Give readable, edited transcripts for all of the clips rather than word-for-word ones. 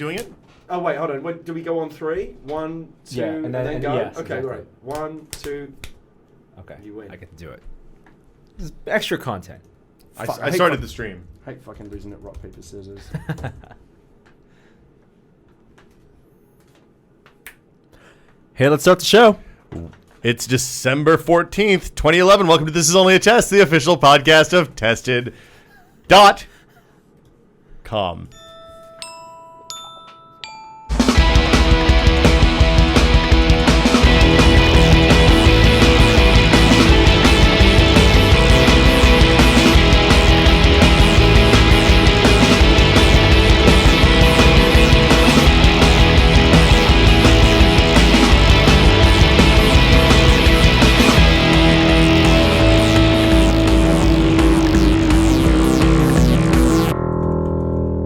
doing it? Oh, wait, hold on. Do we go on 3? 1, 2, and then go? Yes, okay, exactly. right. 1, 2. Okay. You win. I get to do it. This is extra content. I started the stream. I hate fucking losing at rock, paper, scissors. Hey, let's start the show. It's December 14th, 2011. Welcome to This Is Only a Test, the official podcast of Tested.com.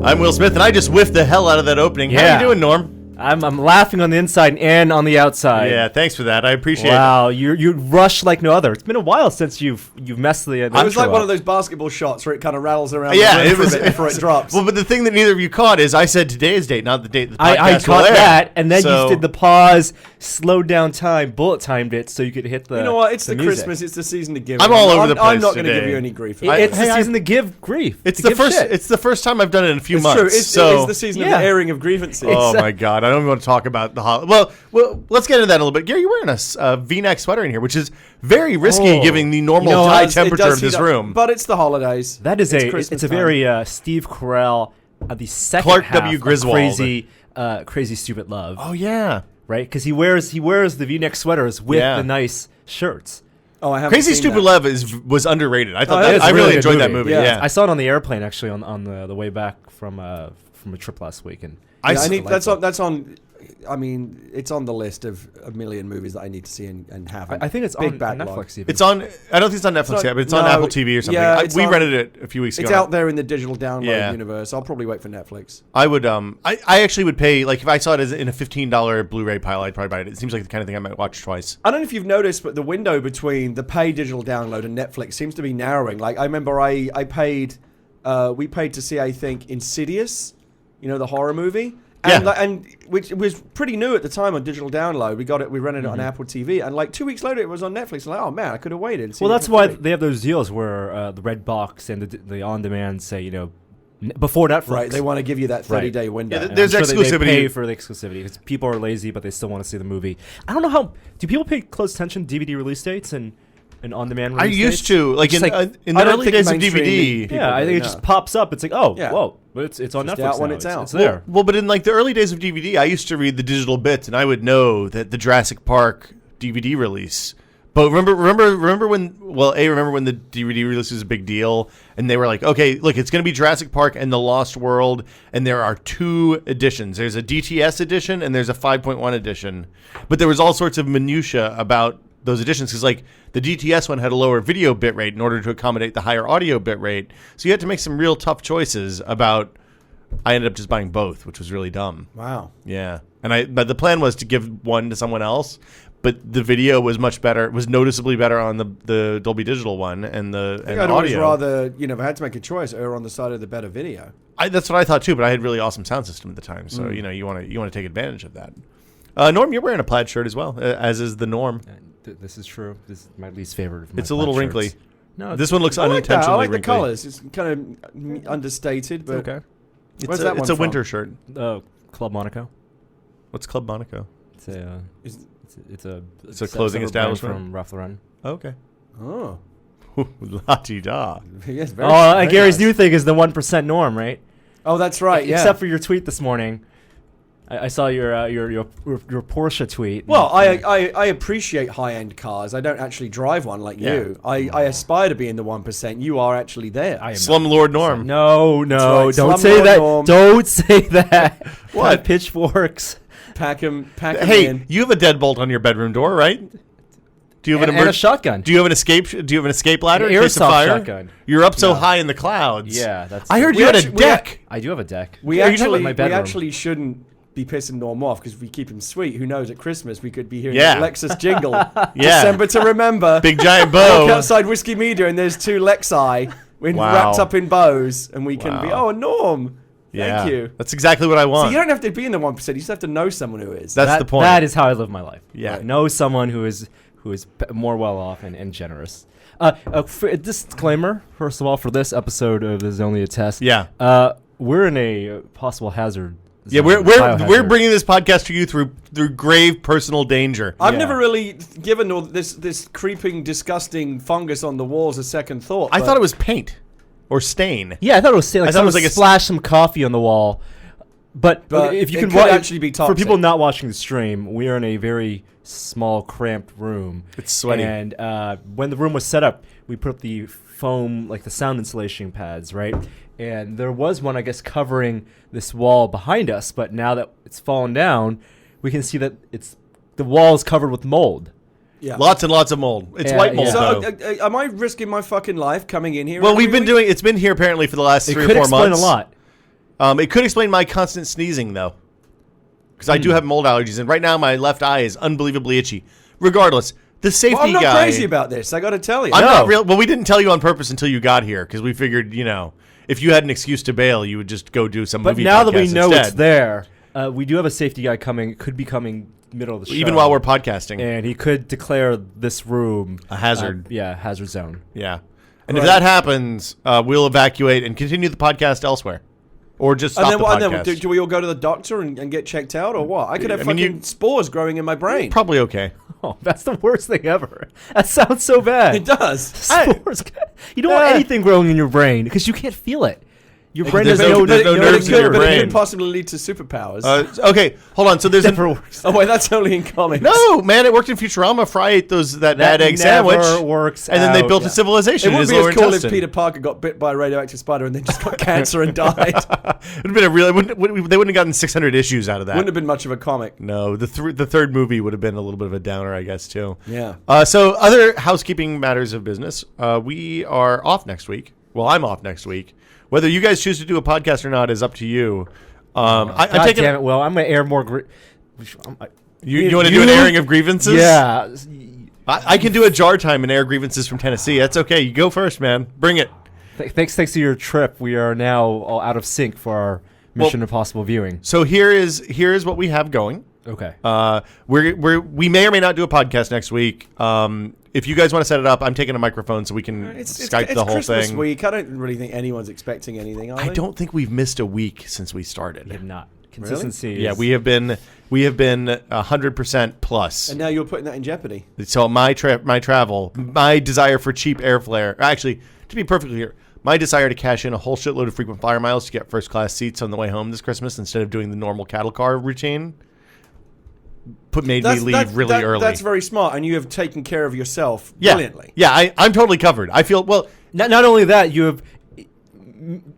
I'm Will Smith, and I just whiffed the hell out of that opening. How Yeah. you doing, Norm? I'm laughing on the inside and on the outside. Yeah, thanks for that. I appreciate it. Wow, you rush like no other. It's been a while since you've messed the. It was like one of those basketball shots where it kind of rattles around Yeah, the rim it was for a bit before it drops. Well, but the thing that neither of you caught is I said today's date, not the date the podcast I will caught air. that, and then So- you did the pause, slowed down time, bullet timed it so you could hit the. You know what? It's the music. Christmas. It's the season to give. I'm all over the I'm place not going to today. give you any grief. It's Hey, the season to give grief. It's to the give first. shit. It's the first time I've done it in a few It's months. true. It's the season of Yeah. the airing of grievances. Oh my god! I don't even want to talk about the holiday. Well, let's get into that a little bit. Gary, you're wearing a V-neck sweater in here, which is very risky, given the normal high temperature of this room. But it's the holidays. That is Christmas it's a time. very Steve Carell, the second Clark half W. of Griswold. Crazy Stupid Love. Oh yeah, Right, because he wears the V-neck sweaters with Yeah. the nice shirts. Oh, I haven't Crazy seen Stupid that. Love was underrated. I thought yeah, that, it's I a really really good enjoyed that movie. movie. Yeah. Yeah, I saw it on the airplane actually on the way back from a trip last week, and Yeah, I s- need, that's on. I mean, it's on the list of a million movies that I need to see and have. I think it's Big on backlog. Netflix. Even. it's on. I don't think it's on Netflix yet, but it's on no, Apple TV or something. yeah, it's We on- rented it a few weeks ago. It's out there in the digital download Yeah. universe. I'll probably wait for Netflix. I would. I actually would pay, like, if I saw it as in a $15 Blu-ray pile, I'd probably buy it. It seems like the kind of thing I might watch twice. I don't know if you've noticed, but the window between the pay digital download and Netflix seems to be narrowing. Like, I remember we paid to see, I think, Insidious, the horror movie. And, Yeah. and which was pretty new at the time on digital download. We rented it on Apple TV, and like 2 weeks later, it was on Netflix. Like, oh man, I could have waited. and seen Well, it that's for why free. they have those deals where the red box and the on-demand say before Netflix. Right, they want to give you that 30-day window. Yeah, And There's I'm sure They exclusivity. pay for the exclusivity because people are lazy, but they still want to see the movie. I don't know how. Do people pay close attention to DVD release dates and on-demand I release used dates? to, like, Just in like- the I don't early think days of mainstream DVD. people Yeah, I do, think it no. just pops up. It's like, oh, Yeah. whoa, but it's on Just Netflix out when now. it's out. It's there. Well, but in like the early days of DVD, I used to read the digital bits, and I would know that the Jurassic Park DVD release. But remember when? Well, remember when the DVD release was a big deal, and they were like, okay, look, it's going to be Jurassic Park and the Lost World, and there are 2 editions. There's a DTS edition and there's a 5.1 edition. But there was all sorts of minutia about those editions because, like, the DTS one had a lower video bit rate in order to accommodate the higher audio bit rate. So you had to make some real tough choices about. I ended up just buying both, which was really dumb. Wow. Yeah, but the plan was to give one to someone else, but the video was much better. Was noticeably better on the Dolby Digital one and the I think and I'd always audio. rather, if I had to make a choice, err on the side of the better video. That's what I thought too. But I had really awesome sound system at the time, so you want to take advantage of that. Norm, you're wearing a plaid shirt as well, as is the norm. This is true. This is my least favorite of my It's a little plaid wrinkly. shirts. No, This one looks I like that. unintentionally I like the wrinkly. colors. It's kind of understated, but okay. Where's that one It's a from? winter shirt. Club Monaco. What's Club Monaco? It's a It's a clothing establishment from Ralph Lauren. Okay. oh, La-di-da. yes, very, Oh, very Gary's nice. new thing is the 1% norm, right? Oh, that's right. Yeah. Except for your tweet this morning. I saw your Porsche tweet. Well, I appreciate high-end cars. I don't actually drive one like Yeah. you. I aspire to be in the 1%. You are actually there. I am Slumlord Norm. No, right, don't slumlord say that. Norm. Don't say that. What? Pitchforks. Pack 'em Hey, in. you have a deadbolt on your bedroom door, right? Do you have And a shotgun. Do you have an escape? Do you have an escape ladder An in case of airsoft fire? shotgun. You're up so No. high in the clouds. Yeah, that's. I heard We you had a actually- we deck. I do have a deck. We Yeah, you're talking about actually, my we bedroom. actually shouldn't be pissing Norm off because if we keep him sweet, who knows? At Christmas, we could be hearing Yeah. the Lexus jingle. Yeah. December to remember. Big giant Walk bow. outside Whiskey Media and there's 2 Lexi Wow. wrapped up in bows, and we can be, Wow. oh, Norm. Yeah. Thank you. That's exactly what I want. So you don't have to be in the 1%. You just have to know someone who is. That's the point. That is how I live my life. Yeah. Know someone who is more well off and generous. For a disclaimer, first of all, for this episode of This Is Only a Test. Yeah. We're in a possible hazard. Yeah, we're bringing this podcast to you through grave personal danger. I've never really given all this creeping, disgusting fungus on the walls a second thought. I thought it was paint or stain. Yeah, I thought it was like someone splashed some coffee on the wall. But if you it can could actually be toxic. For people not watching the stream, we are in a very small, cramped room. It's sweaty. And when the room was set up, we put up the foam, like the sound insulation pads, right? And there was one, I guess, covering this wall behind us. But now that it's fallen down, we can see that the wall is covered with mold. Yeah. Lots and lots of mold. It's white mold, So though. am I risking my fucking life coming in here? Well, it's been here apparently for the last 3 or 4 months. It could explain a lot. It could explain my constant sneezing, though. Because I do have mold allergies, and right now my left eye is unbelievably itchy. Regardless, the safety guy... I'm not crazy about this, I gotta tell you. I'm not real... Well, we didn't tell you on purpose until you got here, because we figured, if you had an excuse to bail, you would just go do some movie podcast But now that we know instead. it's there, we do have a safety guy coming. Could be coming middle of the show. Even while we're podcasting. And he could declare this room... a hazard. Hazard zone. Yeah. And if that happens, we'll evacuate and continue the podcast elsewhere. Or just stop the podcast. And then do we all go to the doctor and get checked out, or what? I could have spores growing in my brain. Probably okay. Oh, that's the worst thing ever. That sounds so bad. It does. Spores. You don't want anything growing in your brain because you can't feel it. Your brain has no nerves in your But it brain. could possibly lead to superpowers. Okay, hold on. So there's Never works. Oh wait, that's only in comics. No, man, it worked in Futurama. Fry ate that bad egg sandwich. Works and then they out. built a civilization It in would his be lower as cool intestine. if Peter Parker got bit by a radioactive spider and then just got cancer and died. It'd been they wouldn't have gotten 600 issues out of that. Wouldn't have been much of a comic. No, the third movie would have been a little bit of a downer, I guess, too. Yeah. So other housekeeping matters of business. We are off next week. Well, I'm off next week. Whether you guys choose to do a podcast or not is up to you. I'm taking. Damn it! Well, I'm gonna air more. You want to do an airing of grievances? Yeah. I can do a jar time and air grievances from Tennessee. That's okay. You go first, man. Bring it. Thanks to your trip, we are now all out of sync for our Mission Impossible viewing. So here is what we have going. Okay. We may or may not do a podcast next week. If you guys want to set it up, I'm taking a microphone so we can Skype the whole Christmas thing. week. I don't really think anyone's expecting anything. I don't think we've missed a week since we started. We have not. Consistency. Yeah, we have been 100% plus. And now you're putting that in jeopardy. So my travel, my desire for cheap airfare. Actually, to be perfectly clear, my desire to cash in a whole shitload of frequent flyer miles to get first class seats on the way home this Christmas instead of doing the normal cattle car routine made me leave really early. That's very smart, and you have taken care of yourself brilliantly. Yeah, I'm totally covered. I feel well. Not only that, you have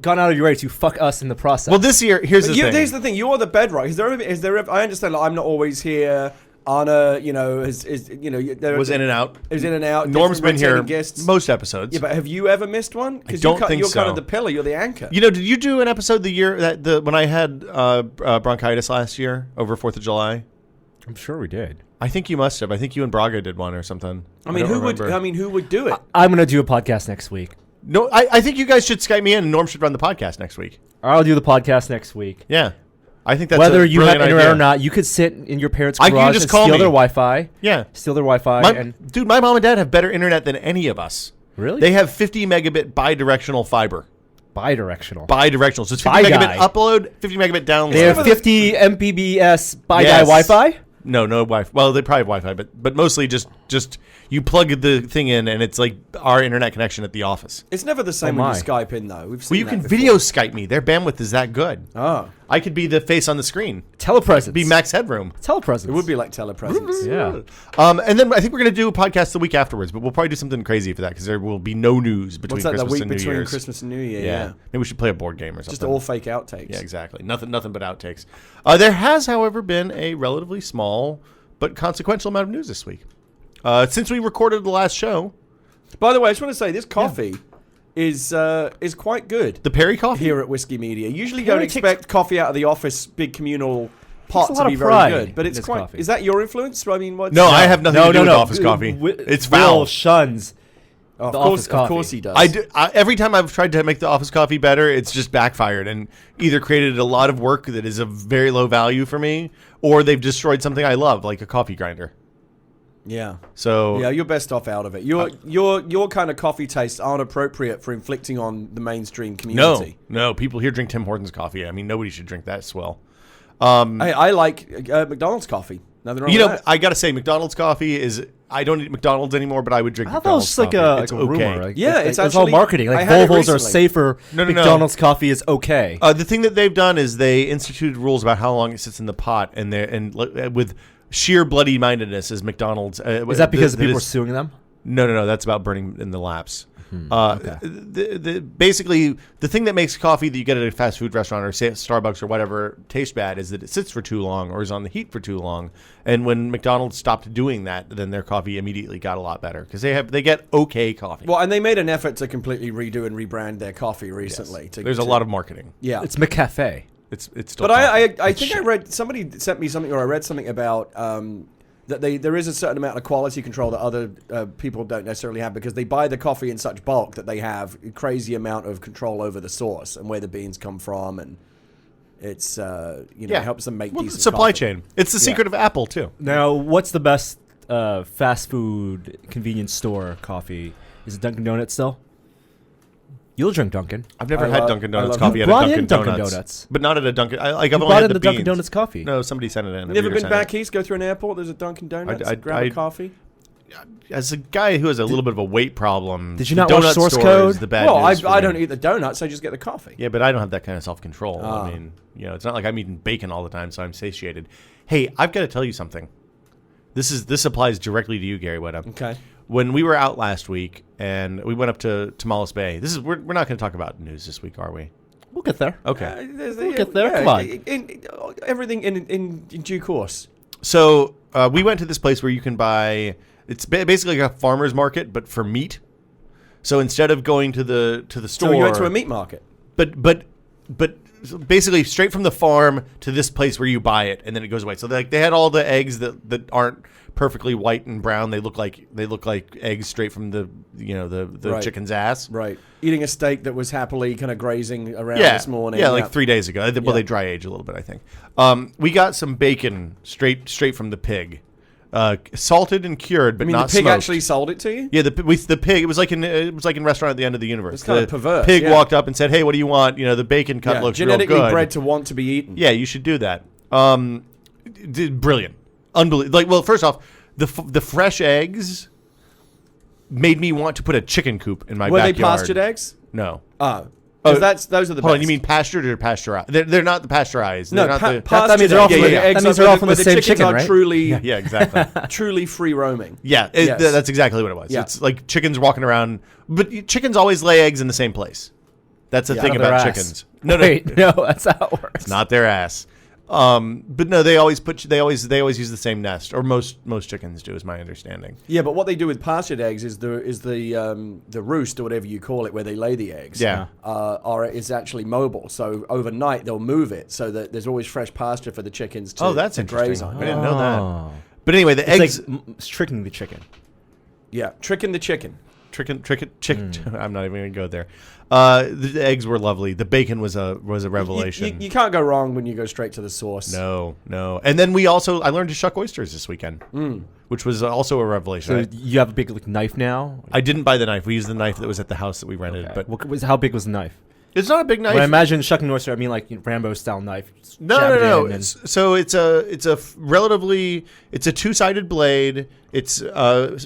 gone out of your way to fuck us in the process. Well, this year, here's the thing. Here's the thing. You're the bedrock. Is there? I understand. Like, I'm not always here. Anna, was in and out. Is in and out. Norm's been here guests. most episodes. Yeah, but have you ever missed one? I don't think you're so. kind of the pillar. You're the anchor. Did you do an episode the year when I had bronchitis last year over 4th of July? I'm sure we did. I think you must have. I think you and Braga did one or something. Who would do it? I'm gonna do a podcast next week. No, I think you guys should Skype me in, and Norm should run the podcast next week. I'll do the podcast next week. Yeah, I think that's whether a you have brilliant internet idea. or not. You could sit in your parents' You garage just and call steal me. their Wi-Fi. Yeah, steal their Wi-Fi. Dude, my mom and dad have better internet than any of us. Really? They have 50 megabit bidirectional fiber. Bidirectional. So it's 50 megabit upload, 50 megabit download. They have 50 Mbps Yes. Wi-Fi. No Wi-Fi. Well, they probably have Wi-Fi, but mostly just you plug the thing in, and it's like our internet connection at the office. It's never the same when you Skype in, though. We've seen Well, you can video Skype me. Their bandwidth is that good. Oh. I could be the face on the screen. Telepresence. Be Max Headroom. Telepresence. It would be like telepresence. Yeah. And then I think we're going to do a podcast the week afterwards, but we'll probably do something crazy for that because there will be no news between What's that? Christmas The week and New between Year's. Christmas and New Year. Yeah. Maybe we should play a board game or something. Just all fake outtakes. Yeah, exactly. Nothing but outtakes. There has, however, been a relatively small but consequential amount of news this week. Since we recorded the last show. By the way, I just want to say this coffee is quite good. The Perry coffee? Here at Whiskey Media. Usually Perry don't expect coffee out of the office, big communal pot to be very good. But it's quite... coffee. Is that your influence? I mean, what's... No, I have nothing to do with office coffee. It's foul. Will shuns Of The course, office coffee. of course he does. Every time I've tried to make the office coffee better, it's just backfired and either created a lot of work that is of very low value for me, or they've destroyed something I love, like a coffee grinder. Yeah. So Yeah, you're best off out of it. Your kind of coffee tastes aren't appropriate for inflicting on the mainstream community. no, people here drink Tim Hortons coffee. I mean, nobody should drink that swill. I like McDonald's coffee. Nothing wrong with that. I gotta say, McDonald's coffee is. I don't eat McDonald's anymore, but I would drink. I thought that was McDonald's just like coffee. a, It's like a okay. rumor. Like, Yeah, it's it's all actually- marketing. I Like had it Volvos are recently. safer. No. McDonald's coffee is okay. The thing that they've done is they instituted rules about how long it sits in the pot, and with sheer bloody mindedness is McDonald's. Is that because people are suing them? No. That's about burning in the laps. Okay. Basically, the thing that makes coffee that you get at a fast food restaurant or say Starbucks or whatever taste bad is that it sits for too long or is on the heat for too long. And when McDonald's stopped doing that, then their coffee immediately got a lot better because they get okay coffee. Well, and they made an effort to completely redo and rebrand their coffee recently. There's a lot of marketing. Yeah. It's McCafe. It's still. But I coffee. think I read, somebody sent me something, or I read something about that there is a certain amount of quality control that other people don't necessarily have, because they buy the coffee in such bulk that they have a crazy amount of control over the source and where the beans come from, and it's it helps them make decent supply coffee. chain. It's the secret of Apple too. Now, what's the best fast food convenience store coffee? Is it Dunkin' Donuts still? You'll drink Dunkin'. I've never I had love- Dunkin' I Donuts love- coffee You at a brought Dunkin' in Dunkin' Donuts. Donuts. But not at a Dunkin'. I've You only brought had in the the Dunkin' beans. Donuts coffee. No, somebody sent it in. You never been sent it. back east? Go through an airport. There's a Dunkin' Donuts. Grab a coffee. As a guy who has a little bit of a weight problem, Did you the not watch donut Source store Code? is the bad Well, news for I me. don't eat the donuts. I just get the coffee. Yeah, but I don't have that kind of self-control. Ah. I mean, it's not like I'm eating bacon all the time, so I'm satiated. Hey, I've got to tell you something. This applies directly to you, Gary Whitta. Okay. When we were out last week and we went up to Tamales Bay, we're not going to talk about news this week, are we? We'll get there. Okay. We'll get there. Come on. Everything in due course. So we went to this place where you can buy. It's basically like a farmer's market, but for meat. So instead of going to the store, So you went to a meat market. but basically straight from the farm to this place where you buy it, and then it goes away. So they had all the eggs that aren't perfectly white and brown. They look like eggs straight from the Right. chicken's ass. Right. Eating a steak that was happily kind of grazing around Yeah, this morning. yeah, like 3 days ago. Well, Yeah. they dry age a little bit, I think. We got some bacon straight from the pig, salted and cured, but I mean, not the pig smoked. actually sold it to you? Yeah, the pig. It was like in Restaurant at the End of the Universe. It's kind of The perverse, Pig yeah. walked up and said, "Hey, what do you want? The bacon cut looks real genetically good." bred to want to be eaten. Yeah, you should do that. Brilliant, unbelievable. Like, well, first off, the fresh eggs made me want to put a chicken coop in my Were they backyard. pastured eggs? No. Oh. Oh, Those are the Hold on, best. you mean pastured or pasteurized? They're not the pasteurized. No, they're not the, pastured that means they're all eggs, from the- yeah, that eggs means are they're all where from the the same chickens chicken, are right? truly, yeah, exactly. truly free roaming. Yeah, Yes. that's exactly what it was. Yeah. It's like chickens walking around, but chickens always lay eggs in the same place. That's the thing Out of their about ass. chickens. No, Wait, no, that's how it works. not their ass. But no, they always use the same nest, or most chickens do, is my understanding. Yeah, but what they do with pastured eggs is the roost, or whatever you call it, where they lay the eggs. Yeah. Is actually mobile. So overnight they'll move it so that there's always fresh pasture for the chickens to, Oh, that's to graze interesting. on. I didn't know that. Oh. But anyway, the It's eggs. like it's tricking the chicken. Yeah, tricking the chicken. Chicken. I'm not even gonna go there. The eggs were lovely. The bacon was a revelation. You can't go wrong when you go straight to the source. No. And then I learned to shuck oysters this weekend, which was also a revelation. So you have a big knife now. I didn't buy the knife. We used the knife that was at the house that we rented. Okay. But How big was the knife? it's not a big knife. When I imagine shucking oyster, I mean like Rambo style knife. Just No. jab it in and- It's a two-sided blade. It's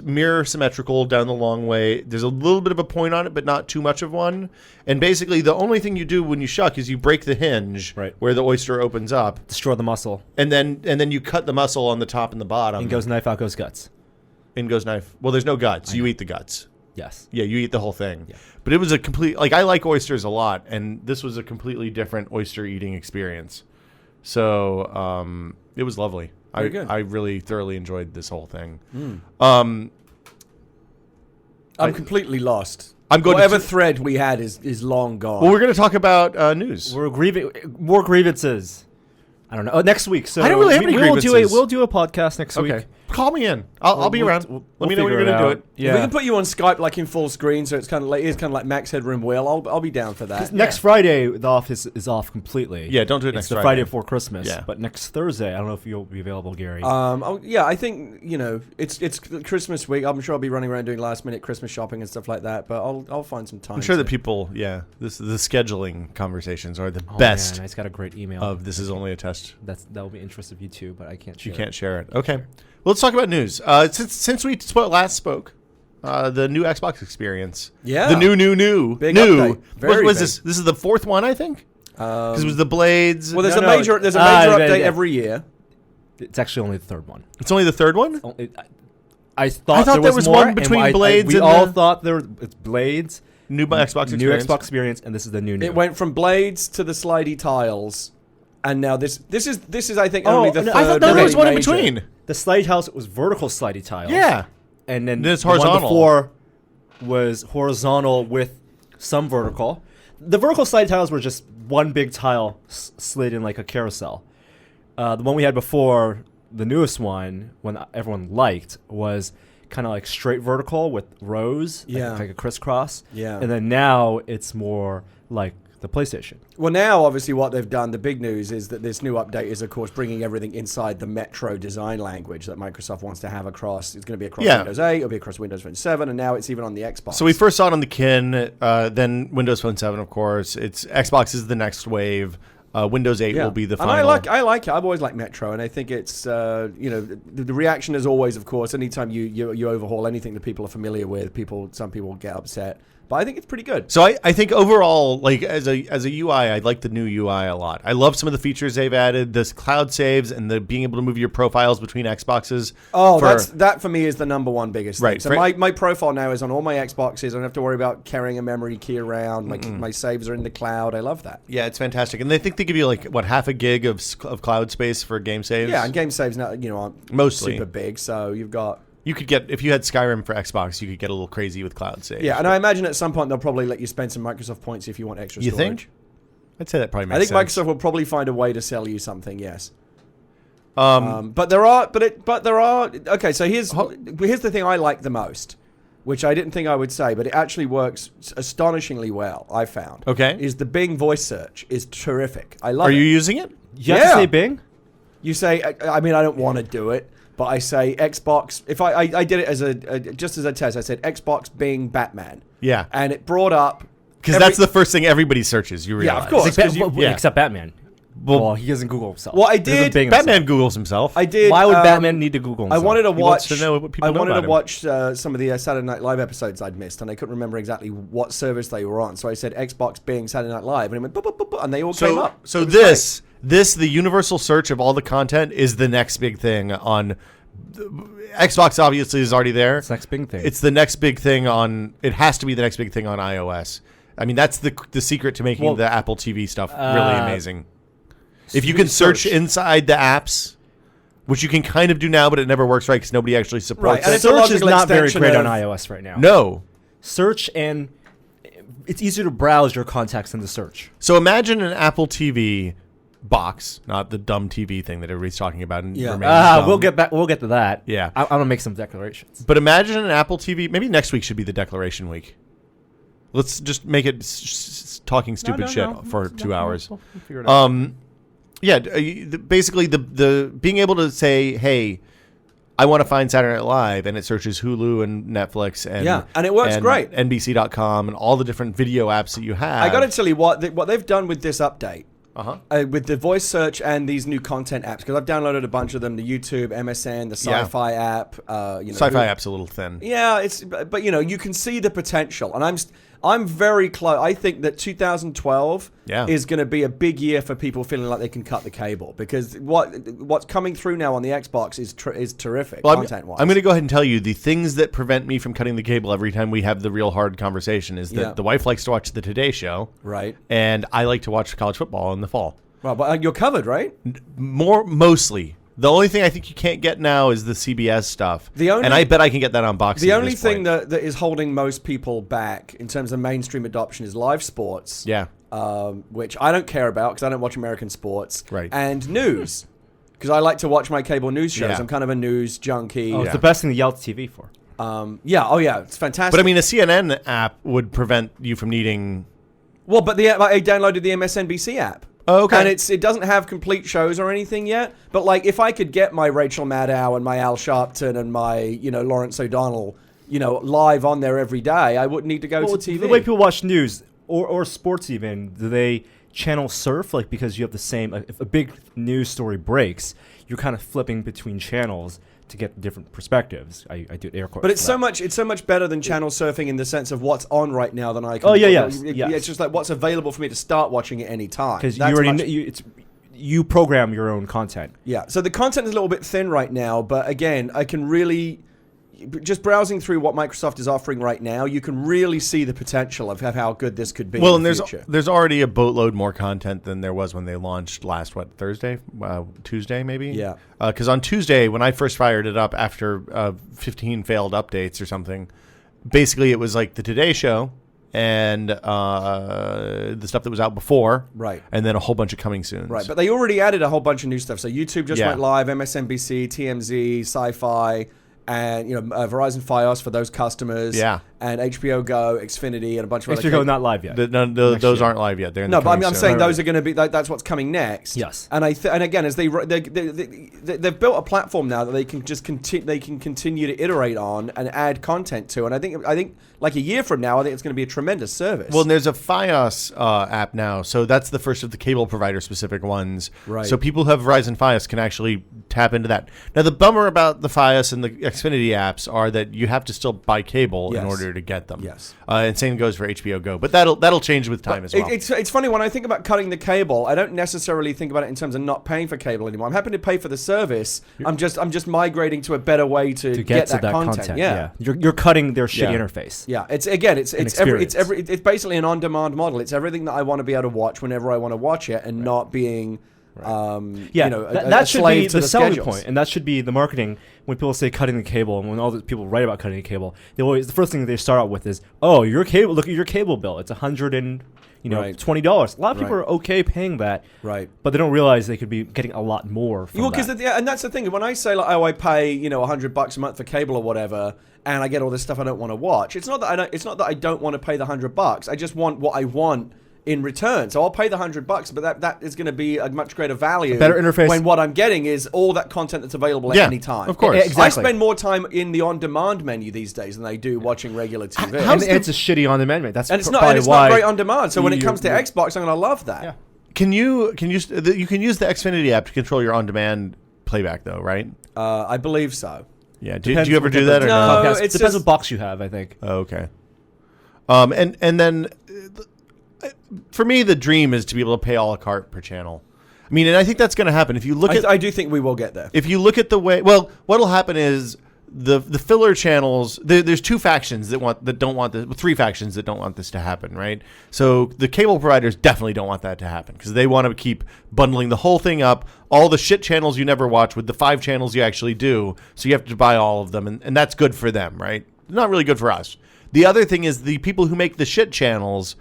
mirror symmetrical down the long way. There's a little bit of a point on it, but not too much of one. And basically, the only thing you do when you shuck is you break the hinge Right. where the oyster opens up, destroy the muscle. and then you cut the muscle on the top and the bottom. In goes knife, out goes guts. In goes knife. Well, there's no guts. You eat the guts. Yes. Yeah, you eat the whole thing. Yeah. But it was a complete, I like oysters a lot, and this was a completely different oyster eating experience. So it was lovely. Very good. I really thoroughly enjoyed this whole thing. I'm completely lost. I'm going Whatever to. thread we had is long gone. Well, we're going to talk about news. More grievances. I don't know. Oh, next week. So I don't really have any grievances. We'll do a podcast next week. Okay. Call me in. I'll be around. Let me know when you're going to do it. Yeah. We can put you on Skype like in full screen, so it's kind of like Max Headroom Will. I'll be down for that. Next Friday, the office is off completely. Yeah, don't do it It's next the Friday. Friday before Christmas. Yeah. But next Thursday, I don't know if you'll be available, Gary. Yeah, I think it's Christmas week. I'm sure I'll be running around doing last minute Christmas shopping and stuff like that. But I'll find some time. I'm sure to- that people, the scheduling conversations are the Oh, best Man, I just got a great email. of this is only a test. That will be interest of you too, but I can't share You can't share it. Okay. Well, let's talk about news. Since we last spoke, the new Xbox experience. Yeah. The new. Big new. update. Very What was big. this? This is the fourth one, I think? Because it was the Blades. Well, there's No, a no, major yeah, update yeah. every year. It's actually only the third one. It's only the third one? I thought there was more, one and between Blades we and all the- thought it's Blades, New Xbox experience. new Xbox experience, and this is the new. It went from Blades to the slidey tiles, and now this is I think only the no, third. I thought there was big one in major. between. The slide house was vertical slidey tiles. Yeah. and then Then it's the one horizontal. before was horizontal with some vertical. The vertical slide tiles were just one big tile slid in like a carousel. The one we had before, the newest one, when everyone liked, was kind of like straight vertical with rows, like a crisscross. Yeah. And then now it's more like the PlayStation. Well, now obviously what they've done, the big news is that this new update is, of course, bringing everything inside the Metro design language that Microsoft wants to have across. It's going to be across Windows 8, it'll be across Windows Phone 7, and now it's even on the Xbox. So we first saw it on the Kin, then Windows Phone 7, of course. It's Xbox is the next wave. Windows 8 will be the final. And I like it. I've always liked Metro, and I think it's the reaction is always, of course, anytime you overhaul anything that people are familiar with, some people get upset. But I think it's pretty good. So I think overall, like as a UI, I like the new UI a lot. I love some of the features they've added, this cloud saves and the being able to move your profiles between Xboxes. Oh, that for me is the number one biggest thing. Right. So my profile now is on all my Xboxes. I don't have to worry about carrying a memory key around. My saves are in the cloud. I love that. Yeah, it's fantastic. And they think they give you like half a gig of cloud space for game saves. Yeah, and game saves now aren't Mostly super big, so you've got. You could get, if you had Skyrim for Xbox, you could get a little crazy with cloud saves. Yeah, and I imagine at some point they'll probably let you spend some Microsoft points if you want extra storage. You think? I'd say that probably makes I think sense. Microsoft will probably find a way to sell you something. Yes. But there are. Okay, so here's the thing I like the most, which I didn't think I would say, but it actually works astonishingly well. I found. Okay. Is the Bing voice search is terrific. I love it. Are you using it? You have to say Bing? You say, I mean, I don't want to do it, but I say Xbox. If I did it as just as a test, I said Xbox Bing Batman. Yeah. And it brought up. Because that's the first thing everybody searches, you realize. Yeah, of course. Except Batman. Well, he doesn't Google himself. Well, I He doesn't did. Bing Batman himself. Googles himself. I did. Why would Batman need to Google himself? I wanted to He wants watch. to know what people I know wanted about to him. watch some of the Saturday Night Live episodes I'd missed, and I couldn't remember exactly what service they were on. So I said Xbox Bing Saturday Night Live, and it went boop, boop, boop, boop, and they all came up. So It was the universal search of all the content is the next big thing on Xbox. Obviously, is already there. It's the next big thing. It's the next big thing on. It has to be the next big thing on iOS. I mean, that's the secret to making the Apple TV stuff really amazing. If you can search inside the apps, which you can kind of do now, but it never works right because nobody actually supports Right, and it. it's a Search is logical not very extension great of- on iOS right now. No. Search, and it's easier to browse your contacts in the search. So imagine an Apple TV box, not the dumb TV thing that everybody's talking about. And remains dumb. We'll get back. We'll get to that. Yeah. I'm gonna make some declarations. But imagine an Apple TV. Maybe next week should be the declaration week. Let's just make it talking stupid shit for 2 hours. We'll figure it out. Yeah, basically the being able to say, "Hey, I want to find Saturday Night Live," and it searches Hulu and Netflix and it works great. NBC.com and all the different video apps that you have. I got to tell you what they've done with this update. Uh-huh. With the voice search and these new content apps, because I've downloaded a bunch of them: the YouTube, MSN, the Sci-Fi app. Sci-Fi app's a little thin. Yeah, but you can see the potential, and I'm very close. I think that 2012 is going to be a big year for people feeling like they can cut the cable, because what's coming through now on the Xbox is terrific content-wise. I'm going to go ahead and tell you the things that prevent me from cutting the cable every time we have the real hard conversation is that the wife likes to watch the Today Show, right? And I like to watch college football in the fall. Well, but you're covered, right? Mostly. The only thing I think you can't get now is the CBS stuff. And I bet I can get that on Boxing. The only thing that is holding most people back in terms of mainstream adoption is live sports. Yeah. which I don't care about because I don't watch American sports. Right. And news, because I like to watch my cable news shows. Yeah. I'm kind of a news junkie. Oh, it's the best thing to yell at TV for. It's fantastic. But I mean, a CNN app would prevent you from needing. well, but I downloaded the MSNBC app. Oh, okay. And it doesn't have complete shows or anything yet. But like, if I could get my Rachel Maddow and my Al Sharpton and my Lawrence O'Donnell, live on there every day, I wouldn't need to go to TV. The way people watch news or sports even, do they channel surf? Like, because you have the same, if a big news story breaks, you're kind of flipping between channels to get different perspectives. I do air quotes. But it's so much better than channel surfing in the sense of what's on right now than I can. Oh, yeah, yes. It's just like what's available for me to start watching at any time. Because you already you program your own content. Yeah. So the content is a little bit thin right now, but again, I can really just browsing through what Microsoft is offering right now, you can really see the potential of how good this could be. Well, in and the future. there's already a boatload more content than there was when they launched last Thursday, Tuesday maybe. Yeah. Because on Tuesday when I first fired it up after 15 failed updates or something, basically it was like the Today Show and the stuff that was out before, right, and then a whole bunch of coming soon. Right, but they already added a whole bunch of new stuff. So YouTube just Yeah. went live, MSNBC, TMZ, Sci-Fi. And Verizon Fios for those customers, Yeah. and HBO Go, Xfinity, and a bunch of other. HBO Go not live yet. Those aren't live yet. They're in No, the but I'm coming saying soon. those are going to be. That's what's coming next. Yes. And and again, as they've built a platform now that they can just continue to iterate on and add content to. And I think like a year from now, I think it's going to be a tremendous service. Well, and there's a Fios app now, so that's the first of the cable provider specific ones. Right. So people who have Verizon Fios can actually tap into that. Now, the bummer about the Fios and the Xfinity apps are that you have to still buy cable in Yes. order to get them. Yes. And same goes for HBO Go, but that'll change with time as well. It's funny when I think about cutting the cable. I don't necessarily think about it in terms of not paying for cable anymore. I'm happy to pay for the service. I'm just migrating to a better way to get to that content. Yeah. You're cutting their shitty Yeah. interface. Yeah, it's basically an on-demand model. It's everything that I want to be able to watch whenever I want to watch it, and not being that should slave be to the selling schedules. point, and that should be the marketing. When people say cutting the cable, and when all the people write about cutting the cable, the first thing they start out with is, "Oh, your cable. Look at your cable bill. It's $120." A lot of people Right. are okay paying that, Right. but they don't realize they could be getting a lot more. From Well, that. because and that's the thing. When I say like, oh, I pay $100 a month for cable or whatever, and I get all this stuff I don't want to watch. It's not that I don't want to pay the $100. I just want what I want in return. So I'll pay the $100, but that is going to be a much greater value, better interface. when what I'm getting is all that content that's available at any time. of course. Exactly. I spend more time in the on-demand menu these days than I do watching regular TV. and it's a shitty on-demand menu. That's And it's probably not why great on demand. So when it you- comes to Xbox, I'm going to love that. Yeah. Can you use the Xfinity app to control your on-demand playback though? Right? I believe so. Yeah. Do Depends you ever what do that or No, not? Comcast. it's Depends just- what box you have. I think. Oh, okay. And then for me, the dream is to be able to pay a la carte per channel. I mean, and I think that's going to happen. If you look at, I do think we will get there. if you look at the way, well, what'll happen is the filler channels. There's two factions that don't want this. Three factions that don't want this to happen, right? So the cable providers definitely don't want that to happen because they want to keep bundling the whole thing up, all the shit channels you never watch with the 5 channels you actually do. So you have to buy all of them, and that's good for them, right? Not really good for us. The other thing is the people who make the shit channels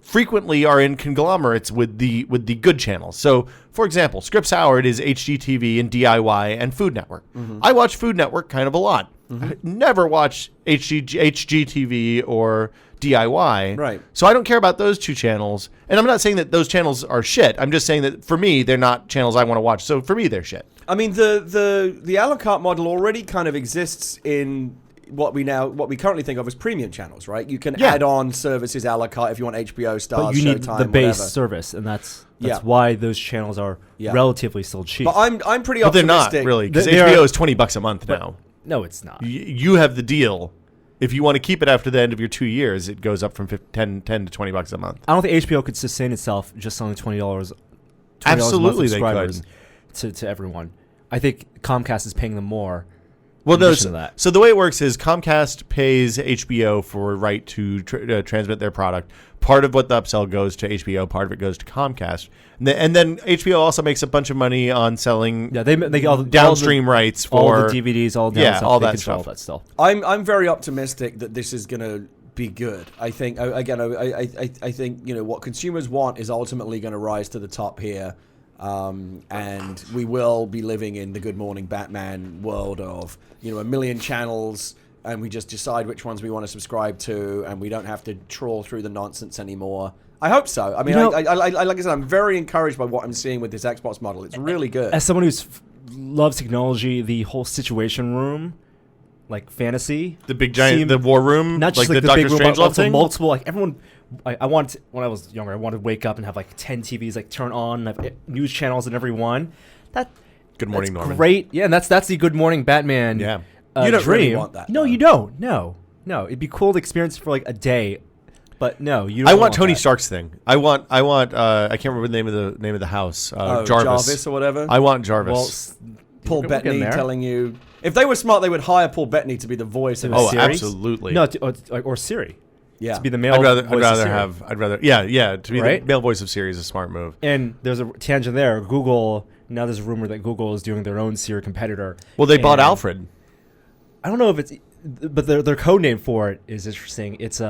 frequently are in conglomerates with the good channels. So, for example, Scripps Howard is HGTV and DIY and Food Network. Mm-hmm. I watch Food Network kind of a lot. I never watch HGTV or DIY. Right. So I don't care about those two channels. And I'm not saying that those channels are shit. I'm just saying that for me, they're not channels I want to watch. So for me, they're shit. I mean, the a la carte model already kind of exists in what we currently think of as premium channels, right? You can add on services a la carte if you want HBO, Stars, But you need Showtime, the base whatever. service, and that's Yeah. why those channels are Yeah. relatively still cheap. But I'm pretty But they're not optimistic. really because They are- HBO is $20 a month now. no, it's not. You have the deal. If you want to keep it after the end of your 2 years, it goes up from 10 to $20 a month. I don't think HBO could sustain itself just selling $20 Absolutely, they subscribers to everyone. I think Comcast is paying them more. Well, in no. addition to that. So the way it works is Comcast pays HBO for a right to transmit their product. Part of what the upsell goes to HBO, part of it goes to Comcast, and then HBO also makes a bunch of money on selling Yeah, they all the downstream rights all for the DVDs, all the yeah, stuff. all They that control stuff. that still. I'm very optimistic that this is going to be good. I think again, I think what consumers want is ultimately going to rise to the top here, and we will be living in the Good Morning Batman world of a million channels, and we just decide which ones we want to subscribe to, and we don't have to trawl through the nonsense anymore. I hope so. I mean, like I said, I'm very encouraged by what I'm seeing with this Xbox model. It's really good. As someone who's loves technology, the whole Situation Room, like fantasy, the big giant, the war room, not just like the big Doctor room, Strangelove but also thing. multiple. Like everyone, I wanted when I was younger, I wanted to wake up and have like 10 TVs, like turn on, and have news channels in every one. Good Morning that's Norman. Great, yeah, and that's the Good Morning Batman. Yeah, you don't dream. really want that. No, though. you don't. No, it'd be cool to experience for like a day. But no, you don't I want Tony that. Stark's thing. I want I can't remember the name of the house. Jarvis or whatever. I want Jarvis. Paul we're getting Bettany there. telling you. If they were smart, they would hire Paul Bettany to be the voice of Oh, Siri? absolutely. No, or Siri. Yeah. To be the male I'd rather voice of Siri. to be Right? the male voice of Siri is a smart move. And there's a tangent there. Google, now there's a rumor that Google is doing their own Siri competitor. Well, they bought And Alfred. I don't know if it's, but their code name for it is interesting. It's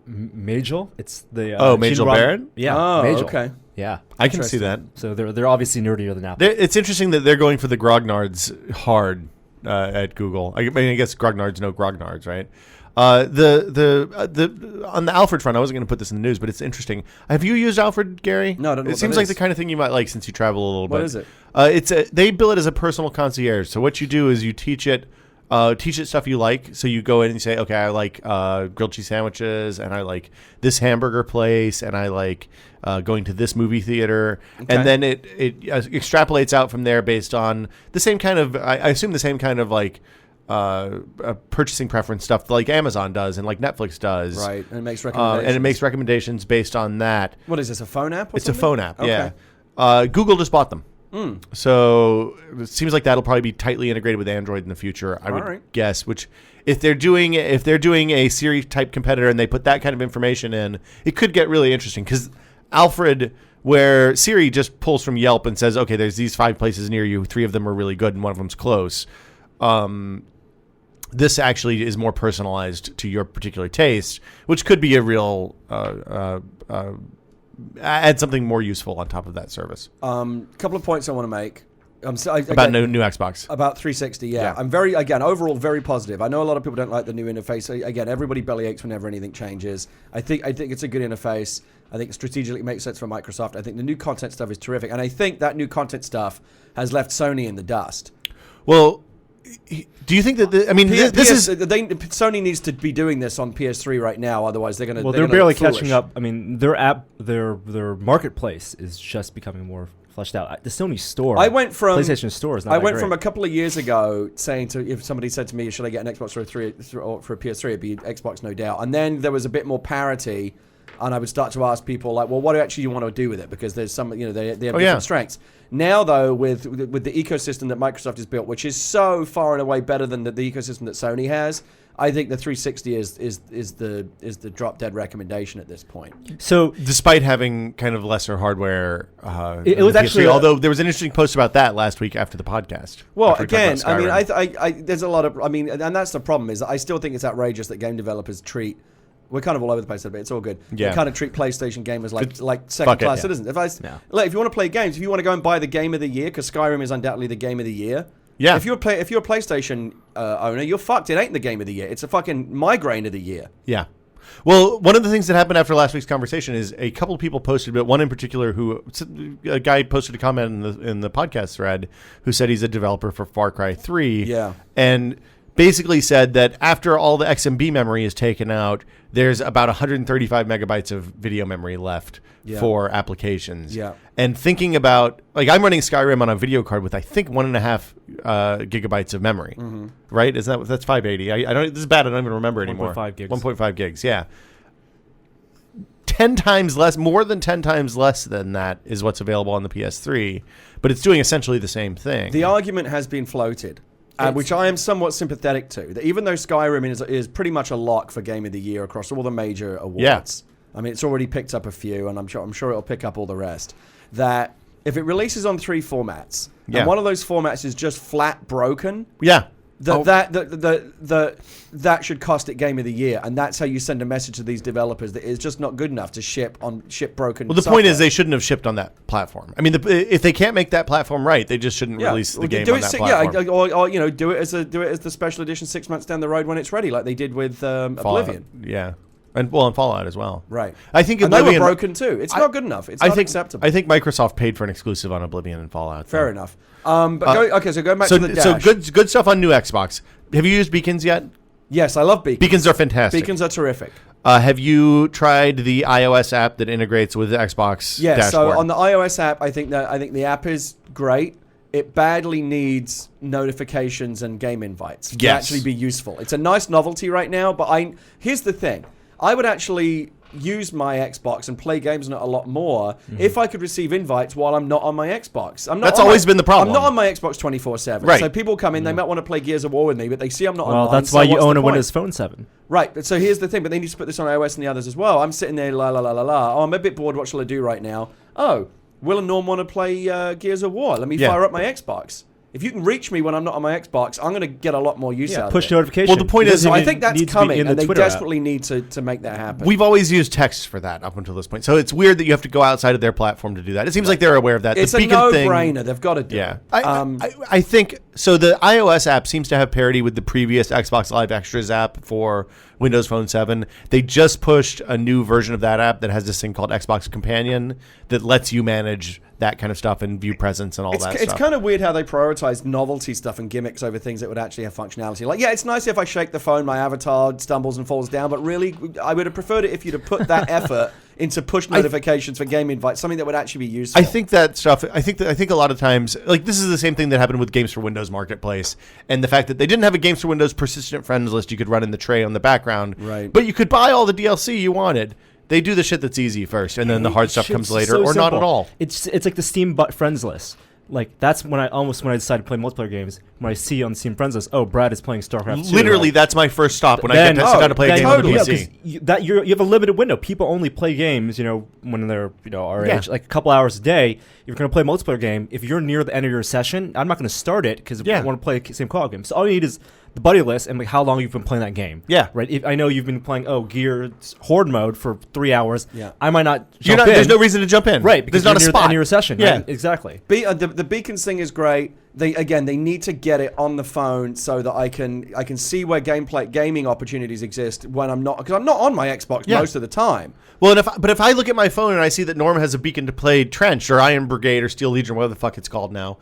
Majel. It's the Majel Barrett? Yeah. Oh, Majel. okay. Yeah. I can see that. So they're obviously nerdier than Apple. It's interesting that they're going for the grognards hard at Google. I mean, I guess grognards know grognards, right? The on the Alfred front, I wasn't going to put this in the news, but it's interesting. Have you used Alfred, Gary? No, I don't know It what seems that like is. the kind of thing you might like since you travel a little bit. What is it? They bill it as a personal concierge. So what you do is you teach it stuff you like. So you go in and you say, okay, I like grilled cheese sandwiches, and I like this hamburger place, and I like going to this movie theater. Okay. And then it extrapolates out from there based on the same kind of, I assume the same kind of like purchasing preference stuff like Amazon does and like Netflix does. Right, and it makes recommendations. And it makes recommendations based on that. What is this, a phone app or It's something? a phone app, Okay. yeah. Google just bought them. So it seems like that'll probably be tightly integrated with Android in the future, I would right. guess. Which, if they're doing a Siri type competitor and they put that kind of information in, it could get really interesting. Because Alfred, where Siri just pulls from Yelp and says, okay, there's these 5 places near you, 3 of them are really good and one of them's close. This actually is more personalized to your particular taste, which could be a real add something more useful on top of that service. Couple of points I want to make. About new Xbox. About 360, yeah. Yeah. I'm overall very positive. I know a lot of people don't like the new interface. Again, everybody belly aches whenever anything changes. I think it's a good interface. I think strategically it makes sense for Microsoft. I think the new content stuff is terrific. And I think that new content stuff has left Sony in the dust. Well, do you think that Sony needs to be doing this on PS3 right now, otherwise they're going to. Well, they're barely catching up. I mean, their marketplace is just becoming more fleshed out. The Sony store, PlayStation Store is not. I went from a couple of years ago saying if somebody said to me, "Should I get an Xbox for a PS3?" It'd be Xbox, no doubt. And then there was a bit more parity, and I would start to ask people like, "Well, what do actually you want to do with it?" Because there's some, they have different strengths. Now, though, with the ecosystem that Microsoft has built, which is so far and away better than the ecosystem that Sony has, I think the 360 is the drop dead recommendation at this point. So, despite having kind of lesser hardware, it was actually although there was an interesting post about that last week after the podcast. Well, again, I mean, I there's a lot of, I mean, and that's the problem is I still think it's outrageous that game developers treat. We're kind of all over the place a bit. It's all good. Yeah. They kind of treat PlayStation gamers like second-class citizens. If you want to play games, if you want to go and buy the game of the year, because Skyrim is undoubtedly the game of the year. Yeah. If you're a PlayStation owner, you're fucked. It ain't the game of the year. It's a fucking migraine of the year. Yeah. Well, one of the things that happened after last week's conversation is a couple of people posted, but one in particular a guy posted a comment in the podcast thread who said he's a developer for Far Cry 3. Yeah. And basically said that after all the XMB memory is taken out, there's about 135 megabytes of video memory left for applications. Yeah. And thinking about, like, I'm running Skyrim on a video card with, I think, 1.5 gigabytes of memory. Mm-hmm. Right? That's 580. I don't. This is bad. I don't even remember anymore. 1.5 gigs. 1.5 gigs. Yeah. 10 times less, more than 10 times less than that is what's available on the PS3, but it's doing essentially the same thing. The argument has been floated. Which I am somewhat sympathetic to. That even though Skyrim is pretty much a lock for Game of the Year across all the major awards, I mean, it's already picked up a few, and I'm sure it'll pick up all the rest. That if it releases on 3 formats, and one of those formats is just flat broken, that should cost it Game of the Year, and that's how you send a message to these developers that it's just not good enough to ship broken. Well, the software. point is they shouldn't have shipped on that platform. I mean, if they can't make that platform right, they just shouldn't release the game on that platform. Or do it as the special edition 6 months down the road when it's ready, like they did with Oblivion. Yeah. And Fallout as well. Right. I think and Oblivion, they were broken too. It's not good enough. It's not acceptable. I think Microsoft paid for an exclusive on Oblivion and Fallout. Fair enough. So going back to the Dash. So good stuff on new Xbox. Have you used beacons yet? Yes, I love beacons. Beacons are fantastic. Beacons are terrific. Have you tried the iOS app that integrates with the Xbox dashboard? So on the iOS app, I think the app is great. It badly needs notifications and game invites to actually be useful. It's a nice novelty right now, but here's the thing. I would actually use my Xbox and play games on it a lot more if I could receive invites while I'm not on my Xbox. That's always been the problem. I'm not on my Xbox 24/7. Right. So people come in, they might want to play Gears of War with me, but they see I'm not online. Well, that's why you own a Windows Phone 7. Right, but so here's the thing, but they need to put this on iOS and the others as well. I'm sitting there, la la la la la. Oh, I'm a bit bored, what shall I do right now? Oh, Will and Norm want to play Gears of War. Let me fire up my Xbox. If you can reach me when I'm not on my Xbox, I'm going to get a lot more use out of it. Push notification. Well, the point is, I think that's coming, and they Twitter desperately need to make that happen. We've always used text for that up until this point. So it's weird that you have to go outside of their platform to do that. It seems like they're aware of that. It's a no-brainer. They've got to do it. I think, so the iOS app seems to have parity with the previous Xbox Live Extras app for Windows Phone 7. They just pushed a new version of that app that has this thing called Xbox Companion that lets you manage that kind of stuff and view presence and all that stuff. It's kind of weird how they prioritize novelty stuff and gimmicks over things that would actually have functionality. Like, yeah, it's nice if I shake the phone, my avatar stumbles and falls down, but really, I would have preferred it if you'd have put that effort into push notifications for game invites, something that would actually be useful. I think that stuff. I think a lot of times, like this is the same thing that happened with Games for Windows Marketplace, and the fact that they didn't have a Games for Windows persistent friends list you could run in the tray on the background, right? But you could buy all the DLC you wanted. They do the shit that's easy first, and then the hard stuff comes later, or not at all. It's like the Steam friends list. Like that's when I decided to play multiplayer games. When I see on the Steam friends list, oh, Brad is playing StarCraft 2. Literally, that's my first stop when I get to sit down to play a game on the PC. You have a limited window. People only play games, when they're our age, like a couple hours a day. If you're going to play a multiplayer game, if you're near the end of your session, I'm not going to start it because I want to play the same co-op game. So all you need is the buddy list and like how long you've been playing that game. Yeah. Right. If I know you've been playing Gears Horde mode for 3 hours. Yeah. I might not jump in. There's no reason to jump in. Right. Because there's not a spot. At the end of your session. Yeah. Right? Exactly. The beacons thing is great. They need to get it on the phone so that I can see where gaming opportunities exist when I'm not, because I'm not on my Xbox most of the time. Well, if I look at my phone and I see that Norm has a beacon to play Trench or Iron Brigade or Steel Legion, whatever the fuck it's called now,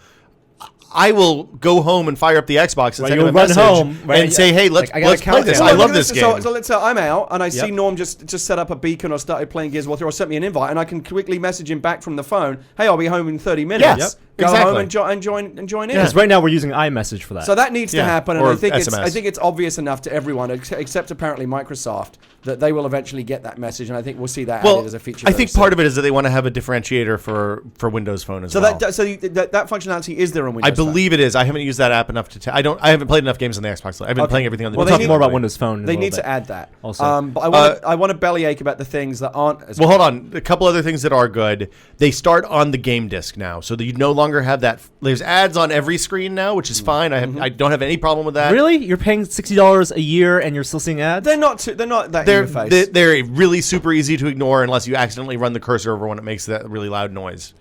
I will go home and fire up the Xbox and send him a message and say, "Hey, let's play this. I love this game." So let's say I'm out and I see Norm just set up a beacon or started playing Gears of War 3 or sent me an invite, and I can quickly message him back from the phone, "Hey, I'll be home in 30 minutes." Yes. Go Exactly. home and join in. Because right now we're using iMessage for that. So that needs to happen, and Or I think SMS. it's obvious enough to everyone, except apparently Microsoft, that they will eventually get that message, and I think we'll see that added as a feature. I think part of it is that they want to have a differentiator for Windows Phone as well. So that functionality is there on Windows. I believe it is. I haven't used that app enough to. I haven't played enough games on the Xbox. I've been playing everything on the. We'll talk more about Windows Phone. They need to add that also. But I want to bellyache about the things that aren't. As well, hold on. A couple other things that are good. They start on the game disc now, so that you no longer have that. There's ads on every screen now, which is fine. I don't have any problem with that. Really? You're paying $60 a year and you're still seeing ads? They're not that interface. They're really super easy to ignore unless you accidentally run the cursor over when it makes that really loud noise.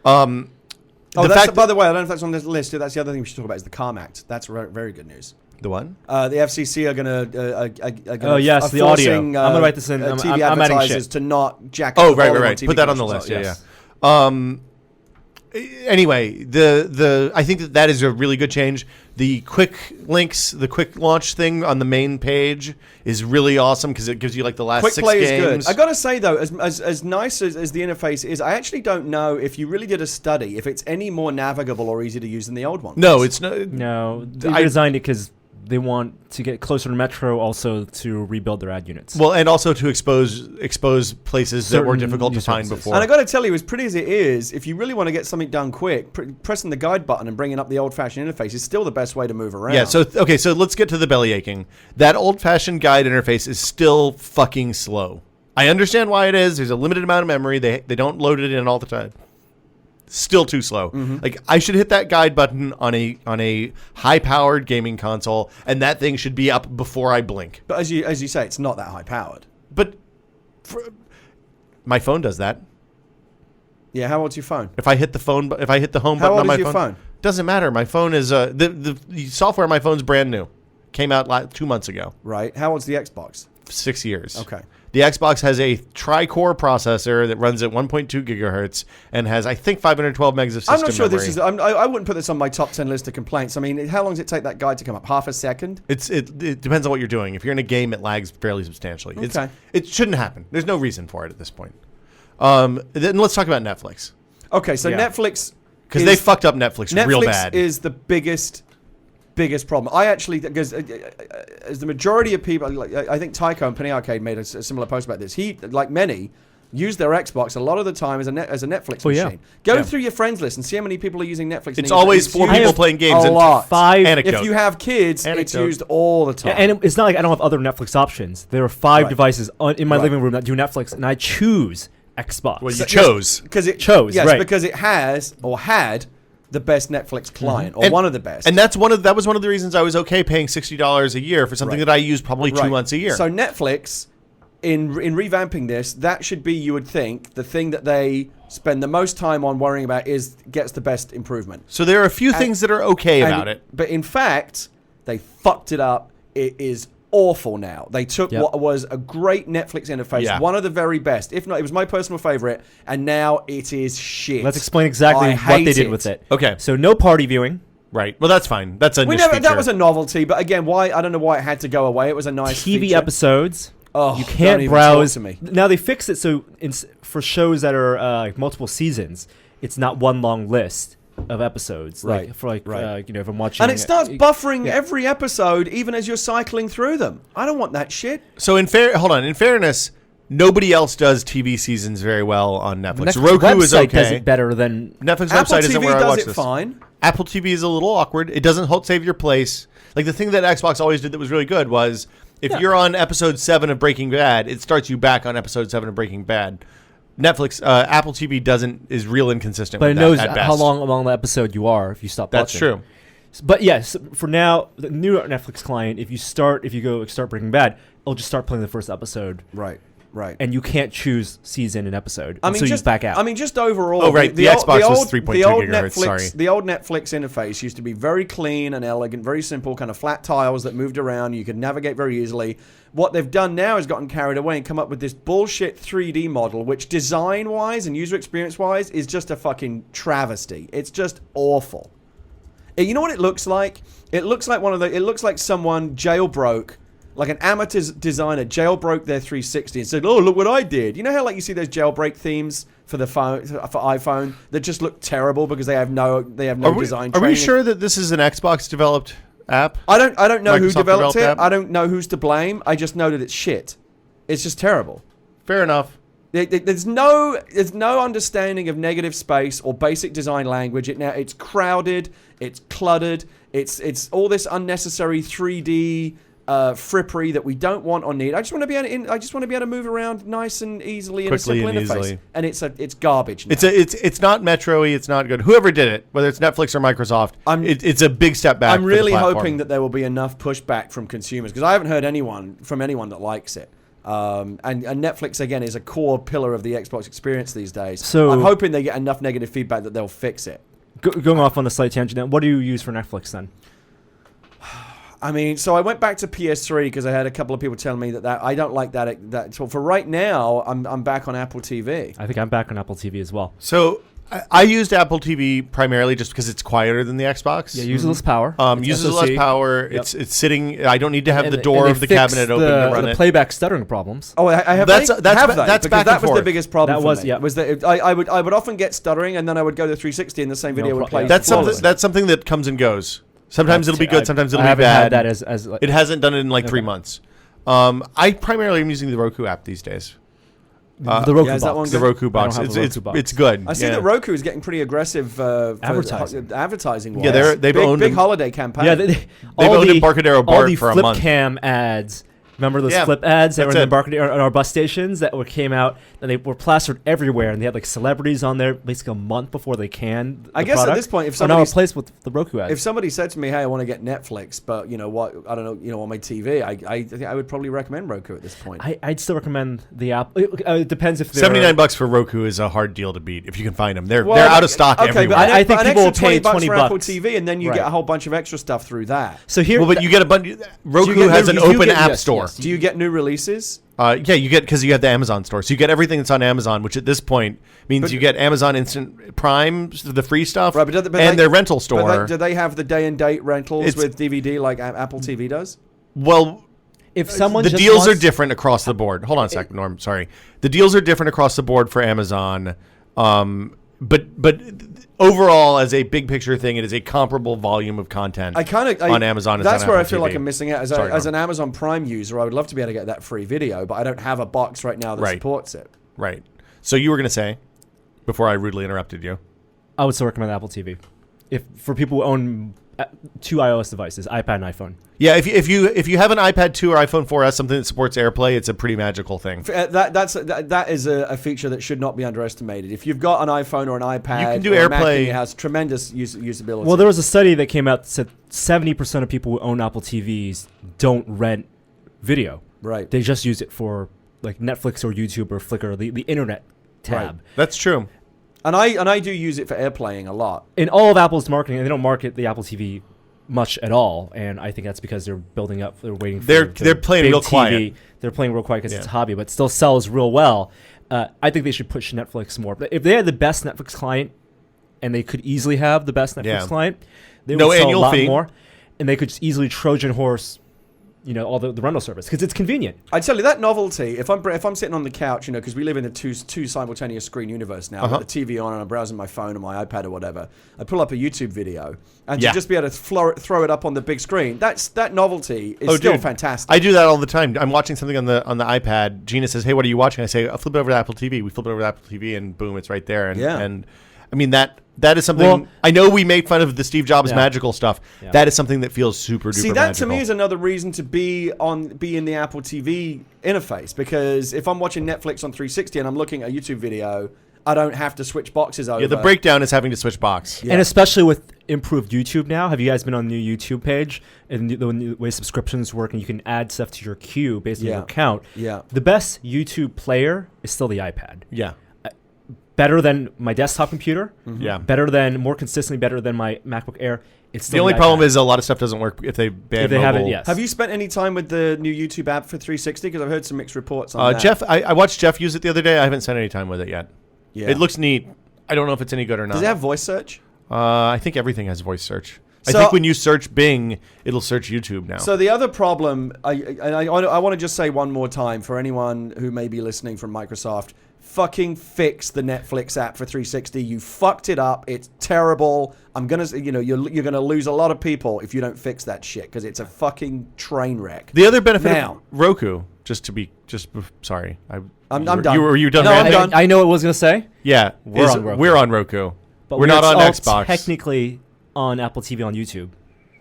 By the way, I don't know if that's on this list. That's the other thing we should talk about is the CARM Act. That's very good news. The what? The FCC are going to. Oh yes, the audio. I'm going to write this in. TV I'm adding advertisers shit. to not jack. Oh right. Put that on the list. Yeah. Anyway, I think that is a really good change. The quick links, the quick launch thing on the main page is really awesome because it gives you like the last quick 6 play games. Is good. I gotta say though, as nice as the interface is, I actually don't know if you really did a study if it's any more navigable or easy to use than the old one. No, it's not. No, they designed it because they want to get closer to Metro, also to rebuild their ad units. Well, and also to expose places that were difficult to find before. And I got to tell you, as pretty as it is, if you really want to get something done quick, pressing the guide button and bringing up the old-fashioned interface is still the best way to move around. Yeah. So let's get to the belly aching. That old-fashioned guide interface is still fucking slow. I understand why it is. There's a limited amount of memory. They don't load it in all the time. Still too slow. Like I should hit that guide button on a high-powered gaming console, and that thing should be up before I blink. But as you say, it's not that high powered. But my phone does that. Yeah, how old's your phone? If I hit the home How button old on is my your phone? doesn't matter. My phone is the software on my phone's brand new. Came out 2 months ago. Right. How old's the Xbox? 6 years. Okay. The Xbox has a tri-core processor that runs at 1.2 gigahertz and has, I think, 512 megs of system I'm not sure memory. this is. I wouldn't put this on my top 10 list of complaints. I mean, how long does it take that guide to come up? Half a second? It depends on what you're doing. If you're in a game, it lags fairly substantially. Okay. It shouldn't happen. There's no reason for it at this point. Then let's talk about Netflix. Okay, so Yeah. Netflix. Because they fucked up Netflix real Netflix bad. is the biggest problem. I actually, because as the majority of people, like, I think Tycho and Penny Arcade made a similar post about this. He, like many, use their Xbox a lot of the time as a Netflix yeah. machine. Go Yeah. through your friends list and see how many people are using Netflix. It's always 4 I people have playing games. a and lot. 5 Anecdote. If you have kids, it's Anecdote. used all the time. and it's not like I don't have other Netflix options. There are 5 Right. devices in my Right. living room that do Netflix, and I choose Xbox. Well, you chose. because it Chose, yes, right. because it has or had the best Netflix client or And- one of the best. And that was one of the reasons I was okay paying $60 a year for something Right. that I use probably 2 months a year. So Netflix, in revamping this, that should be, you would think, the thing that they spend the most time on worrying about gets the best improvement. So there are a few things that are okay about it. But in fact, they fucked it up. It is awful now. They took Yep. what was a great Netflix interface, Yeah. one of the very best. If not, it was my personal favorite, and now it is shit. Let's explain exactly I what hate they did with it. Okay. So no party viewing. Right. Well, that's fine. That's a We niche never, feature. that was a novelty, but again, why? I don't know why it had to go away. It was a nice TV feature. episodes. Oh, you don't can't even browse. talk to me. Now they fixed it so for shows that are like multiple seasons, it's not one long list of episodes. Right, Like, for like right. if I'm watching, And it starts buffering yeah. every episode, even as you're cycling through them. I don't want that shit. So in fairness, nobody else does TV seasons very well on Netflix. Netflix Roku is website does okay. it better than Netflix Apple website TV isn't where I does watch it this. fine. Apple TV is a little awkward. It doesn't save your place. Like the thing that Xbox always did that was really good was if you're on episode 7 of Breaking Bad, it starts you back on episode 7 of Breaking Bad. Netflix, Apple TV is real inconsistent but with it knows that at how best. long along the episode you are if you stop That's watching. true. But yes, for now, the new Netflix client, if you go start Breaking Bad, it'll just start playing the first episode, Right. and you can't choose season and episode I mean, until just you back out. I mean, just overall. Oh, right. The Xbox was 3.2 gigahertz, Netflix, sorry. The old Netflix interface used to be very clean and elegant, very simple, kind of flat tiles that moved around. You could navigate very easily. What they've done now is gotten carried away and come up with this bullshit 3D model, which design-wise and user experience-wise is just a fucking travesty. It's just awful. And you know what it looks like? It looks like it looks like someone jailbroke. Like an amateur designer jailbroke their 360 and said, "Oh, look what I did." You know how like you see those jailbreak themes for the phone for iPhone that just look terrible because they have no design. Are we training? sure that this is an Xbox developed app? I don't know who Microsoft developed it. developed that? I don't know who's to blame. I just know that it's shit. It's just terrible. Fair enough. There's no understanding of negative space or basic design language. It's crowded. It's cluttered. It's all this unnecessary 3D frippery that we don't want or need. I just want to be able to move around nice and easily in a Quickly simple and interface. easily. And it's garbage. Now. It's not Metro-y. It's not good. Whoever did it, whether it's Netflix or Microsoft, it's a big step back. I'm really for the platform. hoping that there will be enough pushback from consumers because I haven't heard from anyone that likes it. And Netflix again is a core pillar of the Xbox experience these days. So I'm hoping they get enough negative feedback that they'll fix it. Going off on the slight tangent now, what do you use for Netflix then? I mean, so I went back to PS3 because I had a couple of people telling me that I don't like that. So for right now, I'm back on Apple TV. I think I'm back on Apple TV as well. So I used Apple TV primarily just because it's quieter than the Xbox. Yeah, uses less power. It's Uses SoC. less power. Yep. It's sitting. I don't need to have And the door they of the fixed cabinet open to run the it. playback stuttering problems. Oh, I have. That's they? back Because and that was the forth. biggest problem. That for was- me, yeah. Was that I would often get stuttering, and then I would go to 360, and the same video would play. That's flawlessly. something that comes and goes. Sometimes it'll be good. Sometimes it'll I be haven't bad. had that as like, It hasn't done it in like 3 Okay. months. I primarily am using the Roku app these days. the Roku yeah, is that box. one The Roku I box. don't have a It's Roku box. it's good. I see Yeah. that Roku is getting pretty aggressive for Advertising. advertising. Yeah, they've big, owned big them. holiday campaign. Yeah, They've owned Embarcadero all Bart the for a flip month. cam ads Remember those Yeah, flip ads that were in that's the marketing on our bus stations came out, and they were plastered everywhere, and they had like celebrities on there basically a month before they canned. I guess at this point, if now somebody replaced with the Roku ads. if somebody said to me, "Hey, I want to get Netflix, but you know what? I don't know, on my TV," I think I would probably recommend Roku at this point. I'd still recommend the app. It depends if they're $79 for Roku is a hard deal to beat if you can find them. They're Well, out of stock okay, everywhere. but I think an people extra will pay $20 for Apple $20. TV, and then you Right. get a whole bunch of extra stuff through that. So here, well, but you get a bunch. Roku get has new- an you open get- app yes, store. yes. Do you get new releases? Yeah, you get because you have the Amazon store, so you get everything that's on Amazon, which at this point means you get Amazon Instant Prime, the free stuff, Right, but and their rental store. But do they have the day and date rentals It's- with DVD like Apple TV does? Well, if someone the just deals are wants- different across the board. Hold on a second, Norm. Sorry, the deals are different across the board for Amazon. But overall, as a big picture thing, it is a comparable volume of content. On Amazon. As That's on where I Apple feel like TV. I'm missing out. As, Sorry, as Norm. an Amazon Prime user, I would love to be able to get that free video, but I don't have a box right now that Right. supports it. Right. So you were going to say, before I rudely interrupted you. I would still recommend Apple TV. If for people who own two iOS devices, iPad and iPhone. Yeah, if you have an iPad 2 or iPhone 4S, something that supports AirPlay, it's a pretty magical thing. That is a feature that should not be underestimated. If you've got an iPhone or an iPad, You can do or a Mac AirPlay. in your house, tremendous usability. Well, there was a study that came out that said 70% of people who own Apple TVs don't rent video. right. They just use it for like Netflix or YouTube or Flickr, the internet tab. That's true. And I do use it for AirPlaying a lot. In all of Apple's marketing, they don't market the Apple TV much at all, and I think that's because they're building up. They're waiting for. They're the playing big real TV. quiet. They're playing real quiet because it's a Yeah. hobby, but still sells real well. I think they should push Netflix more. But if they had the best Netflix client, and they could easily have the best Netflix Yeah. client, they No would sell a annual lot fee. more, and they could just easily Trojan horse, all the rental service because it's convenient. I tell you that novelty. If I'm sitting on the couch, because we live in a two simultaneous screen universe now. I've got the TV on and I'm browsing my phone or my iPad or whatever. I pull up a YouTube video and Yeah. to just be able to throw it up on the big screen. That novelty is still fantastic. I do that all the time. I'm watching something on the iPad. Gina says, "Hey, what are you watching?" I say, "I'll flip it over to Apple TV." We flip it over to Apple TV, and boom, it's right there. And, Yeah. and I mean that is something. Well- I know we make fun of the Steve Jobs Yeah. magical stuff. Yeah. That is something that feels super duper See, that magical. to me is another reason to be in the Apple TV interface, because if I'm watching Netflix on 360 and I'm looking at a YouTube video, I don't have to switch boxes over. Yeah, the breakdown is having to switch box. Yeah. And especially with improved YouTube now. Have you guys been on the new YouTube page and the new way subscriptions work, and you can add stuff to your queue based on Yeah. your account? Yeah. The best YouTube player is still the iPad. Yeah, Better than my desktop computer. yeah. More consistently better than my MacBook Air. It's The still only iPad. problem is a lot of stuff doesn't work if they ban If they have it, mobile. yes. Have you spent any time with the new YouTube app for 360? Because I've heard some mixed reports on that. Jeff, I watched Jeff use it the other day. I haven't spent any time with it yet. Yeah. It looks neat. I don't know if it's any good or not. Does it have voice search? I think everything has voice search. So- I think when you search Bing, it'll search YouTube now. So the other problem, I want to just say one more time for anyone who may be listening from Microsoft, fucking fix the Netflix app for 360. You fucked it up. It's terrible. I'm gonna, you're gonna lose a lot of people if you don't fix that shit, because it's a fucking train wreck. The other benefit Now. of Roku, sorry, I'm were done. Were you done? No, I'm ranting? done. I know what I was going to say. Yeah, We're on Roku. We're on Roku, But we're not on all Xbox. technically on Apple TV on YouTube.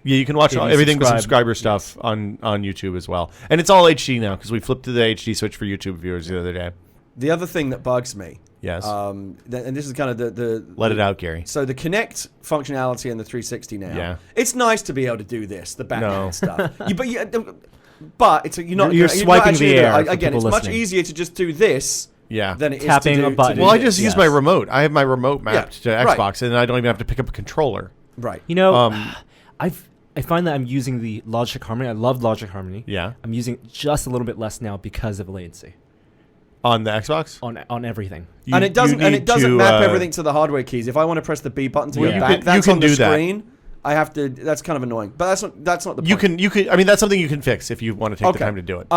Yeah, you can watch If you everything but subscribe. subscriber stuff on YouTube as well, and it's all HD now because we flipped to the HD switch for YouTube viewers the other day. The other thing that bugs me, Yes, and this is kind of the let it out, Gary. So the Kinect functionality in the 360 now, Yeah. it's nice to be able to do this, the Batman No. stuff. But it's you're not You're swiping actually the gonna do air it. for Again, it's people much listening. easier to just do this Yeah. than it is Tapping to a do, button. to do Well, I this. just use Yes. my remote. I have my remote mapped to right. Xbox, and I don't even have to pick up a controller. Right. I find that I'm using the Logic Harmony. I love Logic Harmony. Yeah, I'm using it just a little bit less now because of latency on the Xbox. on everything. And it doesn't need map to, everything to the hardware keys. If I want to press the B button to Well, go you back, can- that's you on can the do that. screen. I have to. That's kind of annoying. But that's not the You point. can. I mean, that's something you can fix if you want to take the time to do it.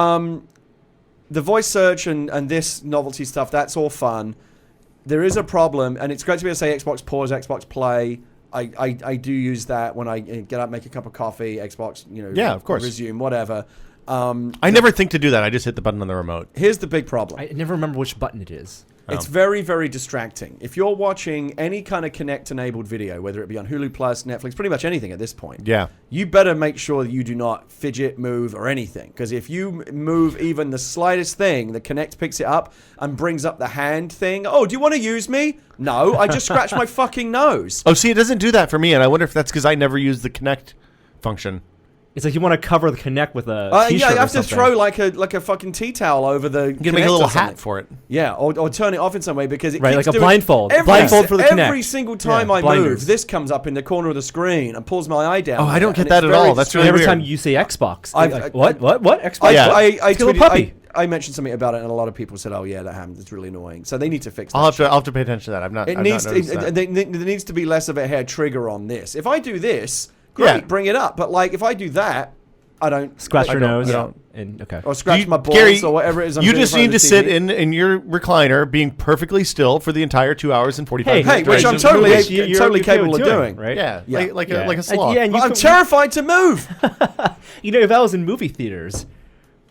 The voice search and this novelty stuff, that's all fun. There is a problem, and it's great to be able to say Xbox pause, Xbox play. I do use that when I get up, make a cup of coffee, Xbox, Yeah, of course. resume, whatever. I never think to do that. I just hit the button on the remote. Here's the big problem. I never remember which button it is. It's very, very distracting. If you're watching any kind of Kinect-enabled video, whether it be on Hulu Plus, Netflix, pretty much anything at this point, you better make sure that you do not fidget, move, or anything. Because if you move even the slightest thing, the Kinect picks it up and brings up the hand thing. Oh, do you want to use me? No, I just scratched my fucking nose. Oh, see, it doesn't do that for me, and I wonder if that's because I never used the Kinect function. It's like you want to cover the Kinect with a t-shirt. Yeah, you have or something. to throw like a fucking tea towel over the. You can make a little hat for it. Yeah, or turn it off in some way because it right, keeps like a doing blindfold. Every, Blindfold for the Kinect. Every single time I blinders. move, this comes up in the corner of the screen and pulls my eye down. Oh, I don't and get that it's at very all. That's really every weird. time you say Xbox, what Xbox? I Kill a tweeted, puppy. I mentioned something about it, and a lot of people said, "Oh yeah, that happens. It's really annoying." So they need to fix that. I'll have to pay attention to that. I've not noticed that. There needs to be less of a hair trigger on this. If I do this, great, bring it up. But like, if I do that, I don't scratch your nose. Yeah. Okay. Or scratch my balls Gary, or whatever it is. You just need to sit in your recliner, being perfectly still for the entire 2 hours and 45 minutes. Hey, which I'm totally capable of doing. Right? Yeah, yeah. like a sloth. And I'm terrified to move. You know, if I was in movie theaters,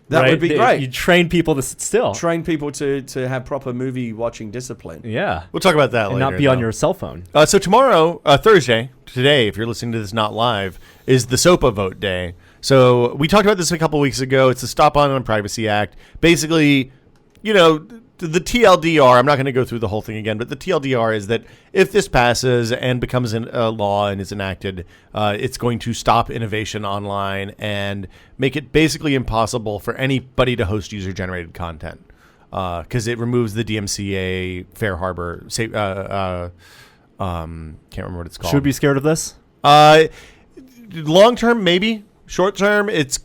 that would be great. You train people to sit still. Train people to have proper movie watching discipline. Yeah. We'll talk about that later. And not be on your cell phone. So tomorrow, Thursday, today, if you're listening to this not live, is the SOPA vote day. So we talked about this a couple weeks ago. It's the Stop Online Privacy Act. Basically, you know, the TLDR, I'm not going to go through the whole thing again, but the TLDR is that if this passes and becomes a law and is enacted, it's going to stop innovation online and make it basically impossible for anybody to host user-generated content because it removes the DMCA Fair Harbor. Can't remember what it's called. Should we be scared of this? Long term, maybe. Short term, if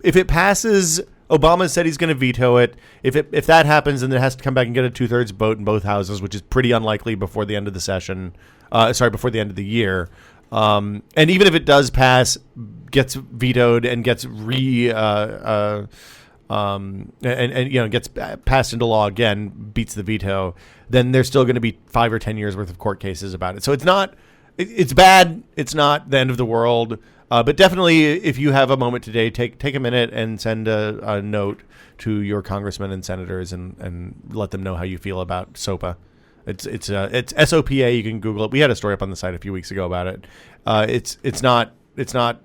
it passes, Obama said he's going to veto it. If that happens, then it has to come back and get a 2/3 vote in both houses, which is pretty unlikely before the end of the session. Before the end of the year. And even if it does pass, gets vetoed and gets gets passed into law again, beats the veto, then there's still going to be 5 or 10 years worth of court cases about it. So it's not. It's bad. It's not the end of the world. But definitely, if you have a moment today, take a minute and send a note to your congressmen and senators and let them know how you feel about SOPA. It's SOPA. You can Google it. We had a story up on the site a few weeks ago about it. It's not.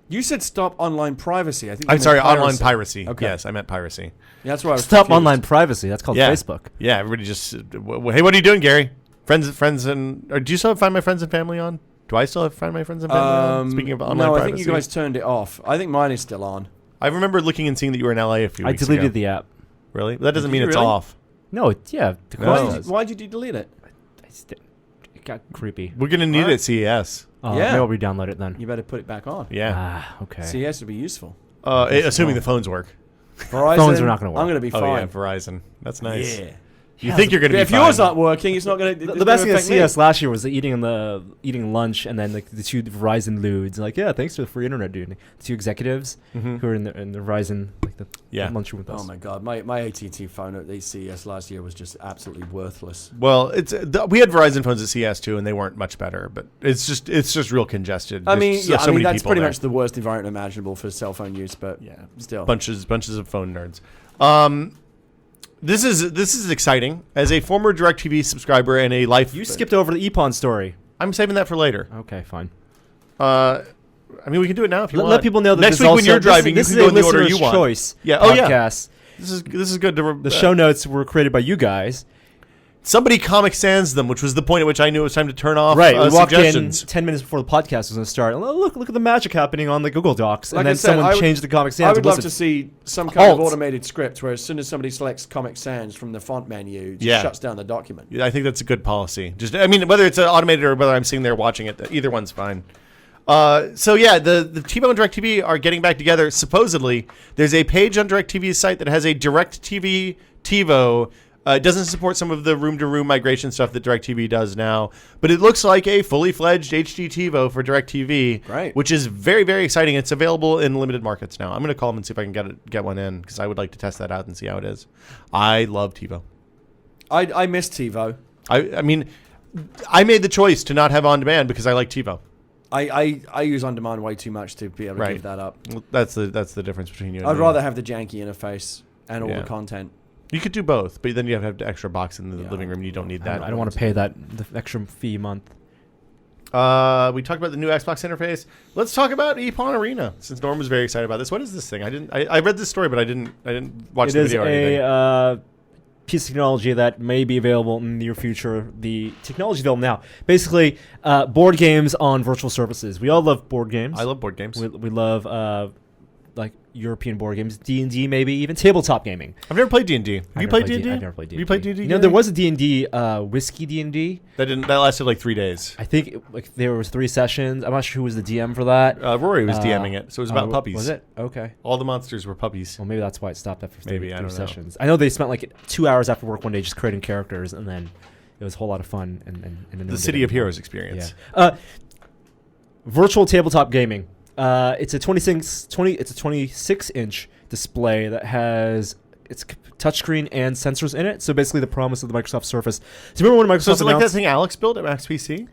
You said stop online privacy. I think. I'm sorry, online piracy. Okay. Yes, I meant piracy. Yeah, that's why I was Stop confused. online privacy. That's called Facebook. Yeah, everybody just. Hey, what are you doing, Gary? Friends, and or do you still Find My Friends and Family on? Do I still have Find My Friends and Family on? Speaking of online privacy. No, I think you guys turned it off. I think mine is still on. I remember looking and seeing that you were in LA a few weeks ago. I deleted the app. Really? That doesn't Did mean you it's really? off. No, the Why did you delete it? It got creepy. We're going to need it at CES. Oh, Yeah. maybe I'll re-download it then. You better put it back on. Yeah. Okay. CS would be useful. Assuming the phones work. Verizon, Phones are not gonna work. I'm going to be Oh, fine. yeah, Verizon. That's nice. Yeah. You think you're going to be If fine. yours aren't working, it's not going to. The best thing at CS last year was eating lunch, and then like the two Verizon dudes like, yeah, thanks for the free internet, dude. The two executives who are in the Verizon lunchroom with us. Oh my god, my AT&T phone at the CES last year was just absolutely worthless. Well, we had Verizon phones at CES too, and they weren't much better. But it's just real congested. I mean, There's so many that's people pretty there. much the worst environment imaginable for cell phone use. But Yeah, still, bunches of phone nerds. This is exciting. As a former DirecTV subscriber and a life, You skipped over the EPON story. I'm saving that for later. Okay, fine. I mean, we can do it now if you want. Let people know that next this week when you're driving, this you is can go a in the order you listener's want. choice. Yeah. Oh, yeah. Podcast. This is good. The show notes were created by you guys. Somebody Comic Sans them, which was the point at which I knew it was time to turn off. Right, we walked in suggestions. 10 minutes before the podcast was going to start. And look at the magic happening on the Google Docs. Like And I then said, someone changed the Comic Sans. I would love to to see some kind of Alt. automated script where as soon as somebody selects Comic Sans from the font menu, it Yeah. shuts down the document. Yeah, I think that's a good policy. I mean, whether it's automated or whether I'm sitting there watching it, either one's fine. So yeah, the TiVo and DirecTV are getting back together. Supposedly, there's a page on DirecTV's site that has a DirecTV TiVo. It doesn't support some of the room-to-room migration stuff that DirecTV does now, but it looks like a fully-fledged HD TiVo for DirecTV, Right. which is very, very exciting. It's available in limited markets now. I'm going to call them and see if I can get one in because I would like to test that out and see how it is. I love TiVo. I miss TiVo. I mean, I made the choice to not have on-demand because I like TiVo. I use on demand way too much to be able to Right. give that up. Well, that's the difference between you and I'd me. rather have the janky interface and all Yeah. the content. You could do both, but then you have to have an extra box in the Yeah. living room. You don't need I that. don't want to pay the extra fee a month. We talked about the new Xbox interface. Let's talk about Epon Arena, since Norm was very excited about this. What is this thing? I read this story, but I didn't watch the video or anything. It is a piece of technology that may be available in the near future. The technology available now, basically, board games on virtual surfaces. We all love board games. I love board games. We love like European board games, D&D, maybe even tabletop gaming. I've never played D&D. Have you played D&D? I've never played D&D. You played D&D? You know, there was a D&D whiskey D&D. That lasted like 3 days. I think there was 3 sessions. I'm not sure who was the DM for that. Rory was DMing it, so it was about puppies. Was it? Okay. All the monsters were puppies. Well, maybe that's why it stopped after Maybe, three I don't know. sessions. I know they spent like 2 hours after work one day just creating characters, and then it was a whole lot of fun. And The City of Heroes experience. Yeah. Virtual tabletop gaming. It's a 26-inch display that has its touchscreen and sensors in it. So basically, the promise of the Microsoft Surface. Do you remember when Microsoft So is it like that announced? thing Alex built at Max PC?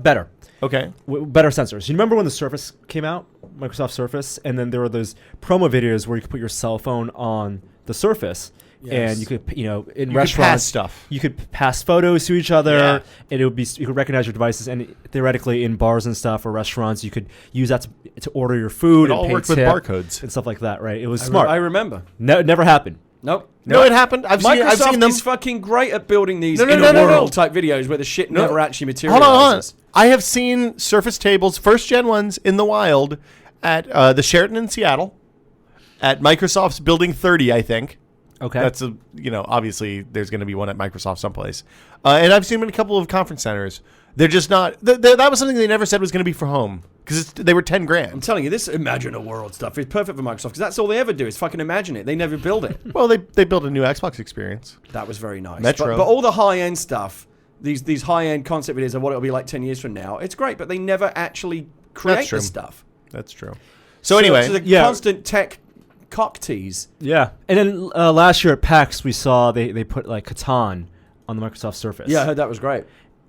Better. Okay. Better sensors. You remember when the Surface came out, Microsoft Surface, and then there were those promo videos where you could put your cell phone on the Surface, and you could, in You could pass restaurants, stuff. you could pass photos to each other, Yeah. and it would be you could recognize your devices, and theoretically in bars and stuff or restaurants, you could use that to order your food It and all pay worked with tip barcodes. and stuff like that. Right? It was I smart. remember. Never happened. Nope. No, it happened. I've seen Microsoft them. is fucking great at building these No, world type videos where the shit never actually Hold on. materializes. I have seen Surface tables, first gen ones, in the wild at the Sheraton in Seattle, at Microsoft's Building 30, I think. Okay. That's obviously there's going to be one at Microsoft someplace. And I've seen them in a couple of conference centers. They're just not. That was something they never said was going to be for home because they were $10,000. I'm telling you, this Imagine a World stuff is perfect for Microsoft because that's all they ever do is fucking imagine it. They never build it. Well, they built a new Xbox experience. That was very nice. Metro. But all the high-end stuff, these high-end concept videos of what it'll be like 10 years from now, it's great, but they never actually create true. the stuff. That's true. So anyway, it's a yeah. constant tech cock tease. Yeah. And then last year at PAX, we saw they put like Catan on the Microsoft Surface. Yeah, I heard that was great.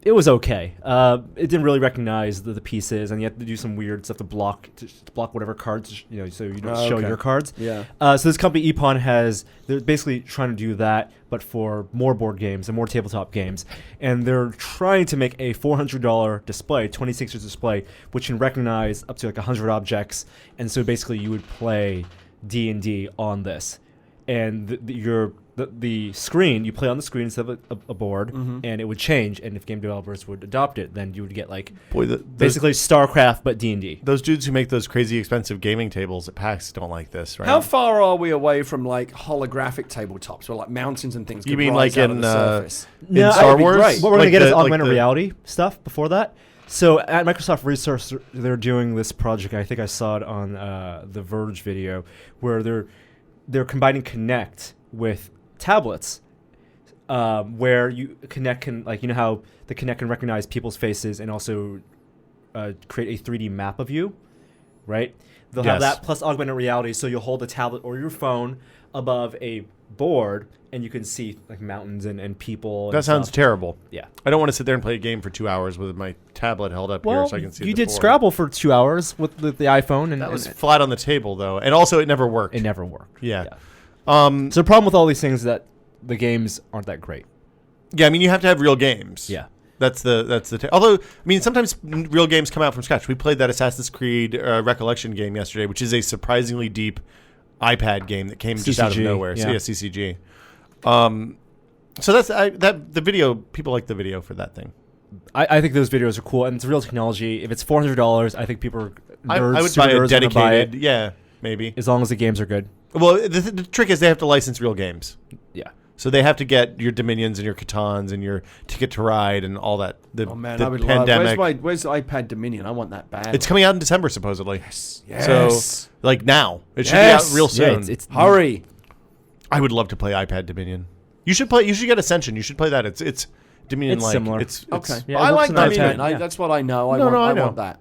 It was okay. It didn't really recognize the pieces, and you have to do some weird stuff to block whatever cards, so you don't show okay. your cards. Yeah. So this company Epon they're basically trying to do that, but for more board games and more tabletop games, and they're trying to make a $400 display, 26-inch display, which can recognize up to like 100 objects, and so basically you would play D&D on this, and the screen, you play on the screen instead of a board, and it would change. And if game developers would adopt it, then you would get like basically StarCraft but D&D. Those dudes who make those crazy expensive gaming tables at PAX don't like this, right? How far are we away from like holographic tabletops where like mountains and things? You could mean rise like out of in the surface? in No, Star that'd be Wars? great. What we're going to get is like augmented the- reality stuff before that. So at Microsoft Research, they're doing this project. I think I saw it on the Verge video where they're combining Kinect with tablets, where Kinect can how the Kinect can recognize people's faces and also create a 3D map of you, right? They'll have Yes. that plus augmented reality, so you'll hold a tablet or your phone above a board and you can see like mountains and people. That sounds stuff. terrible. Yeah. I don't want to sit there and play a game for 2 hours with my tablet held up here Well, so I can see. you the did board. Scrabble for 2 hours with the iPhone, and That was and flat on the table though, and also it never worked. it never worked. Yeah. So the problem with all these things is that the games aren't that great. Yeah. I mean, you have to have real games. Yeah. That's the. Although, I mean, sometimes real games come out from scratch. We played that Assassin's Creed Recollection game yesterday, which is a surprisingly deep iPad game that came just out of CCG, nowhere. So yeah. yeah, CCG. So that's the video. People like the video for that thing. I think those videos are cool, and it's real technology. If it's $400, I think people are I nerds, would super buy nerds a are gonna buy dedicated. it, Yeah, maybe. as long as the games are good. Well, the trick is they have to license real games. Yeah. So they have to get your Dominions and your Catans and your Ticket to Ride and all that. Oh man, the I would pandemic. love. Where's the iPad Dominion? I want that bad. It's coming out in December supposedly. Yes. So like now, it should Yes. be out real soon. Yeah, it's Hurry. I would love to play iPad Dominion. You should play. You should get Ascension. You should play that. It's Dominion It's like. similar. It's Okay. Yeah, I it like works on Dominion. iPad, yeah. That's what I know. I No, want, no, I know. want that.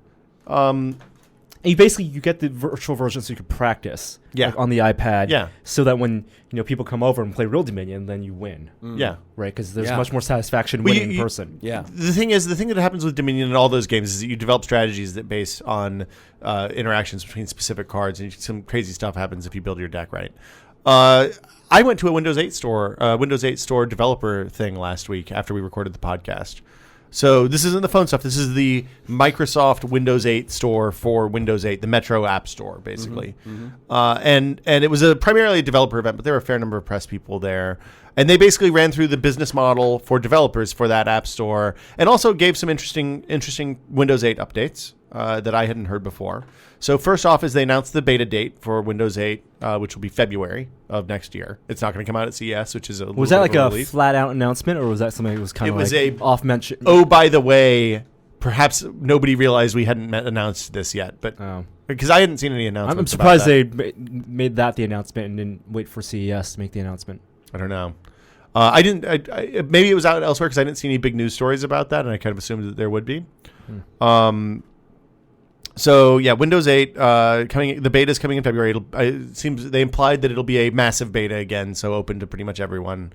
And you get the virtual version so you can practice Yeah. on the iPad. Yeah. So that when people come over and play real Dominion, then you win, yeah. right? Because there's Yeah. much more satisfaction Well, winning you- in person. Yeah. The thing that happens with Dominion and all those games is that you develop strategies that based on interactions between specific cards, and some crazy stuff happens if you build your deck right. I went to a Windows 8 store developer thing last week after we recorded the podcast. So this isn't the phone stuff. This is the Microsoft Windows 8 store for Windows 8, the Metro App Store, basically. And it was primarily a developer event, but there were a fair number of press people there. And they basically ran through the business model for developers for that app store, and also gave some interesting Windows 8 updates that I hadn't heard before. So first off is they announced the beta date for Windows 8, which will be February of next year. It's not going to come out at CES, which is a Was that like a relief. flat out announcement, or was that something that was kind of like a off mention? Oh, by the way, perhaps nobody realized we hadn't announced this yet, but because I hadn't seen any announcements. I'm surprised they made that the announcement and didn't wait for CES to make the announcement. I don't know. I didn't. Maybe it was out elsewhere because I didn't see any big news stories about that, and I kind of assumed that there would be. So yeah, Windows 8 coming. The beta is coming in February. It seems they implied that it'll be a massive beta again, so open to pretty much everyone.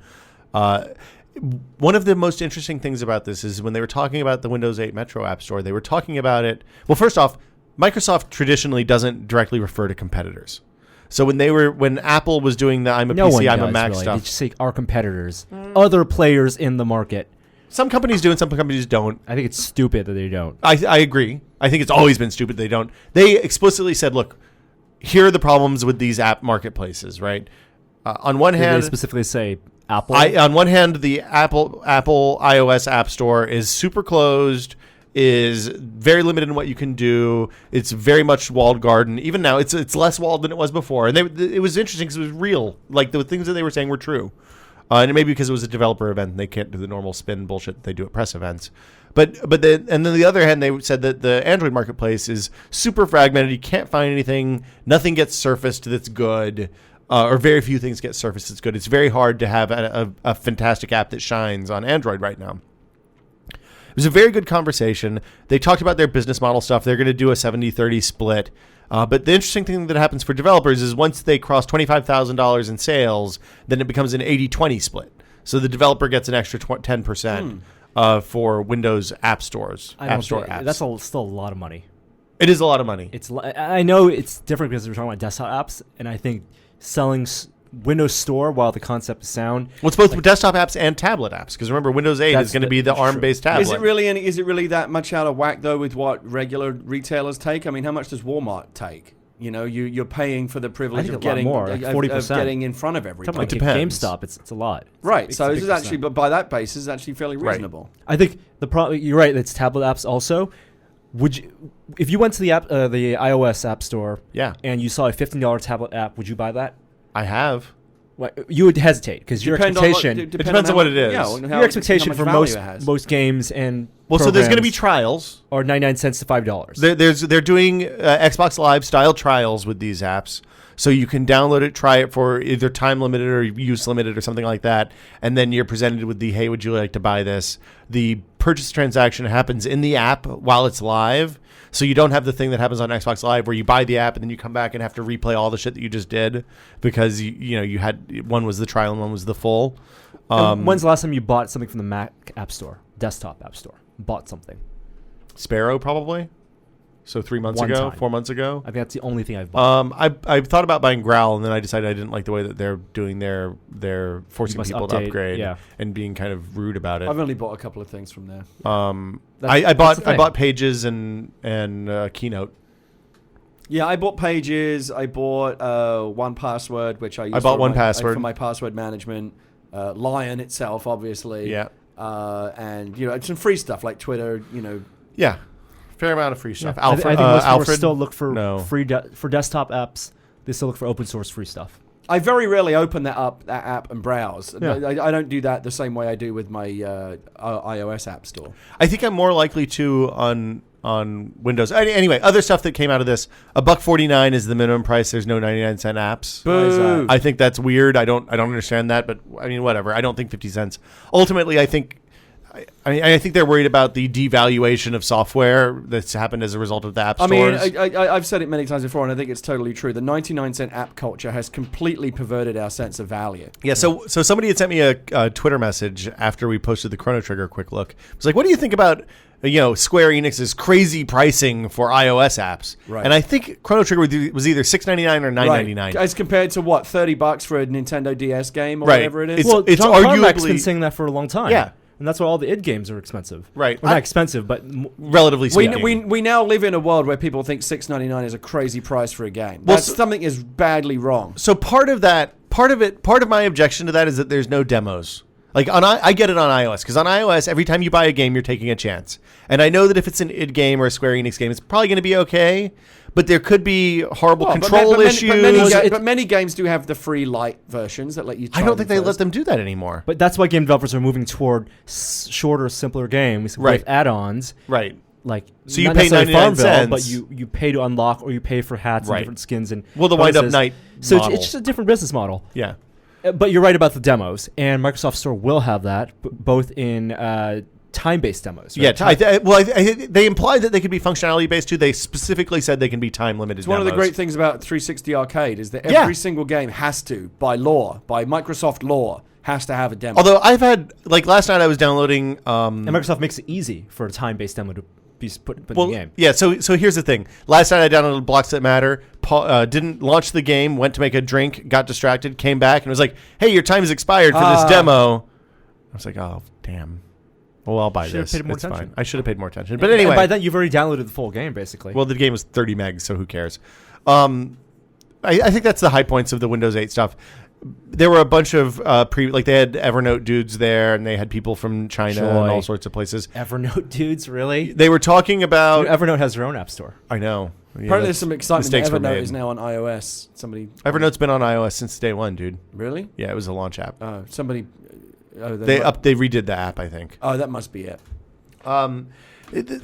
One of the most interesting things about this is when they were talking about the Windows 8 Metro App Store, they were talking about it. Well, first off, Microsoft traditionally doesn't directly refer to competitors. So when Apple was doing the I'm a PC, I'm a Mac really. stuff, They just say our competitors, other players in the market. some companies do and some companies don't. I think it's stupid that they don't. I agree. I think it's always been stupid they don't. They explicitly said, look, here are the problems with these app marketplaces, right? On one Did hand, they specifically say Apple? on one hand, the Apple iOS App Store is super closed, is very limited in what you can do. It's very much walled garden. Even now, it's less walled than it was before. And it was interesting because it was real. Like the things that they were saying were true. And maybe because it was a developer event and they can't do the normal spin bullshit that they do at press events. But then on the other hand, they said that the Android marketplace is super fragmented. You can't find anything. Nothing gets surfaced that's good. Or very few things get surfaced that's good. It's very hard to have a fantastic app that shines on Android right now. It was a very good conversation. They talked about their business model stuff. They're going to do a 70-30 split. But the interesting thing that happens for developers is once they cross $25,000 in sales, then it becomes an 80-20 split. So the developer gets an extra 10% for Windows app stores, app store apps. That's still a lot of money. It is a lot of money. I know it's different because we're talking about desktop apps, and I think selling Windows Store, while the concept is sound, Well, it's both desktop apps and tablet apps. Because remember, Windows 8 is going to be the ARM-based tablet. Is it really that much out of whack though with what regular retailers take? I mean, how much does Walmart take? You know, you're paying for the privilege of getting more, like 40%. getting in front of everybody. like depends. GameStop, it's a lot. Right. It's So a this big is actually, percent. but by that basis, it's actually fairly reasonable. I think the problem. You're right. It's tablet apps also. If you went to the iOS App Store, Yeah. and you saw a $15 tablet app, would you buy that? I have. You would hesitate because your expectation. It depends on what it is. Your expectation for most games and So there's going to be programs trials. are 99 cents to $5. They're doing Xbox Live style trials with these apps, so you can download it, try it for either time limited or use limited or something like that, and then you're presented with the hey, would you like to buy this? The purchase transaction happens in the app while it's live, so you don't have the thing that happens on Xbox Live where you buy the app and then you come back and have to replay all the shit that you just did because you had one was the trial and one was the full. When's the last time you bought something from the Mac App Store, desktop App Store? Bought something? Sparrow probably. So 3 months One ago, time. 4 months ago. I think that's the only thing I've bought. I thought about buying Growl, and then I decided I didn't like the way that they're doing their forcing must people to update, upgrade yeah. and being kind of rude about it. I've only bought a couple of things from there. I that's the thing. bought Pages and Keynote. Yeah, I bought Pages. I bought 1Password, which I use. bought 1Password for my password management. Lion itself, obviously. Yeah. And some free stuff like Twitter. Yeah, fair amount of free stuff. I Alfred, think most people Alfred still look for No. free for desktop apps. They still look for open source free stuff. I very rarely open that app and browse. Yeah. I don't do that the same way I do with my iOS App Store. I think I'm more likely to on Windows. Anyway, other stuff that came out of this: $1.49 is the minimum price. There's no 99-cent apps. Boo. I think that's weird. I don't understand that, but I mean, whatever. I don't think 50 cents. Ultimately, I think I think they're worried about the devaluation of software that's happened as a result of the app I stores. mean, I've said it many times before, and I think it's totally true. The 99-cent app culture has completely perverted our sense of value. Yeah, so somebody had sent me a Twitter message after we posted the Chrono Trigger quick look. It was like, what do you think about Square Enix's crazy pricing for iOS apps? Right. And I think Chrono Trigger was either $6.99 or $9.99. Right. As compared to what, $30 for a Nintendo DS game or Right. whatever it is. It's John Carmack's arguably- been saying that for a long time. Yeah. And that's why all the id games are expensive. Right. Well, not expensive, but Relatively speaking. we now live in a world where people think $6.99 is a crazy price for a game. Well, That's something is badly wrong. So part of my objection to that is that there's no demos. Like I get it on iOS, because on iOS, every time you buy a game, you're taking a chance. And I know that if it's an id game or a Square Enix game, it's probably going to be okay. But there could be horrible control issues. But many games do have the free light versions that let you try I don't think them they first. let them do that anymore. But that's why game developers are moving toward shorter, simpler games Right. with add-ons. Right. Like, So you not pay necessarily 99 Farmville, cents. but you pay to unlock, or you pay for hats Right. and different skins and Well, the Wind Up bonuses. Night So model. it's just a different business model. Yeah. But you're right about the demos, and Microsoft Store will have that, both in time-based demos. Right? Yeah, they implied that they could be functionality based too. They specifically said they can be time limited. It's one of the great things about 360 Arcade is that Yeah. every single game has to, by Microsoft law, has to have a demo. Although I've had, like last night I was downloading. And Microsoft makes it easy for a time-based demo to be put in the game. Yeah, so here's the thing. Last night I downloaded Blocks That Matter, didn't launch the game, went to make a drink, got distracted, came back, and was like, hey, your time's expired for this demo. I was like, oh, damn. Well, I'll buy Should've this. paid more It's attention. fine. I should have paid more attention. But And anyway. by then, you've already downloaded the full game, basically. Well, the game was 30 megs, so who cares? I think that's the high points of the Windows 8 stuff. There were a bunch of they had Evernote dudes there, and they had people from China and all sorts of places. Evernote dudes, really? They were talking about. Evernote has their own app store. I know. Yeah, Apparently, there's some excitement that mistakes were Evernote made. is now on iOS. Evernote's been on iOS since day one, dude. Really? Yeah, it was a launch app. Somebody. They redid the app, I think. Oh, that must be it. The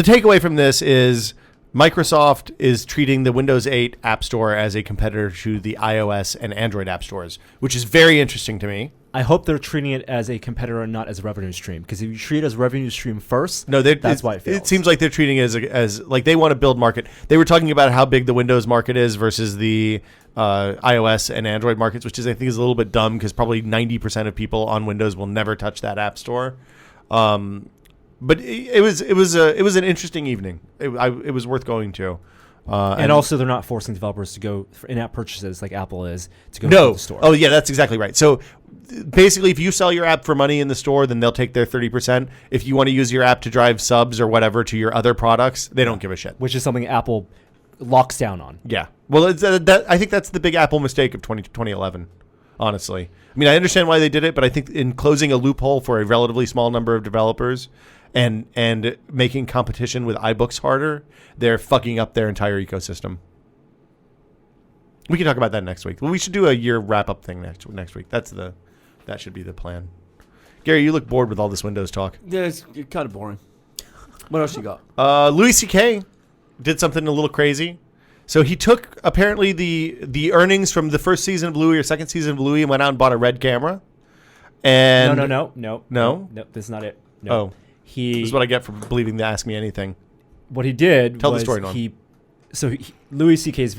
takeaway from this is Microsoft is treating the Windows 8 App Store as a competitor to the iOS and Android app stores, which is very interesting to me. I hope they're treating it as a competitor and not as a revenue stream. Because if you treat it as a revenue stream first, that's why it fails. It seems like they're treating it as like they want to build market. They were talking about how big the Windows market is versus the iOS and Android markets, which is I think is a little bit dumb because probably 90% of people on Windows will never touch that app store. But it was an interesting evening. It was worth going to. And also, they're not forcing developers to go for in-app purchases like Apple is to go to the store. Oh, yeah, that's exactly right. So basically, if you sell your app for money in the store, then they'll take their 30%. If you want to use your app to drive subs or whatever to your other products, they don't give a shit. Which is something Apple locks down on. Yeah. Well, I think that's the big Apple mistake of 2011, honestly. I mean, I understand why they did it, but I think in closing a loophole for a relatively small number of developers and making competition with iBooks harder, they're fucking up their entire ecosystem. We can talk about that next week. Well, we should do a year wrap-up thing next week. That should be the plan. Gary, you look bored with all this Windows talk. Yeah, it's kind of boring. What else you got? Louis C.K. did something a little crazy. So he took apparently the earnings from the first season of Louis or second season of Louis and went out and bought a Red camera. And No, this is not it. No. Oh, this is what I get for believing to ask me anything. What he did Tell was the story, Norm. Louis C.K. is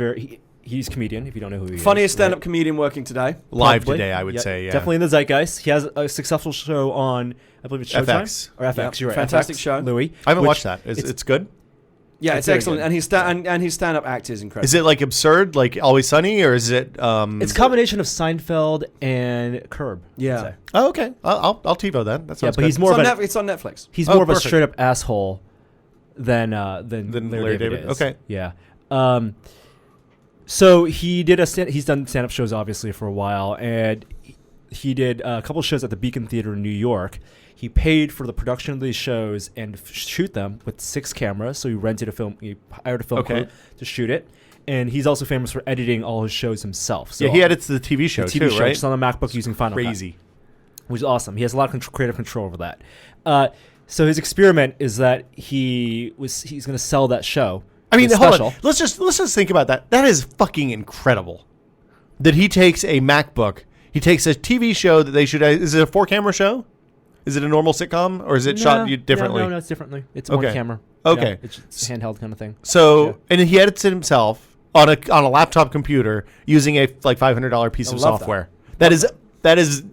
he's a comedian. If you don't know who he is, Funniest stand-up comedian working today. Live Probably. today, I would say. Yeah, definitely in the zeitgeist. He has a successful show on, I believe it's Showtime FX. or FX. Yep, You're right. fantastic FX, show. Louis. I haven't which watched that. It's good. Yeah, It's it's very excellent, good. and his stand-up act is incredible. Is it like absurd, like Always Sunny, or is it? It's a combination of Seinfeld and Curb. Yeah. I'd say. Oh, okay. I'll TiVo that. That Yeah, sounds but good. he's more of an It's on Netflix. he's Oh, more of a perfect. straight up asshole than Than Larry Larry David David. is. Okay. Yeah. So he did he's done stand up shows obviously for a while, and he did a couple shows at the Beacon Theater in New York. He paid for the production of these shows and shoot them with 6 cameras. So he hired a film crew to shoot it. And he's also famous for editing all his shows himself. So yeah, he edits the TV show the TV too, show, right? just on the MacBook using Final Cut. Crazy. Which is awesome. He has a lot of creative control over that. So his experiment is that he's going to sell that show. I mean, It's hold special. on. Let's just think about that. That is fucking incredible. That he takes a MacBook, he takes a TV show that they should. Is it a 4-camera show? Is it a normal sitcom, or is it shot differently? No, it's differently. It's one camera. Okay. Yeah, it's a handheld kind of thing. So, and he edits it himself on a laptop computer using a like $500 piece of love software. That is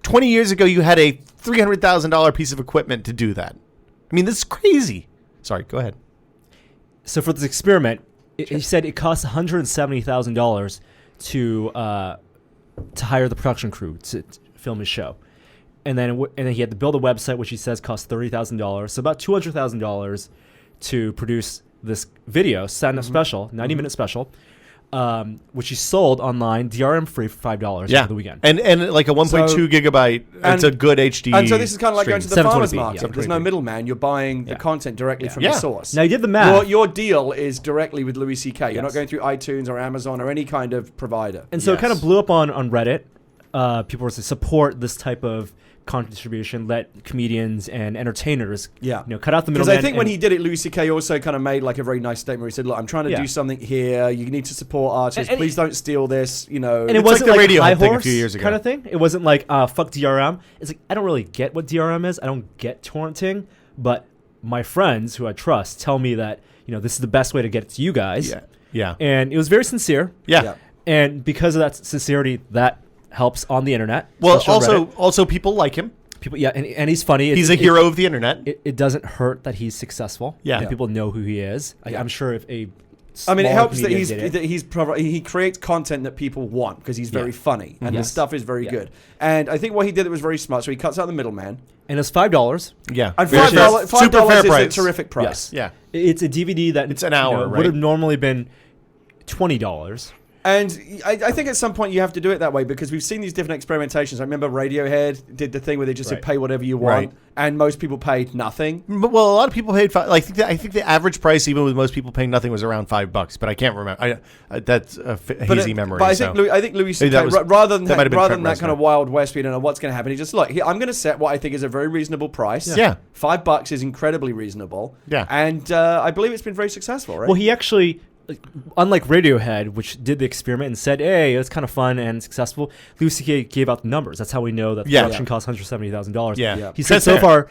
20 years ago you had a $300,000 piece of equipment to do that. I mean, this is crazy. Sorry, go ahead. So for this experiment, he said it costs $170,000 to hire the production crew to film his show, and then he had to build a website, which he says cost $30,000. So about $200,000 to produce this video, stand-up special, 90-minute special, which he sold online, DRM free for $5 for the weekend. And like a 1.2 gigabyte. It's a good HD. And so this is kind of like going to the farmer's 720p, market. yeah. There's no middleman. You're buying the content directly from the source. Now you did the math. Your deal is directly with Louis C.K. You're not going through iTunes or Amazon or any kind of provider. And so it kind of blew up on Reddit. People were saying support this type of content distribution, let comedians and entertainers cut out the middleman. Because I think when he did it, Louis C.K. also kind of made like a very nice statement where he said, look, I'm trying to do something here. You need to support artists. Please don't steal this. And it wasn't like the like radio high thing horse a few years ago. kind of thing. It wasn't like, fuck DRM. It's like, I don't really get what DRM is. I don't get torrenting. But my friends who I trust tell me that, this is the best way to get it to you guys. Yeah. And it was very sincere. Yeah. And because of that sincerity, that helps on the internet. Well, also people like him. People, and he's funny. He's a hero of the internet. It doesn't hurt that he's successful. Yeah. And people know who he is. I'm sure if a it helps that he creates content that people want because he's very funny and the stuff is very good. And I think what he did that was very smart. So he cuts out the middleman. And it's $5. Yeah. And $5 super fair is price. a terrific price. Yes. Yeah. It's a DVD that it's an hour, would have normally been $20. And I think at some point you have to do it that way because we've seen these different experimentations. I remember Radiohead did the thing where they just said pay whatever you want, and most people paid nothing. Well, a lot of people paid I think the average price, even with most people paying nothing, was around $5. But I can't remember. That's a hazy memory. But I think Louis C.K. rather than that kind of Wild West, we don't know what's going to happen. He just I'm going to set what I think is a very reasonable price. Yeah, $5 is incredibly reasonable. Yeah, and I believe it's been very successful. Right? Well, he actually. Unlike Radiohead, which did the experiment and said, hey, it's kind of fun and successful, Louis C.K. gave out the numbers. That's how we know that the production cost $170,000. Yeah. He said so far,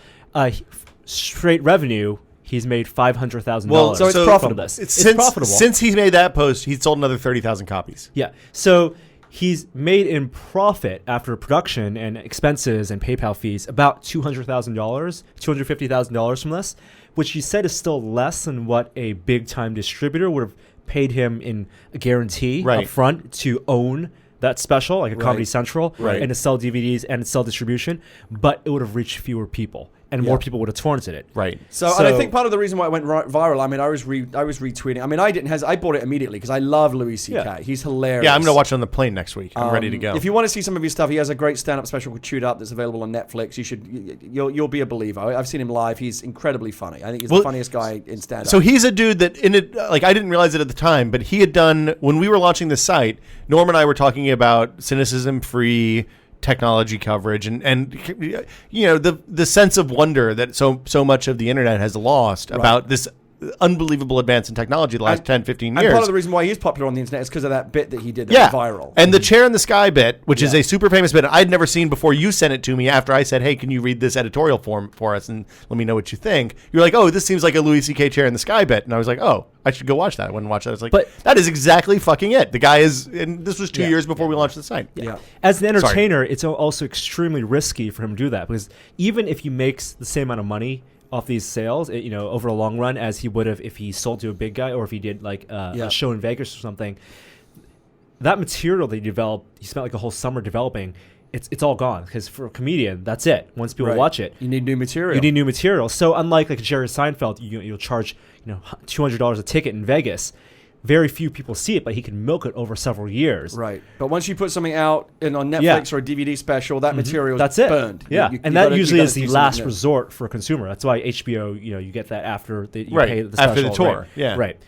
straight revenue, he's made $500,000. Well, so it's profitable. It's profitable. Since he made that post, he's sold another 30,000 copies. Yeah. So he's made in profit after production and expenses and PayPal fees about $200,000, $250,000 from this, which he said is still less than what a big-time distributor would have paid him in a guarantee up front to own that special, like a Comedy Central, and to sell DVDs and to sell distribution, but it would have reached fewer people. And more people would have torrented it. Right. So and I think part of the reason why it went viral, I mean, I was retweeting. I mean, I bought it immediately because I love Louis C.K. Yeah. He's hilarious. Yeah, I'm going to watch it on the plane next week. I'm ready to go. If you want to see some of his stuff, he has a great stand-up special called Chewed Up that's available on Netflix. You'll be a believer. I've seen him live. He's incredibly funny. I think he's the funniest guy in stand-up. So he's a dude that I didn't realize it at the time, but he had done, when we were launching the site, Norm and I were talking about cynicism-free technology coverage and the sense of wonder that so much of the internet has lost about this unbelievable advance in technology the last 10, 15 years. And part of the reason why he's popular on the internet is because of that bit that he did that went viral. And the chair in the sky bit, which is a super famous bit I'd never seen before you sent it to me after I said, hey, can you read this editorial form for us and let me know what you think? You're like, oh, this seems like a Louis C.K. chair in the sky bit. And I was like, oh, I should go watch that. I went and watched that. I was like, but that is exactly fucking it. The guy is, and this was 2 years before we launched the site. Yeah. As an entertainer, it's also extremely risky for him to do that because even if he makes the same amount of money off these sales, over a long run as he would have if he sold to a big guy or if he did like a show in Vegas or something, that material that he spent like a whole summer developing, it's all gone because for a comedian, that's it. Once people watch it, you need new material. So unlike like Jerry Seinfeld, you'll charge $200 a ticket in Vegas. Very few people see it, but he can milk it over several years. Right. But once you put something out on Netflix or a DVD special, that material is burned. Yeah. And that usually is the last resort for a consumer. That's why HBO, you get that after you pay the special. After the tour. Right.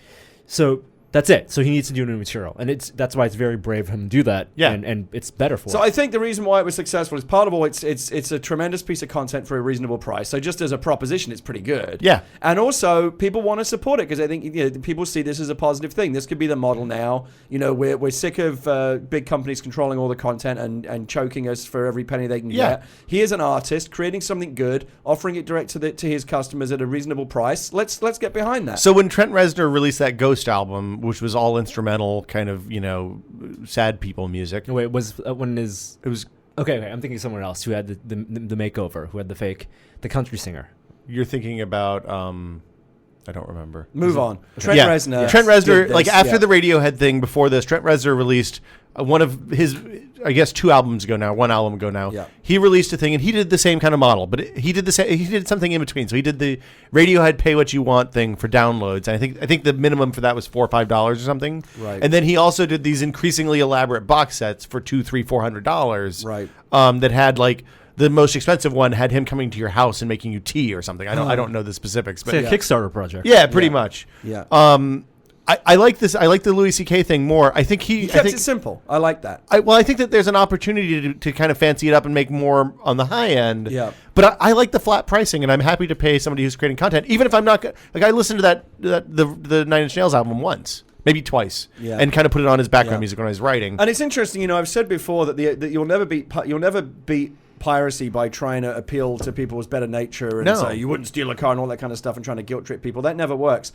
So That's it. So he needs to do new material, and that's why it's very brave of him to do that. Yeah. and it's better for. So it. I think the reason why it was successful is part of all it's a tremendous piece of content for a reasonable price. So just as a proposition, it's pretty good. Yeah. And also people want to support it because I think people see this as a positive thing. This could be the model now. We're sick of big companies controlling all the content and choking us for every penny they can get. Here's an artist creating something good, offering it direct to his customers at a reasonable price. Let's get behind that. So when Trent Reznor released that Ghost album, which was all instrumental, kind of sad people music. No, wait, was when is It was. okay? I'm thinking someone else who had the makeover, who had the country singer. You're thinking about. I don't remember. Move on. Trent Reznor. Trent Reznor, did like this, after the Radiohead thing, before this, Trent Reznor released one of his, I guess, one album ago now. Yeah. He released a thing, and he did the same kind of model, but he did the same. He did something in between. So he did the Radiohead pay what you want thing for downloads, and I think the minimum for that was $4 or $5 or something. Right. And then he also did these increasingly elaborate box sets for $200, $300, $400. Right. That had like. The most expensive one had him coming to your house and making you tea or something. I don't know the specifics, but It's a Kickstarter project. yeah, pretty much. Yeah. I like this. I like the Louis C.K. thing more. I think He kept it simple. I like that. I think that there's an opportunity to kind of fancy it up and make more on the high end. Yeah. But I like the flat pricing, and I'm happy to pay somebody who's creating content, even if I'm not like I listened to the Nine Inch Nails album once, maybe twice, and kind of put it on as background music when I was writing. And it's interesting, I've said before that you'll never beat piracy by trying to appeal to people's better nature and say you wouldn't steal a car and all that kind of stuff and trying to guilt trip people. That never works.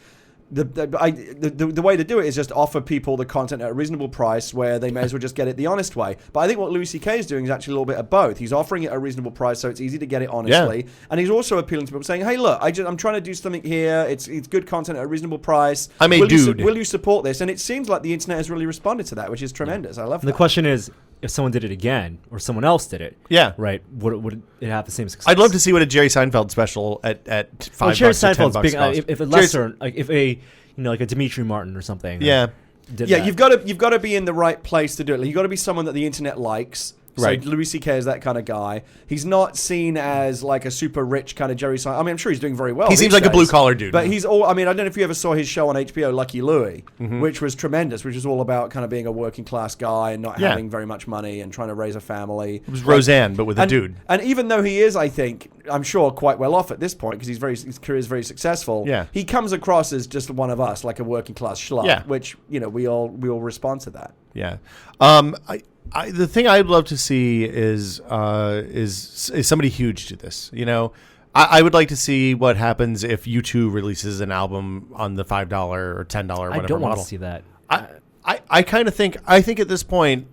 The way to do it is just offer people the content at a reasonable price where they may as well just get it the honest way. But I think what Louis C.K. is doing is actually a little bit of both. He's offering it at a reasonable price so it's easy to get it honestly. And he's also appealing to people saying, hey, look, I'm trying to do something here. It's good content at a reasonable price. I'm a dude. Will you support this? And it seems like the internet has really responded to that, which is tremendous. I love And that. the question is, if someone did it again or someone else did it, right, would it have the same success? I'd love to see what a Jerry Seinfeld special at $5 Jerry or $10 Seinfeld's big. costs. If a lesser, like if a like a Dimitri Martin or something. Yeah. Did Yeah, that. you've got to be in the right place to do it. You've got to be someone that the internet likes. So Right. Louis C.K. is that kind of guy. He's not seen as like a super rich kind of Jerry Seinfeld. I mean, I'm sure he's doing very well. He these seems like a days. blue-collar dude. But he's all. I mean, I don't know if you ever saw his show on HBO, Lucky Louie, which was tremendous. Which is all about kind of being a working class guy and not having very much money and trying to raise a family. It was Roseanne, but with a dude. And even though he is, I think, I'm sure, quite well off at this point because his career is very successful. Yeah. He comes across as just one of us, like a working class schluck. Yeah. Which we all respond to that. Yeah. The thing I'd love to see is somebody huge do this. I would like to see what happens if U2 releases an album on the $5 or $10 or whatever I don't want model. to see that. I kind of think at this point.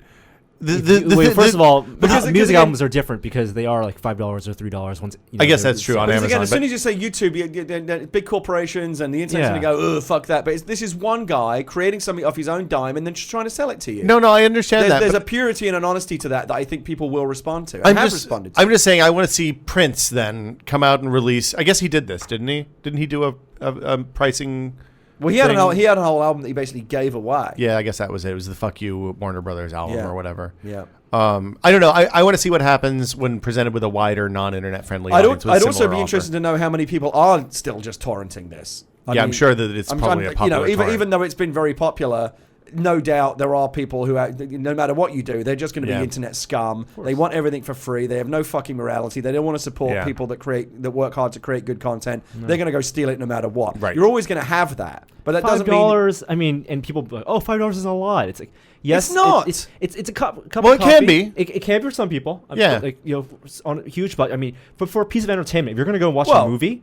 First of all, because music again- albums are different because they are like $5 or $3 once. I guess that's true on Because Amazon. again, as soon as you say YouTube, big corporations and the internet's going to go, oh, fuck that. But this is one guy creating something off his own dime and then just trying to sell it to you. No, I understand that. There's but a purity and an honesty to that I think people will respond to. I'm And have just, responded to. I'm just saying I want to see Prince then come out and release. I guess he did this, didn't he? Didn't he do a pricing? Well, he had thing? he had a whole album that he basically gave away. Yeah, I guess that was it. It was the "Fuck You" Warner Brothers album or whatever. Yeah. I don't know. I want to see what happens when presented with a wider, non-internet friendly audience. I'd also be interested to know how many people are still just torrenting this. I'm sure that it's probably a popular torrent. even though it's been very popular, no doubt there are people who, no matter what you do, they're just going to be internet scum. They want everything for free. They have no fucking morality. They don't want to support people that work hard to create good content. No. They're going to go steal it no matter what. Right. You're always going to have that. But that doesn't mean $5. I mean, and people be like, "Oh, $5 is a lot." It's like, yes, it's not. It's a cup. Well, of it coffee. can be. It can be for some people. Yeah. Like, on a huge budget. I mean, but for a piece of entertainment, if you're going to go watch a movie,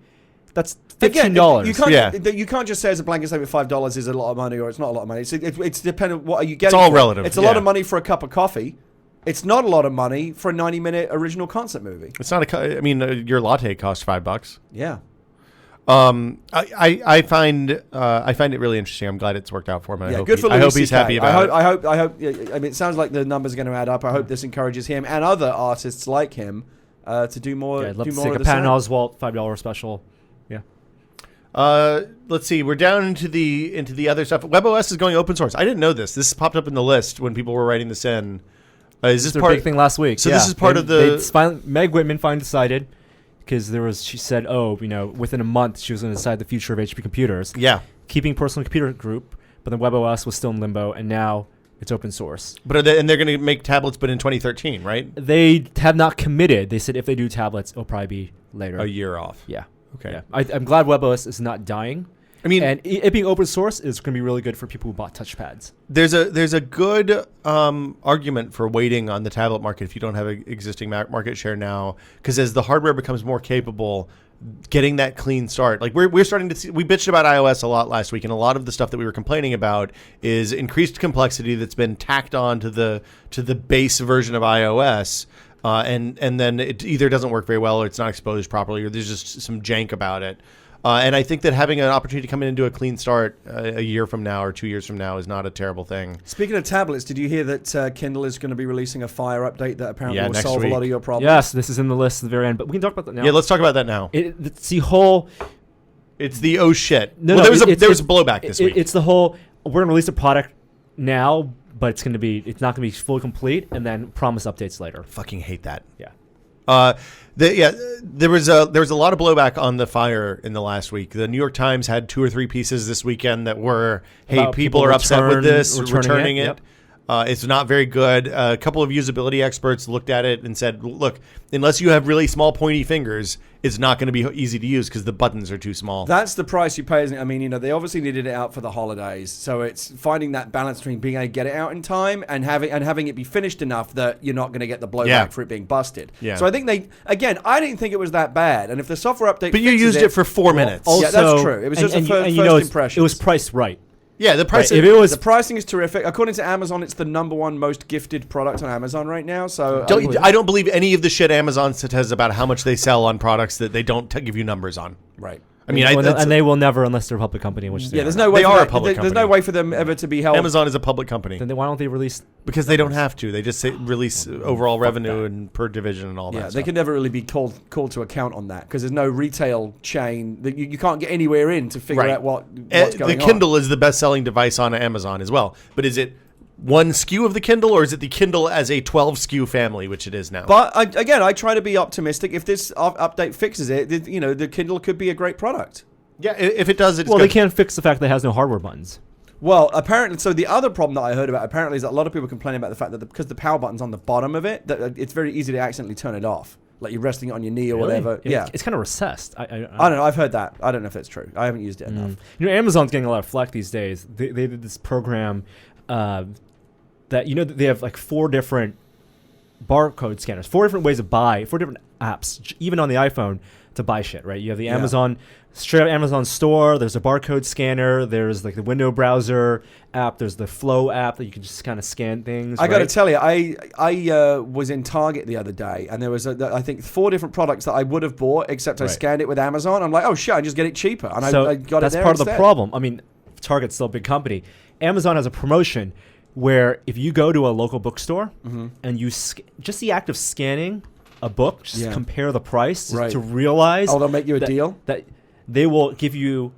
that's $15. You can't just say as a blanket statement $5 is a lot of money or it's not a lot of money. It's dependent. What are you getting? It's all relative. It's a lot of money for a cup of coffee. It's not a lot of money for a 90-minute original concert movie. It's not I mean, your latte costs $5. Yeah. I find it really interesting. I'm glad it's worked out for him. Yeah, good for Louis I hope CK. he's happy about it. I hope. I mean, it sounds like the numbers are going to add up. I hope this encourages him and other artists like him to do more. Yeah, I'd love do to more see of a the Patton same. Oswalt $5 special. Yeah. Let's see. We're down into the other stuff. WebOS is going open source. I didn't know this. This popped up in the list when people were writing this in. Is this Their part big thing last week? So this is part of the. Meg Whitman finally decided because she said, within a month she was going to decide the future of HP computers. Yeah. Keeping Personal Computer Group, but then WebOS was still in limbo, and now it's open source. But they're going to make tablets, but in 2013, right? They have not committed. They said if they do tablets, it'll probably be later. A year off. Yeah. Okay. Yeah. I'm glad WebOS is not dying. I mean, and it being open source is going to be really good for people who bought touchpads. there's a good argument for waiting on the tablet market if you don't have an existing market share now, because as the hardware becomes more capable, getting that clean start, like we're starting to see. We bitched about iOS a lot last week, and a lot of the stuff that we were complaining about is increased complexity that's been tacked on to the base version of iOS. And then it either doesn't work very well, or it's not exposed properly, or there's just some jank about it. And I think that having an opportunity to come in and do a clean start a year from now or 2 years from now is not a terrible thing. Speaking of tablets, did you hear that Kindle is going to be releasing a Fire update that apparently will next solve week. a lot of your problems? Yes, this is in the list at the very end, but we can talk about that now. Yeah, let's talk about that now. It's the whole. It's the oh shit. No, well, no, there was a blowback this week. It's the whole. We're going to release a product now, but it's not going to be fully complete, and then promise updates later. Fucking hate that. Yeah. There was a lot of blowback on the Fire in the last week. The New York Times had 2 or 3 pieces this weekend that were, hey, About people are upset with this, returning it. Yep. It's not very good. A couple of usability experts looked at it and said, look, unless you have really small pointy fingers, it's not going to be easy to use because the buttons are too small. That's the price you pay, isn't it? I mean, they obviously needed it out for the holidays, so it's finding that balance between being able to get it out in time and having it be finished enough that you're not going to get the blowback for it being busted. Yeah. So I think I didn't think it was that bad, and if the software update, But you fixes used it for 4 minutes. Also, yeah, that's true. It was just a first impression. It was priced right. Yeah, the price. Right. If it was The pricing is terrific. According to Amazon, it's the #1 most gifted product on Amazon right now. So I don't believe any of the shit Amazon says about how much they sell on products that they don't give you numbers on. right. I mean, and they will never unless they're a public company, which they There's are. no way. They are a public There's no company. way for them ever to be held. Amazon is a public company. Then why don't they release? Because they don't have to. They just release overall revenue and per division and all that Yeah, they stuff. can never really be called to account on that because there's no retail chain that you can't get anywhere in to figure out what's going The on. Kindle is the best-selling device on Amazon as well. But is it one SKU of the Kindle, or is it the Kindle as a 12 SKU family, which it is now? But I try to be optimistic. If this update fixes it, the Kindle could be a great product. Yeah, if it does, it's Well, good. they can't fix the fact that it has no hardware buttons. Well, apparently, so the other problem that I heard about apparently is that a lot of people complain about the fact that because the power button's on the bottom of it, that it's very easy to accidentally turn it off. Like you're resting it on your knee or whatever. Yeah, it's kind of recessed. I don't know. I've heard that. I don't know if that's true. I haven't used it enough. Amazon's getting a lot of flack these days. They did this program that they have like 4 different barcode scanners, 4 different ways to buy, 4 different apps, even on the iPhone to buy shit. Right? You have the Amazon. Straight up Amazon store, there's a barcode scanner, there's like the window browser app, there's the Flow app that you can just kind of scan things. I got to tell you, I was in Target the other day, and there was I think 4 different products that I would have bought, except I scanned it with Amazon. I'm like, oh shit, I just get it cheaper, and I got that's it there part of the instead. problem. I mean, Target's still a big company. Amazon has a promotion where if you go to a local bookstore and you just the act of scanning a book, just compare the price to realize. Oh, they'll make you a deal? That they will give you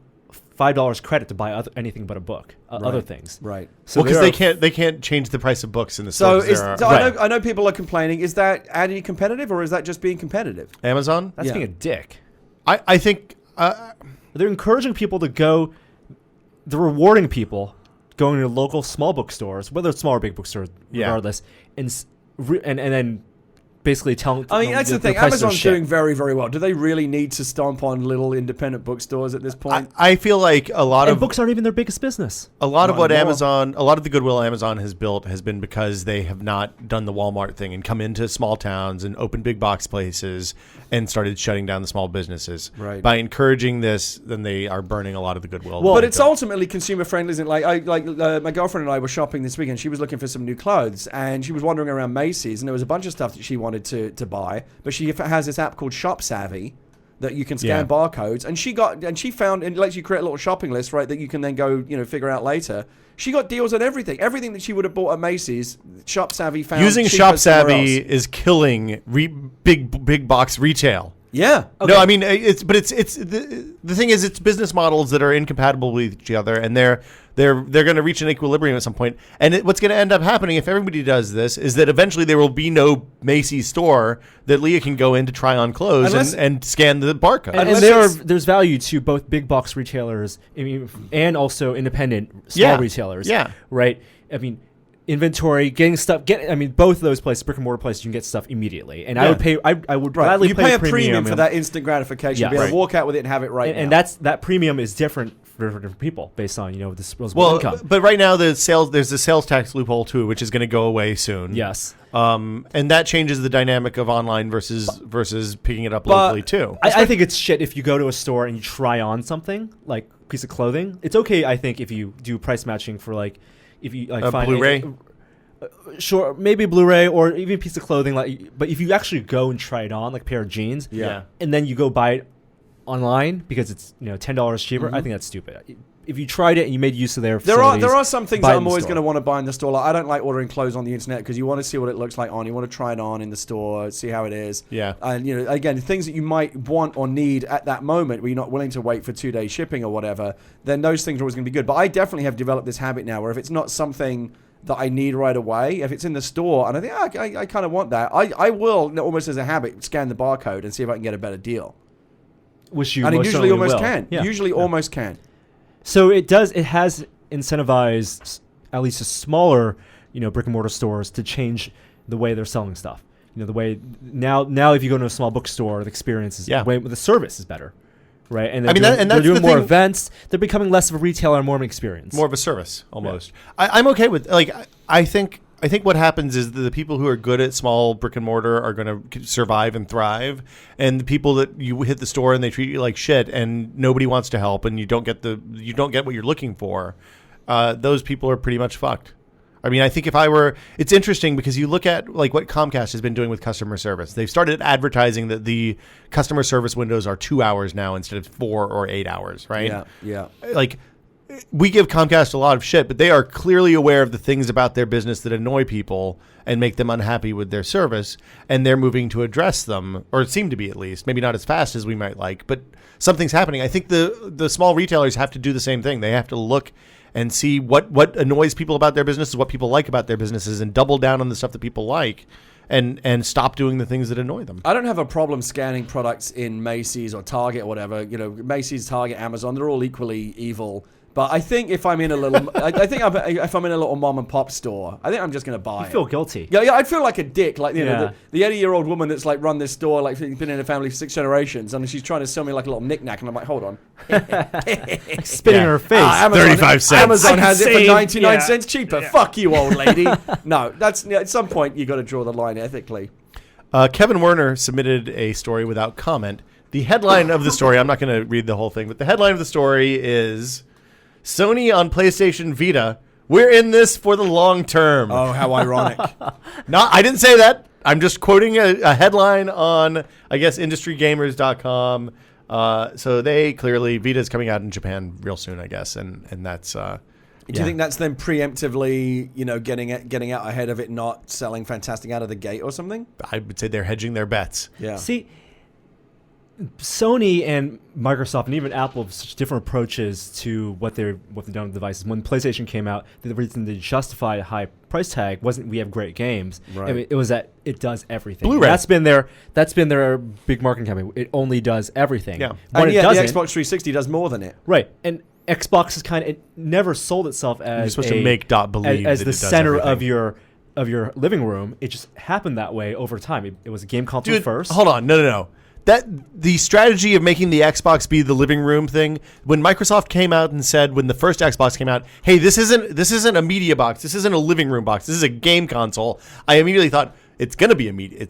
$5 credit to buy anything but a book, other things. Right. So because they can't change the price of books in the So, stores. I know people are complaining. Is that adding competitive, or is that just being competitive? Amazon? That's being a dick. I think They're encouraging people to go. They're rewarding people going to local small bookstores, whether it's small or big bookstores, regardless, and then basically telling. I mean, that's the thing. prices are Amazon's shit. doing very, very well. Do they really need to stomp on little independent bookstores at this point? I feel like a lot And of books aren't even their biggest business. a lot of Not what anymore. a lot of the goodwill Amazon has built has been because they have not done the Walmart thing and come into small towns and opened big box places and started shutting down the small businesses. Right. By encouraging this, then they are burning a lot of the goodwill. But it's ultimately consumer friendly, isn't it? My girlfriend and I were shopping this weekend. She was looking for some new clothes, and she was wandering around Macy's, and there was a bunch of stuff that she wanted to buy. But she has this app called Shop Savvy that you can scan barcodes, and she found it lets you create a little shopping list, right? That you can then go figure out later. She got deals on everything that she would have bought at Macy's. Shop Savvy found using cheaper Shop somewhere Savvy else. is killing big box retail. Yeah. Okay. No, I mean it's the thing is it's business models that are incompatible with each other, and they're going to reach an equilibrium at some point. And what's going to end up happening if everybody does this is that eventually there will be no Macy's store that Leah can go in to try on clothes and scan the barcode. And there's value to both big box retailers, and also independent small retailers. Yeah. Right. I mean, inventory, getting stuff. Both of those places, brick and mortar places, you can get stuff immediately. And I would pay. I would gladly pay a premium for that instant gratification. Yeah. Be able to walk out with it and have it now. And that premium is different for different people based on disposable income. But right now there's a sales tax loophole too, which is going to go away soon. Yes. And that changes the dynamic of online versus picking it up locally too. I think it's shit if you go to a store and you try on something like a piece of clothing. It's okay, I think, if you do price matching for like. If you find Blu-ray, sure, maybe Blu-ray or even a piece of clothing. But if you actually go and try it on, like a pair of jeans, and then you go buy it online because it's $10 cheaper, I think that's stupid. If you tried it and you made use of their facilities, there are some things that I'm always going to want to buy in the store. Like, I don't like ordering clothes on the internet because you want to see what it looks like on. You want to try it on in the store, see how it is. Yeah. And again, things that you might want or need at that moment, where you're not willing to wait for 2-day shipping or whatever, then those things are always going to be good. But I definitely have developed this habit now, where if it's not something that I need right away, if it's in the store and I think I kind of want that, I will almost as a habit scan the barcode and see if I can get a better deal. Which you and it most usually almost will. can. Yeah. Usually almost can. So it has incentivized at least a smaller, brick and mortar stores to change the way they're selling stuff. The way now if you go to a small bookstore, the experience is the service is better, right? And they're doing more events. They're becoming less of a retailer and more of an experience, more of a service almost. Yeah. I'm okay with I think what happens is the people who are good at small brick and mortar are going to survive and thrive, and the people that you hit the store and they treat you like shit and nobody wants to help and you don't get what you're looking for, those people are pretty much fucked. I mean, I think it's interesting because you look at like what Comcast has been doing with customer service. They've started advertising that the customer service windows are 2 hours now instead of 4 or 8 hours, right? Yeah. Like, we give Comcast a lot of shit, but they are clearly aware of the things about their business that annoy people and make them unhappy with their service, and they're moving to address them, or seem to be at least. Maybe not as fast as we might like, but something's happening. I think the small retailers have to do the same thing. They have to look and see what annoys people about their businesses, what people like about their businesses, and double down on the stuff that people like, and stop doing the things that annoy them. I don't have a problem scanning products in Macy's or Target or whatever. Macy's, Target, Amazon, they're all equally evil. But I think if I'm in a little, if I'm in a little mom and pop store, I think I'm just going to buy it. You feel guilty. Yeah, I'd feel like a dick, like the 80-year-old woman that's like run this store, like been in a family for 6 generations, and she's trying to sell me like a little knick-knack, and I'm like, hold on, spitting in her face. Amazon, 35 cents. Amazon has it for 99 cents cheaper. Yeah. Fuck you, old lady. No, that's at some point you got to draw the line ethically. Kevin Werner submitted a story without comment. The headline of the story, I'm not going to read the whole thing, but the headline of the story is Sony on PlayStation Vita. We're in this for the long term. Oh, how ironic. No, I didn't say that. I'm just quoting a headline on, I guess, industrygamers.com. So they clearly, Vita's coming out in Japan real soon, I guess. And that's... Do you think that's them preemptively, getting out ahead of it, not selling fantastic out of the gate or something? I would say they're hedging their bets. Yeah. See, Sony and Microsoft and even Apple have such different approaches to what they've done with devices. When PlayStation came out, the reason they justify a high price tag wasn't we have great games. Right. I mean, it was that it does everything. Blu-ray. That's been their big marketing campaign. It only does everything. Yeah. And yet the Xbox 360 does more than it. Right. And Xbox is it never sold itself as you're supposed to make believe as that the it does center everything. of your living room. It just happened that way over time. It was a game console first. Hold on. No. That the strategy of making the Xbox be the living room thing, when Microsoft came out and said when the first Xbox came out, hey, this isn't a media box, this isn't a living room box, this is a game console, I immediately thought it's gonna be a media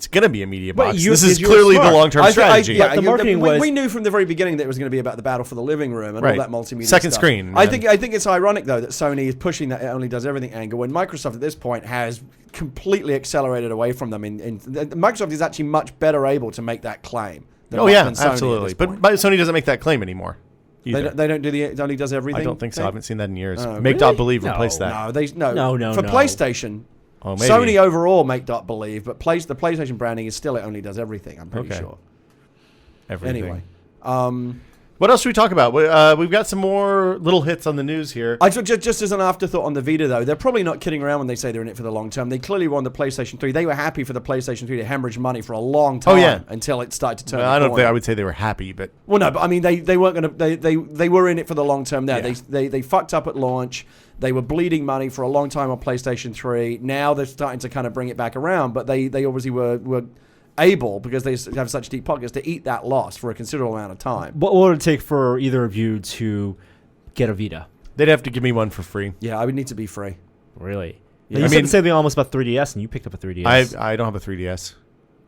box. This is clearly the long-term strategy. The marketing we knew from the very beginning that it was going to be about the battle for the living room and all that multimedia second stuff. screen. I think it's ironic though that Sony is pushing that it only does everything angle when Microsoft at this point has completely accelerated away from them. Microsoft is actually much better able to make that claim. Oh yeah, absolutely. But Sony doesn't make that claim anymore. They don't do it only does everything. I don't think so. I haven't seen that in years. Really? Make.believe replaced that. No. For PlayStation, Sony overall make.believe, but the PlayStation branding is still it only does everything. I'm pretty sure. everything. Anyway. What else should we talk about? We've got some more little hits on the news here. Just as an afterthought on the Vita, though, they're probably not kidding around when they say they're in it for the long term. They clearly were on the PlayStation 3. They were happy for the PlayStation 3 to hemorrhage money for a long time until it started to turn. I don't think I would say they were happy, but well, no, but I mean they weren't going to. They were in it for the long term. Now they fucked up at launch. They were bleeding money for a long time on PlayStation 3. Now they're starting to kind of bring it back around, but they obviously were able, because they have such deep pockets, to eat that loss for a considerable amount of time. What would it take for either of you to get a Vita? they'd have to give me one for free. Yeah, I would need to be free. Really? Yeah. You I said mean- the same thing almost about 3DS, and you picked up a 3DS. I don't have a 3DS.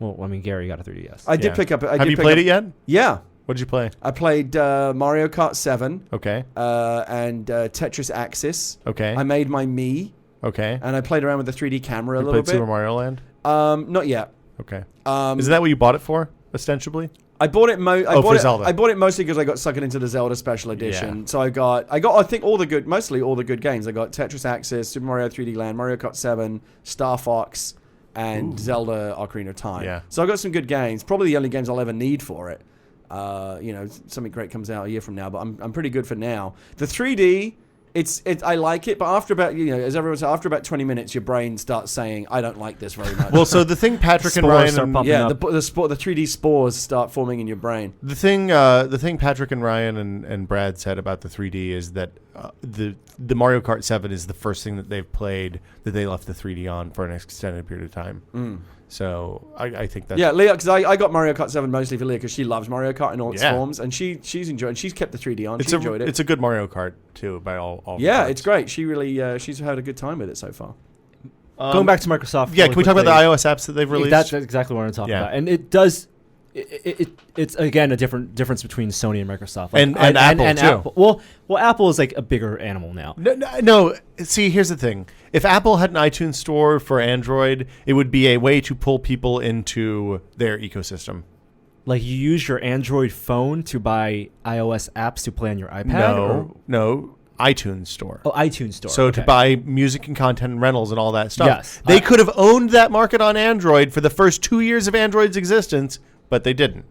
Well, I mean, Gary got a 3DS. I did Yeah. pick up. Have you played it yet? Yeah, What did you play? I played Mario Kart 7 Okay. and Tetris Axis. Okay. I made my Mii, Okay. and I played around with the 3D camera a You little played Super bit. Mario Land? Not yet. Okay. Um, Isn't that what you bought it for, ostensibly? I bought it. for Zelda. I bought it mostly because I got suckered into the Zelda Special Edition. Yeah. So I got. I think mostly all the good games. I got Tetris Axis, Super Mario 3D Land, Mario Kart 7, Star Fox, and Zelda Ocarina of Time. Yeah. So I got some good games. Probably the only games I'll ever need for it. Something great comes out a year from now, but I'm pretty good for now. The 3D. I like it, but after about, as everyone said, after about 20 minutes, your brain starts saying, I don't like this very much. Well, so the thing Patrick and Spores Ryan start and, popping yeah, up. the 3D spores start forming in your brain. the thing Patrick and Ryan and Brad said about the 3D is that the Mario Kart 7 is the first thing that they've played that they left the 3D on for an extended period of time. So I think that's Yeah, Leah, because I got Mario Kart 7 mostly for Leah because she loves Mario Kart in all its Yeah. forms, and she's enjoyed. She's kept the 3D on. it's She enjoyed it. It's a good Mario Kart too, by all Yeah, reports. it's great. She really she's had a good time with it so far. Going back to Microsoft. Yeah, really can we talk about the quickly. iOS apps that they've released? That's exactly what I'm talking Yeah. about, and it does. It's again a difference between Sony and Microsoft, And Apple, too. Apple. Well, Apple is like a bigger animal now. No. See, here's the thing. If Apple had an iTunes store for Android, it would be a way to pull people into their ecosystem. Like you use your Android phone to buy iOS apps to play on your iPad. or? No, iTunes store. Oh, iTunes store. So to okay. buy music and content and rentals and all that stuff. Yes. They could have owned that market on Android for the first 2 years of Android's existence, but they didn't.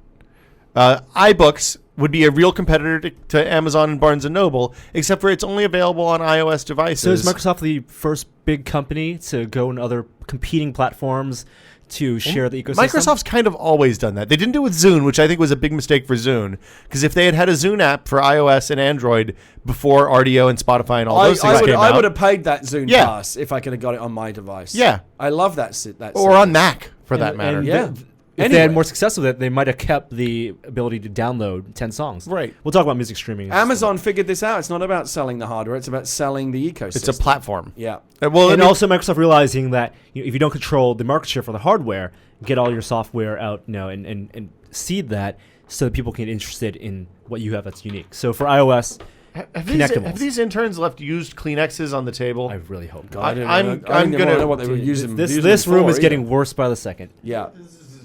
iBooks would be a real competitor to Amazon and Barnes & Noble, except for it's only available on iOS devices. So is Microsoft the first big company to go in other competing platforms to share the ecosystem? Microsoft's kind of always done that. They didn't do it with Zune, which I think was a big mistake for Zune, because if they had had a Zune app for iOS and Android before RDO and Spotify and all those things came I out, would have paid that Zune Yeah. pass if I could have got it on my device. Yeah. I love that. That or on Mac for that And- matter. and Yeah. If they Anyway. had more success with it, they might have kept the ability to download 10 songs. Right. We'll talk about music streaming. Amazon figured this out. It's not about selling the hardware. It's about selling the ecosystem. It's a platform. Yeah. Well, And I mean, also Microsoft realizing that if you don't control the market share for the hardware, get all your software out, and seed that so that people can get interested in what you have that's unique. So for iOS, have these interns left used Kleenexes on the table? I really hope I not. don't I'm know. I didn't gonna- know what they were using. This room is getting worse by the second. Yeah.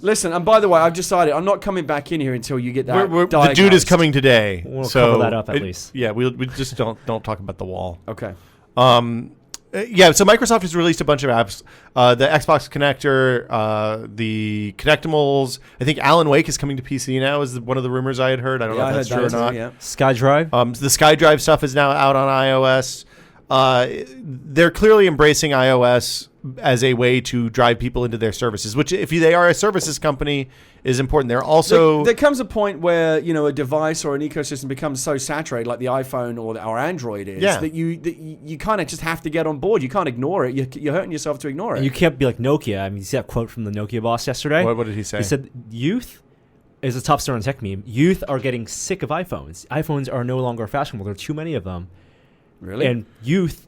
Listen, and by the way, I've decided I'm not coming back in here until you get that. the dude is diagnosed. coming today. We'll so cover that up at least. Yeah, we just don't talk about the wall. Okay. Yeah, so Microsoft has released a bunch of apps. The Xbox Connector, the Connectimals. I think Alan Wake is coming to PC now, is one of the rumors I had heard. I don't know if that's true or not. Yeah. SkyDrive. The SkyDrive stuff is now out on iOS. They're clearly embracing iOS as a way to drive people into their services, which, if they are a services company, is important. They're also There comes a point where a device or an ecosystem becomes so saturated, like the iPhone or Android is, Yeah. that you kind of just have to get on board. You can't ignore it. You're hurting yourself to ignore it. And you can't be like Nokia. I mean, you see that quote from the Nokia boss yesterday? what did he say? He said, youth is a top story on Tech Meme. Youth are getting sick of iPhones. iPhones are no longer fashionable. There are too many of them. Really? And youth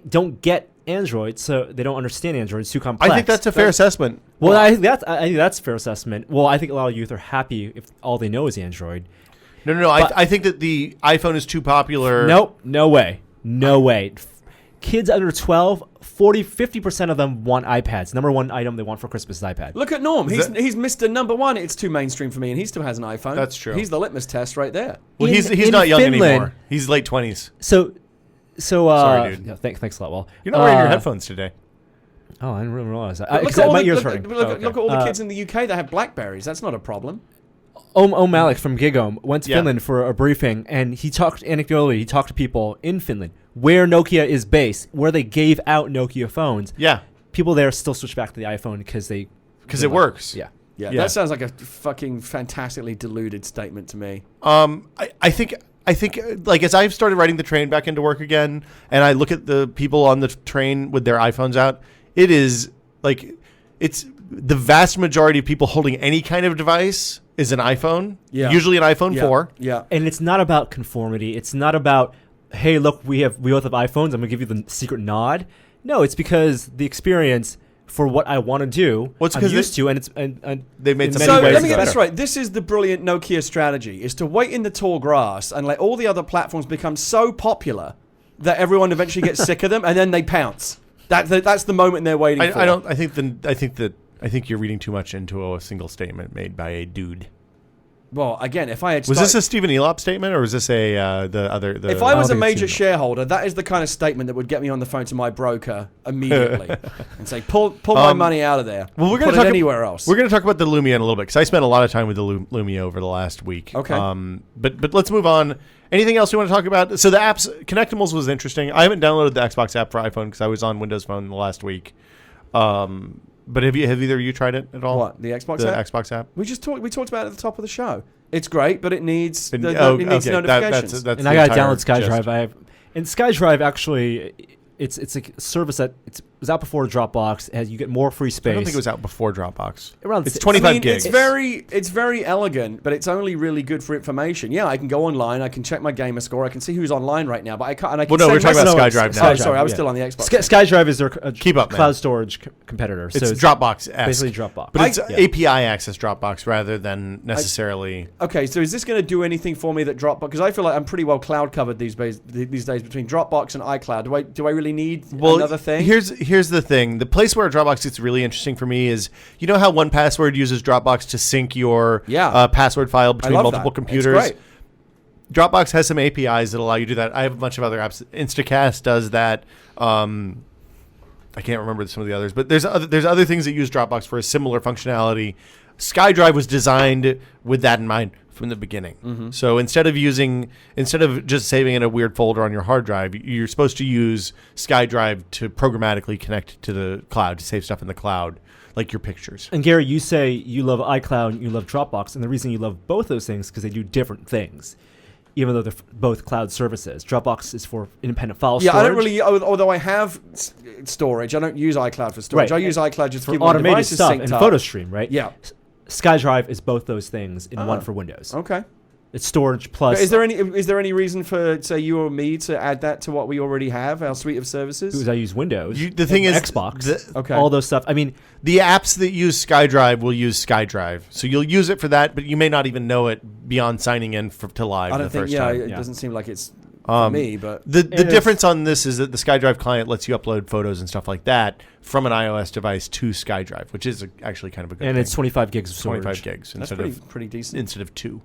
don't get Android, so they don't understand Android. It's too complex. I think that's a fair assessment. Well, I think that's a fair assessment. Well, I think a lot of youth are happy if all they know is Android. No. I think that the iPhone is too popular. Nope, no way. Kids under 12, 50% of them want iPads. Number one item they want for Christmas is iPad. Look at Norm. He's Mr. Number One. It's too mainstream for me, and he still has an iPhone. That's true. He's the litmus test right there. Well, he's In not young Finland- anymore. He's late 20s. So Sorry, dude. no, thanks a lot, Will. You're not wearing your headphones today. Oh, I didn't really realize that. Look Because at all my the- ears look- hurting. look- Oh, okay. look at all the kids in the UK that have Blackberries. That's not a problem. Malik from Gigom went to Yeah. Finland for a briefing, and he talked to people in Finland where Nokia is based, where they gave out Nokia phones. Yeah, People there still switch back to the iPhone because it works. Yeah. Yeah, Yeah. that sounds like a fucking fantastically deluded statement to me. I think like as I've started riding the train back into work again, and I look at the people on the train with their iPhones out, it is like it's the vast majority of people holding any kind of device is an iPhone. Yeah. Usually an iPhone 4. Yeah. And it's not about conformity. It's not about, hey, look, we both have iPhones. I'm gonna give you the secret nod. No, it's because the experience for what I want to do, Well, it's I'm 'cause used to, and they've made in some many So ways let me it's get this better. right. This is the brilliant Nokia strategy: is to wait in the tall grass and let all the other platforms become so popular that everyone eventually gets sick of them, and then they pounce. That's the moment they're waiting for. I think you're reading too much into a single statement made by a dude. Well, again, if I had Was this a Stephen Elop statement, or was this a the other? if I was a think it's major Elop. shareholder, that is the kind of statement that would get me on the phone to my broker immediately and say, "Pull my money out of there. Well, we're Put going to it talk anywhere else." We're going to talk about the Lumia in a little bit because I spent a lot of time with the Lumia over the last week. Okay. But let's move on. Anything else you want to talk about? So the apps, Connectimals was interesting. I haven't downloaded the Xbox app for iPhone because I was on Windows Phone the last week. But have either of you tried it at all? What, the Xbox The app? Xbox app. We talked about it at the top of the show. It's great, but it needs And- it oh, needs okay. notifications. That's and the I got to entire download SkyDrive. gist. And SkyDrive actually, it's a service that was out before Dropbox. You get more free space. I don't think it was out before Dropbox. Around It's si- 25 gigs. It's very elegant, but it's only really good for information. Yeah, I can go online, I can check my gamer score, I can see who's online right now, but I can't. And I can Well, no, we're send talking about messages- SkyDrive now. Oh, sorry, I was Yeah. still on the Xbox. SkyDrive is their Keep up, man. cloud storage competitor. So It's Dropbox. basically Dropbox. But it's Yeah. API access Dropbox rather than necessarily. Okay, so is this going to do anything for me that Dropbox? Because I feel like I'm pretty well cloud covered these days between Dropbox and iCloud. Do I really need another thing? Here's the thing. The place where Dropbox gets really interesting for me is, you know how 1Password uses Dropbox to sync your password file between love multiple that. computers? It's great. Dropbox has some APIs that allow you to do that. I have a bunch of other apps. Instacast does that. I can't remember some of the others, but there's other things that use Dropbox for a similar functionality. SkyDrive was designed with that in mind from the beginning. Mm-hmm. So instead of just saving in a weird folder on your hard drive, you're supposed to use SkyDrive to programmatically connect to the cloud, to save stuff in the cloud, like your pictures. And Gary, you say you love iCloud and you love Dropbox, and the reason you love both those things is because they do different things, even though they're both cloud services. Dropbox is for independent file storage. Yeah, I don't really. Although I have storage, I don't use iCloud for storage. Right. I use iCloud just to for keep my automated devices stuff synced and up. PhotoStream, right? Yeah. SkyDrive is both those things in one Ah. for Windows. Okay. It's storage plus. But is there any reason for, say, you or me to add that to what we already have, our suite of services? Because I use Windows. The thing is, Xbox. Okay. All those stuff. I mean, the apps that use SkyDrive will use SkyDrive. So you'll use it for that, but you may not even know it beyond signing in to live I the don't think. first Yeah, time. it doesn't seem like it's for me, but The It is. difference on this is that the SkyDrive client lets you upload photos and stuff like that from an iOS device to SkyDrive, which is actually kind of a good and thing. it's 25 gigs of storage. 25 gigs that's pretty decent. instead of 2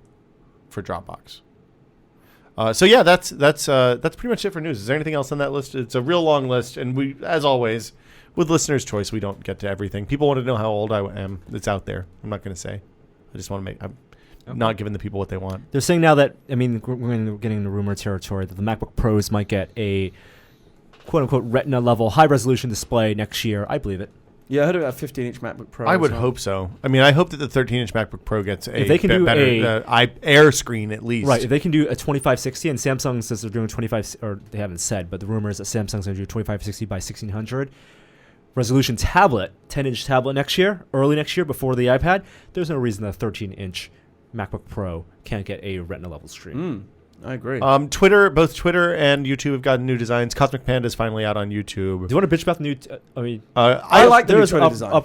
for Dropbox. So yeah, that's pretty much it for news. Is there anything else on that list? It's a real long list, and we, as always, with listeners' choice, we don't get to everything. People want to know how old I am. It's out there. I'm not going to say. I just want to make. I'm not giving the people what they want. They're saying now that, I mean, we're getting into rumor territory that the MacBook Pros might get a quote-unquote Retina level high-resolution display next year. I believe it. Yeah, I heard about a 15-inch MacBook Pro. I as would well. hope so. I mean, I hope that the 13-inch MacBook Pro gets a If they can do better Air screen at least. Right, if they can do a 2560, and Samsung says they're doing 25, or they haven't said, but the rumor is that Samsung's going to do 2560 by 1600 resolution tablet, 10-inch tablet next year, early next year, before the iPad. There's no reason that a 13-inch MacBook Pro can't get a Retina level screen. I agree. Both Twitter and YouTube have gotten new designs. Cosmic Panda is finally out on YouTube. Do you want to bitch about the new? I like the new there's Twitter design.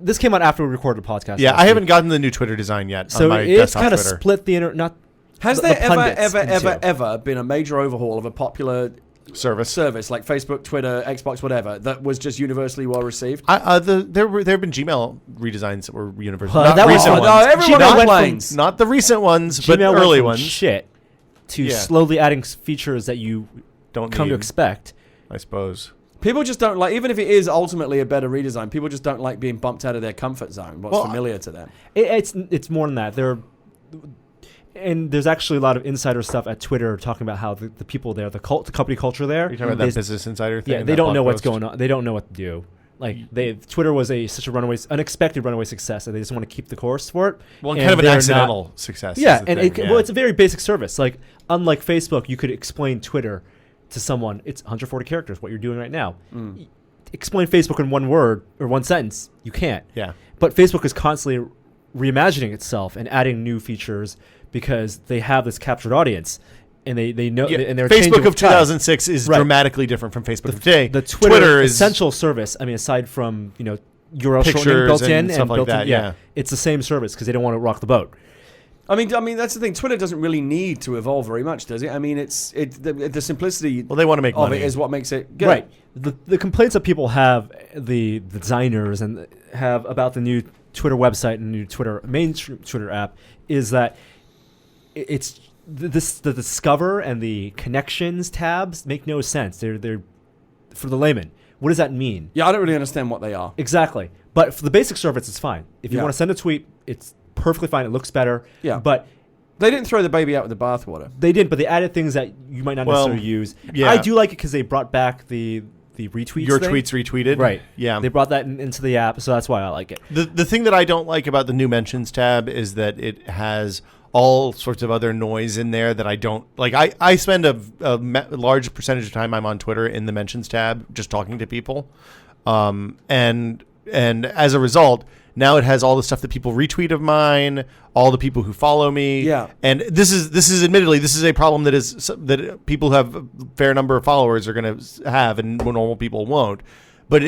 This came out after we recorded the podcast. Yeah, last I haven't week. gotten the new Twitter design yet. So on my it's desktop kind of Twitter. split the internet. Not Has the there pundits into. ever been a major overhaul of a popular service like Facebook, Twitter, Xbox, whatever, that was just universally well received? There have been Gmail redesigns that were universal. Well, Not that was- recent oh, ones. no, everyone Gmail went complains. Not the recent ones, but Gmail went early from ones. shit to Yeah. slowly adding features that you Don't come to need, expect. I suppose. People just don't like, even if it is ultimately a better redesign, people just don't like being bumped out of their comfort zone, what's Well, familiar to them. It's more than that. And there's actually a lot of insider stuff at Twitter talking about how the people there, the company culture there. You're talking about that Business Insider thing? Yeah, they don't know what's going on. They don't know what to do. Like Twitter was such a unexpected runaway success, and they just want to keep the course for it. Well, and kind of an accidental success. Yeah, and it's a very basic service. Like unlike Facebook, you could explain Twitter to someone. It's 140 characters. What you're doing right now. Explain Facebook in one word or one sentence. You can't. Yeah. But Facebook is constantly reimagining itself and adding new features because they have this captured audience, and they know. Yeah. And they're Facebook of 2006 is dramatically different from Facebook of today. The Twitter is essential service. I mean, aside from URL shortening built in stuff like that. Yeah, it's the same service because they don't want to rock the boat. I mean that's the thing. Twitter doesn't really need to evolve very much, does it? I mean, the simplicity. Well, they want to make money. It is what makes it good. Right. The complaints that people have, the designers and have about the new Twitter website and new Twitter mainstream Twitter app is that it's the Discover and the Connections tabs make no sense. They're for the layman. What does that mean? Yeah, I don't really understand what they are. Exactly. But for the basic service, it's fine. If you want to send a tweet, it's perfectly fine. It looks better. Yeah. But they didn't throw the baby out with the bathwater. They didn't, but they added things that you might not necessarily use. Yeah. I do like it because they brought back the retweets. Your thing. tweets retweeted. Right. Yeah. They brought that into the app, so that's why I like it. The thing that I don't like about the new mentions tab is that it has all sorts of other noise in there that I don't like. I spend a large percentage of time I'm on Twitter in the mentions tab just talking to people, and as a result, now it has all the stuff that people retweet of mine, all the people who follow me. Yeah. And this is admittedly a problem that people who have a fair number of followers are going to have, and normal people won't. But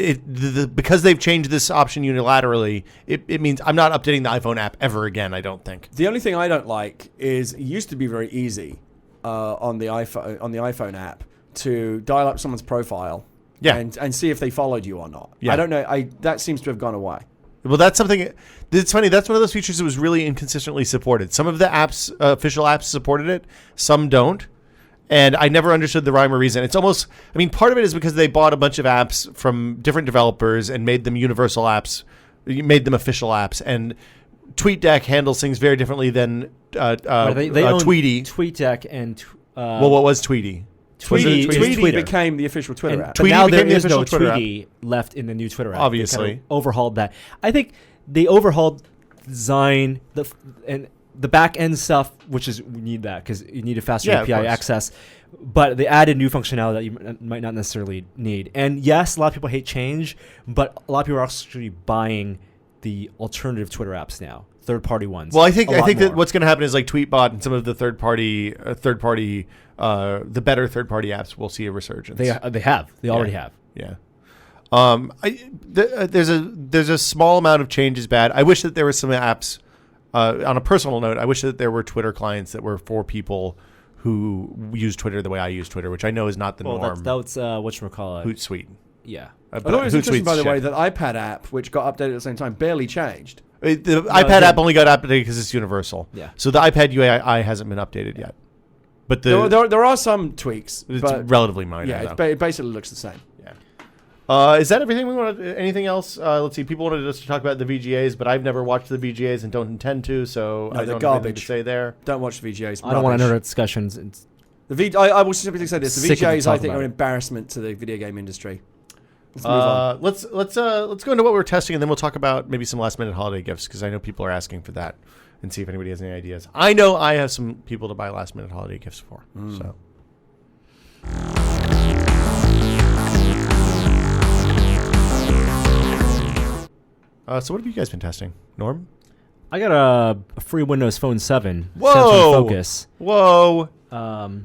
because they've changed this option unilaterally, it means I'm not updating the iPhone app ever again, I don't think. The only thing I don't like is it used to be very easy on the iPhone app to dial up someone's profile and see if they followed you or not. Yeah. I don't know. That seems to have gone away. Well, that's something. It's funny. That's one of those features that was really inconsistently supported. Some of the apps, official apps, supported it. Some don't. And I never understood the rhyme or reason. It's almost, I mean, part of it is because they bought a bunch of apps from different developers and made them universal apps, made them official apps. And TweetDeck handles things very differently than they own Tweety. TweetDeck and well, what was Tweety? Tweety became the official Twitter app. But now there became the is no official Twitter Tweety left in the new Twitter app. Obviously. They kind of overhauled that. I think they overhauled design and the back end stuff, which is we need that because you need a faster API access. But they added new functionality that you might not necessarily need. And yes, a lot of people hate change, but a lot of people are actually buying the alternative Twitter apps now, third-party ones. Well, I think that what's going to happen is like Tweetbot and some of the third-party, the better third-party apps will see a resurgence. They already have. Yeah. There's a small amount of change is bad. I wish that there were some apps. On a personal note, I wish that there were Twitter clients that were for people who use Twitter the way I use Twitter, which I know is not the norm. That's whatchamacallit. Hootsuite. Yeah. I thought it was interesting, by the way, that iPad app, which got updated at the same time, barely changed. The iPad app only got updated because it's universal. Yeah. So the iPad UI hasn't been updated yet. But there are some tweaks. It's relatively minor. Yeah, it basically looks the same. Is that everything we wanted? Anything else? Let's see. People wanted us to talk about the VGAs, but I've never watched the VGAs and don't intend to, so I don't have anything to say there. Don't watch the VGAs. I don't want to know the discussions. I will simply say this: the VGAs, I think, are an embarrassment to the video game industry. Let's move on. Let's go into what we're testing, and then we'll talk about maybe some last minute holiday gifts because I know people are asking for that, and see if anybody has any ideas. I know I have some people to buy last minute holiday gifts for. So. So what have you guys been testing, Norm? I got a free Windows Phone 7 Whoa! Samsung Focus. Whoa!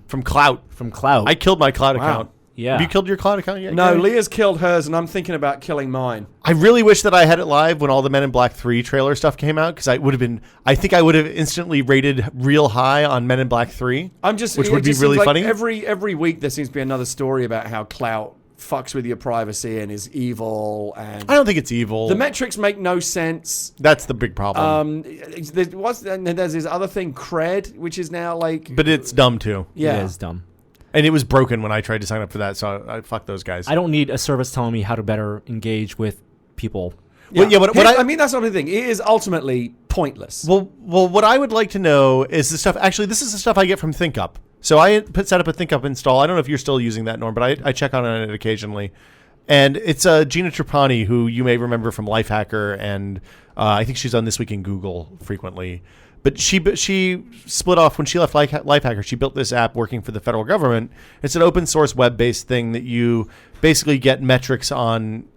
From Clout. From Clout. I killed my Clout account. Yeah. Have you killed your Clout account yet? No, Gary? Leah's killed hers, and I'm thinking about killing mine. I really wish that I had it live when all the Men in Black 3 trailer stuff came out because I think I would have instantly rated real high on Men in Black 3. Which would be really funny. Every week there seems to be another story about how Clout fucks with your privacy and is evil, and I don't think it's evil. The metrics make no sense. That's the big problem. There's this other thing, Cred, which is now like, but it's dumb too. Yeah, it is dumb, and it was broken when I tried to sign up for that. So I fuck those guys. I don't need a service telling me how to better engage with people. Yeah, but I mean that's not the thing. It is ultimately pointless. Well, what I would like to know is the stuff. Actually, this is the stuff I get from ThinkUp. So I set up a ThinkUp install. I don't know if you're still using that, Norm, but I check on it occasionally. And it's Gina Trapani, who you may remember from Lifehacker, and I think she's on This Week in Google frequently. But she split off when she left Lifehacker. She built this app working for the federal government. It's an open source web based thing that you basically get metrics on.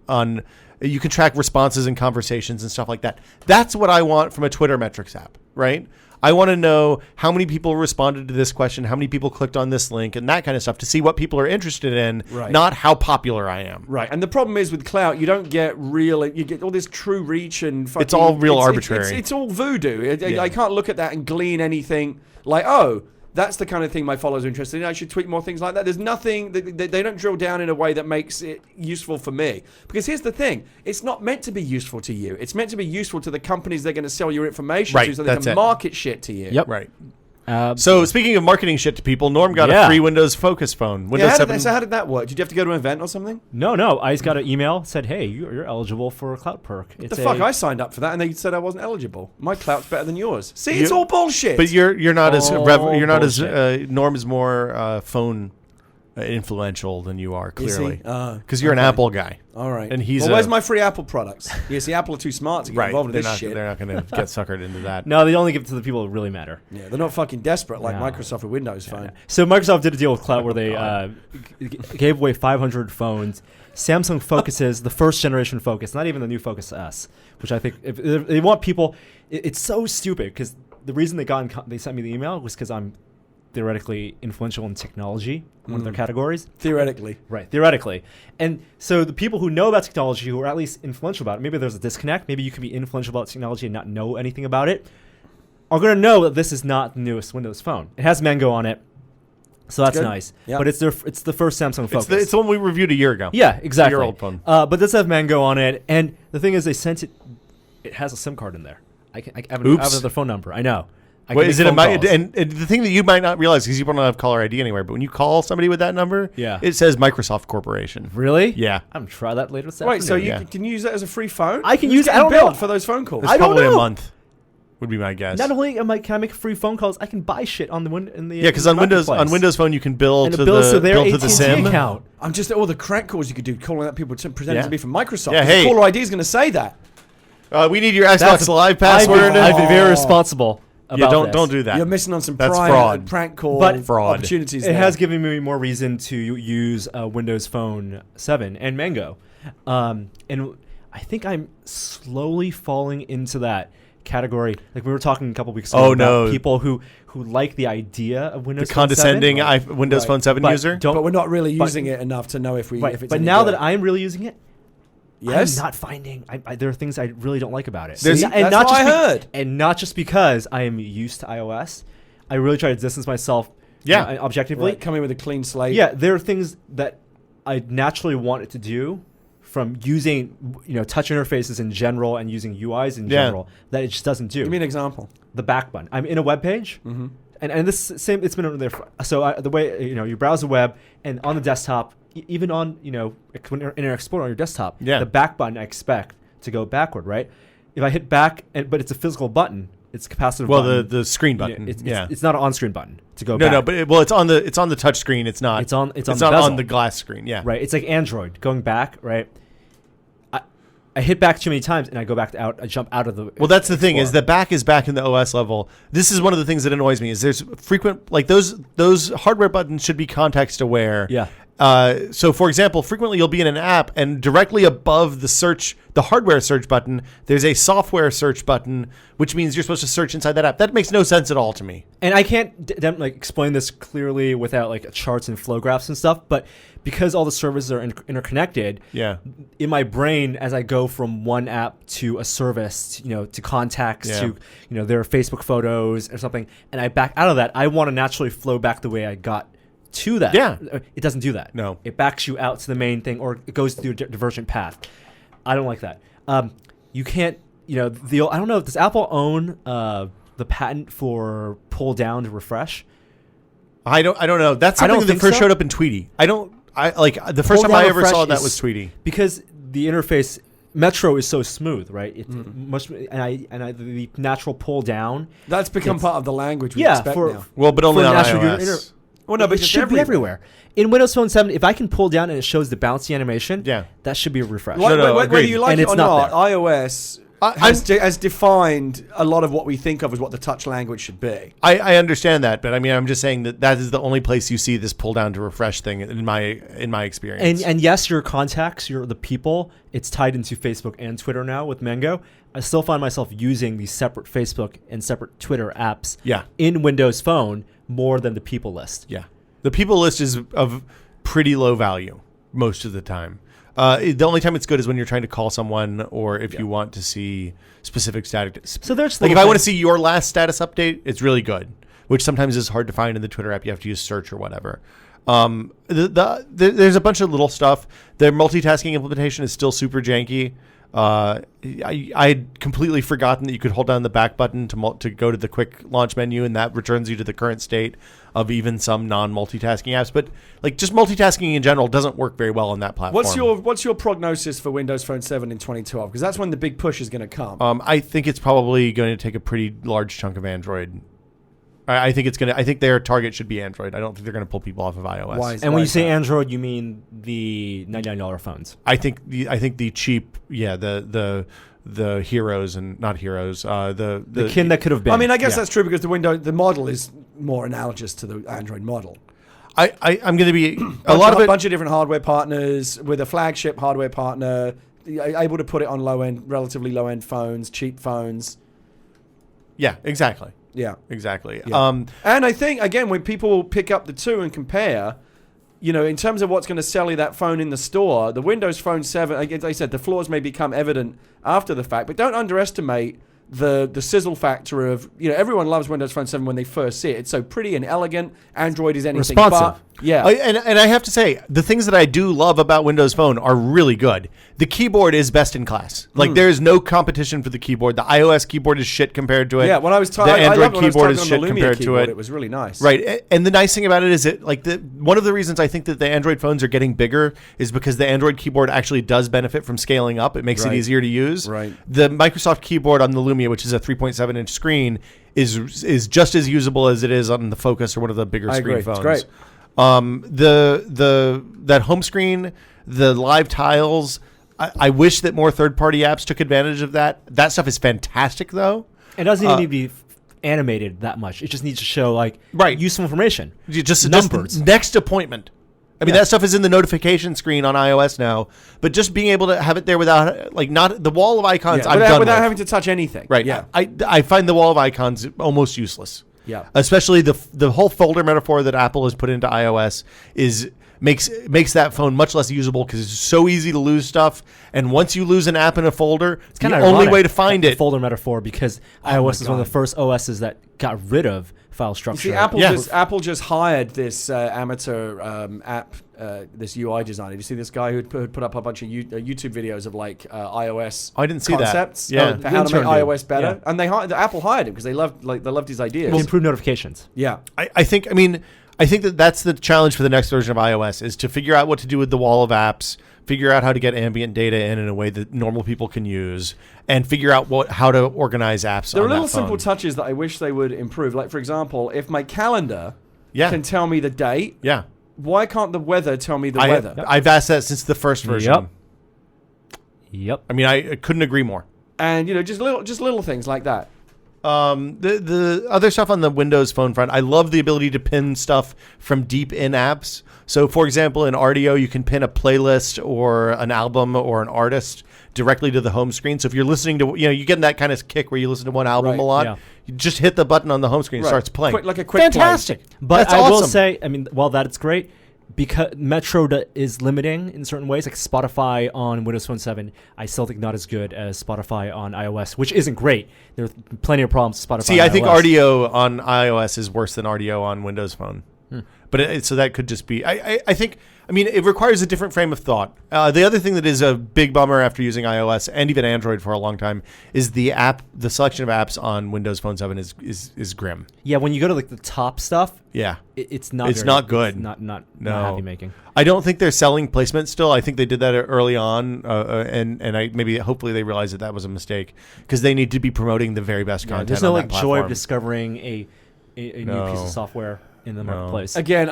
You can track responses and conversations and stuff like that. That's what I want from a Twitter metrics app, right? I want to know how many people responded to this question, how many people clicked on this link, and that kind of stuff to see what people are interested in, not how popular I am. Right. And the problem is with clout, you don't get you get all this true reach and fucking... It's all real arbitrary. It's all voodoo. I can't look at that and glean anything like, oh, that's the kind of thing my followers are interested in. I should tweet more things like that. There's nothing, they don't drill down in a way that makes it useful for me. Because here's the thing, it's not meant to be useful to you. It's meant to be useful to the companies they're going to sell your information to so they can market shit to you. Yep. Right. So speaking of marketing shit to people, Norm got a free Windows Focus phone. Windows 7. So how did that work? Did you have to go to an event or something? No. I just got an email said, "Hey, you're eligible for a Clout perk." What the fuck? I signed up for that, and they said I wasn't eligible. My Clout's better than yours. See, it's all bullshit. But you're not as Norm is more phone influential than you are, clearly, because you're an Apple guy. All right. And he's where's my free Apple products? Yeah, see, Apple are too smart to get involved in this shit. They're not going to get suckered into that. No, they only give it to the people who really matter. Yeah, they're not fucking desperate like Microsoft with Windows Phone. Yeah. So Microsoft did a deal with Clout where they gave away 500 phones. Samsung Focuses, the first generation Focus, not even the new Focus S, which I think if they want people, it's so stupid because the reason they sent me the email was because I'm theoretically influential in technology, one of their categories. Theoretically. Right, theoretically. And so the people who know about technology, who are at least influential about it, maybe there's a disconnect, maybe you can be influential about technology and not know anything about it, are going to know that this is not the newest Windows Phone. It has Mango on it, so that's nice. Yep. But it's the first Samsung Focus. It's the one we reviewed a year ago. Yeah, exactly. Your old phone. But this has Mango on it, and the thing is they sent it, it has a SIM card in there. I have another phone number, I know. Wait, is it and the thing that you might not realize because you don't have caller ID anywhere, but when you call somebody with that number, it says Microsoft Corporation. Really? Yeah. I'm gonna try that later this afternoon. Wait, so you can use that as a free phone? I can use it. I don't know for those phone calls. It's probably a month. Would be my guess. Not only can I make free phone calls, I can buy shit on the because on Windows Phone you can bill to the SIM account. I'm just all the crank calls you could do calling out people pretending to be from Microsoft. Yeah, hey, caller ID is going to say that. We need your Xbox Live password. I've been very responsible. Don't do that. You're missing on some prank call opportunities. It has given me more reason to use Windows Phone 7 and Mango, and I think I'm slowly falling into that category. Like we were talking a couple weeks ago about people who like the idea of Windows Phone 7. The condescending Windows Phone 7 user. But we're not really using it enough to know if it's. But now that I'm really using it. Yes. I'm not finding. there are things I really don't like about it. That's what I heard. And not just because I am used to iOS, I really try to distance myself. Objectively, coming with a clean slate. Yeah, there are things that I naturally want it to do, from using touch interfaces in general and using UIs in general that it just doesn't do. Give me an example. The back button. I'm in a web page, and this same. It's been over there. The way you browse the web and on the desktop. Even on, when you're in Internet Explorer on your desktop, the back button I expect to go backward, right? If I hit back, but it's a physical button, it's a capacitive button. Well, the screen button. It's not an on-screen button to go back. No, but it's on the touch screen. It's not. It's not on the glass screen. Yeah. Right. It's like Android going back, right? I hit back too many times and I go back out. I jump out of the. Well, that's the thing is the back is back in the OS level. This is one of the things that annoys me is there's frequent those hardware buttons should be context aware. Yeah. So, for example, frequently you'll be in an app and directly above the hardware search button, there's a software search button, which means you're supposed to search inside that app. That makes no sense at all to me. And I can't explain this clearly without charts and flow graphs and stuff, but because all the services are interconnected, in my brain, as I go from one app to a service, to contacts, to their Facebook photos or something, and I back out of that, I want to naturally flow back the way I got to that. Yeah. It doesn't do that. No. It backs you out to the main thing, or it goes through a divergent path. I don't like that. You can't, I don't know, does Apple own the patent for pull down to refresh? I don't know. That's something that first showed up in Tweety. The first time I ever saw that was Tweety. Because the interface Metro is so smooth, right? It's much, the natural pull down. That's become part of the language we Yeah, expect now. Well, but only for on natural iOS. Well, no, but it just should be everywhere. In Windows Phone 7, if I can pull down and it shows the bouncy animation, Yeah. that should be a refresh. No, Whether agreed. you like And it it's or not not, iOS has defined a lot of what we think of as what the touch language should be. I understand that, but I mean, I'm just saying that is the only place you see this pull down to refresh thing in my experience. And yes, your contacts, the people, it's tied into Facebook and Twitter now with Mango. I still find myself using these separate Facebook and separate Twitter apps Yeah. in Windows Phone more than the people list. Yeah. The people list is of pretty low value most of the time. The only time it's good is when you're trying to call someone or if you want to see specific status. So there's like if little I want to things- see your last status update, it's really good, which sometimes is hard to find in the Twitter app. You have to use search or whatever. There's a bunch of little stuff. The multitasking implementation is still super janky. I had completely forgotten that you could hold down the back button to go to the quick launch menu, and that returns you to the current state of even some non-multitasking apps. But like just multitasking in general doesn't work very well on that platform. What's your prognosis for Windows Phone 7 in 2012? Because that's when the big push is going to come. I think it's probably going to take a pretty large chunk of Android. I think their target should be Android. I don't think they're going to pull people off of iOS. Why is- And why when you is say that? Android, you mean the $99 phones. I think the cheap, the heroes and not heroes, The kin that could have been. I mean, I guess yeah. that's true because the model is more analogous to the Android model. I'm going to be a lot of it. Bunch of different hardware partners with a flagship hardware partner, able to put it on relatively low end phones, cheap phones. Yeah, exactly. Yeah. Exactly. Yeah. And I think, again, when people pick up the two and compare, in terms of what's going to sell you that phone in the store, the Windows Phone 7, like I said, the flaws may become evident after the fact, but don't underestimate the sizzle factor of, everyone loves Windows Phone 7 when they first see it. It's so pretty and elegant. Android is anything Responsive. but. Yeah. And I have to say, the things that I do love about Windows Phone are really good. The keyboard is best in class. Like, there is no competition for the keyboard. The iOS keyboard is shit compared to it. Yeah, when I was the typing, Android I keyboard was is typing on shit the Lumia compared to keyboard. it. It was really nice. Right. And the nice thing about it is one of the reasons I think that the Android phones are getting bigger is because the Android keyboard actually does benefit from scaling up. It makes it Right. easier to use. Right. The Microsoft keyboard on the Lumia, which is a 3.7-inch screen, is just as usable as it is on the Focus or one of the bigger I screen agree. phones. It's great. That home screen, the live tiles, I wish that more third-party apps took advantage of that. That stuff is fantastic, though. it doesn't even need to be animated that much. It just needs to show useful information. Just Numbers. next appointment. I mean, that stuff is in the notification screen on iOS now, but just being able to have it there without, not the wall of icons, I'm done without with. having to touch anything. Right. Yeah. I find the wall of icons almost useless. Yeah. Especially the whole folder metaphor that Apple has put into iOS makes that phone much less usable because it's so easy to lose stuff. And once you lose an app in a folder, it's Kinda the only ironic, way to find the it. folder metaphor, because iOS is one of the first OSs that got rid of file structure. See, Apple Yeah. Apple just hired this amateur app, this UI designer. Did you see this guy who put up a bunch of YouTube videos of iOS I didn't see that. concepts Yeah. for how to make Intern dude. iOS better? Yeah. And Apple hired him because they loved his ideas. to improve notifications. Yeah. I think that's the challenge for the next version of iOS is to figure out what to do with the wall of apps, figure out how to get ambient data in a way that normal people can use, and figure out how to organize apps There are on little that phone. simple touches that I wish they would improve. Like, for example, if my calendar Yeah. can tell me the date, Yeah. why can't the weather tell me the weather? I've asked that since the first version. Yep. I mean, I couldn't agree more. And just little things like that. The other stuff on the Windows Phone front, I love the ability to pin stuff from deep in apps. So, for example, in Rdio, you can pin a playlist or an album or an artist directly to the home screen. So if you're listening to, you get that kind of kick where you listen to one album Right, a lot, yeah. you just hit the button on the home screen, it starts playing. Like a quick Fantastic. But That's I will awesome. say, while that's great, because Metro is limiting in certain ways, like Spotify on Windows Phone 7, I still think not as good as Spotify on iOS, which isn't great. There are plenty of problems with Spotify See, on I think iOS. Rdio on iOS is worse than Rdio on Windows Phone. But so that could just be. I think I mean, it requires a different frame of thought. The other thing that is a big bummer after using iOS and even Android for a long time is the selection of apps on Windows Phone 7 is grim. Yeah, when you go to like the top stuff, Yeah. it's not. It's not good. It's not No. happy making. I don't think they're selling placement still. I think they did that early on, and hopefully they realized that was a mistake because they need to be promoting the very best content. There's no on like that joy platform. of discovering a new piece of software in the marketplace. Again,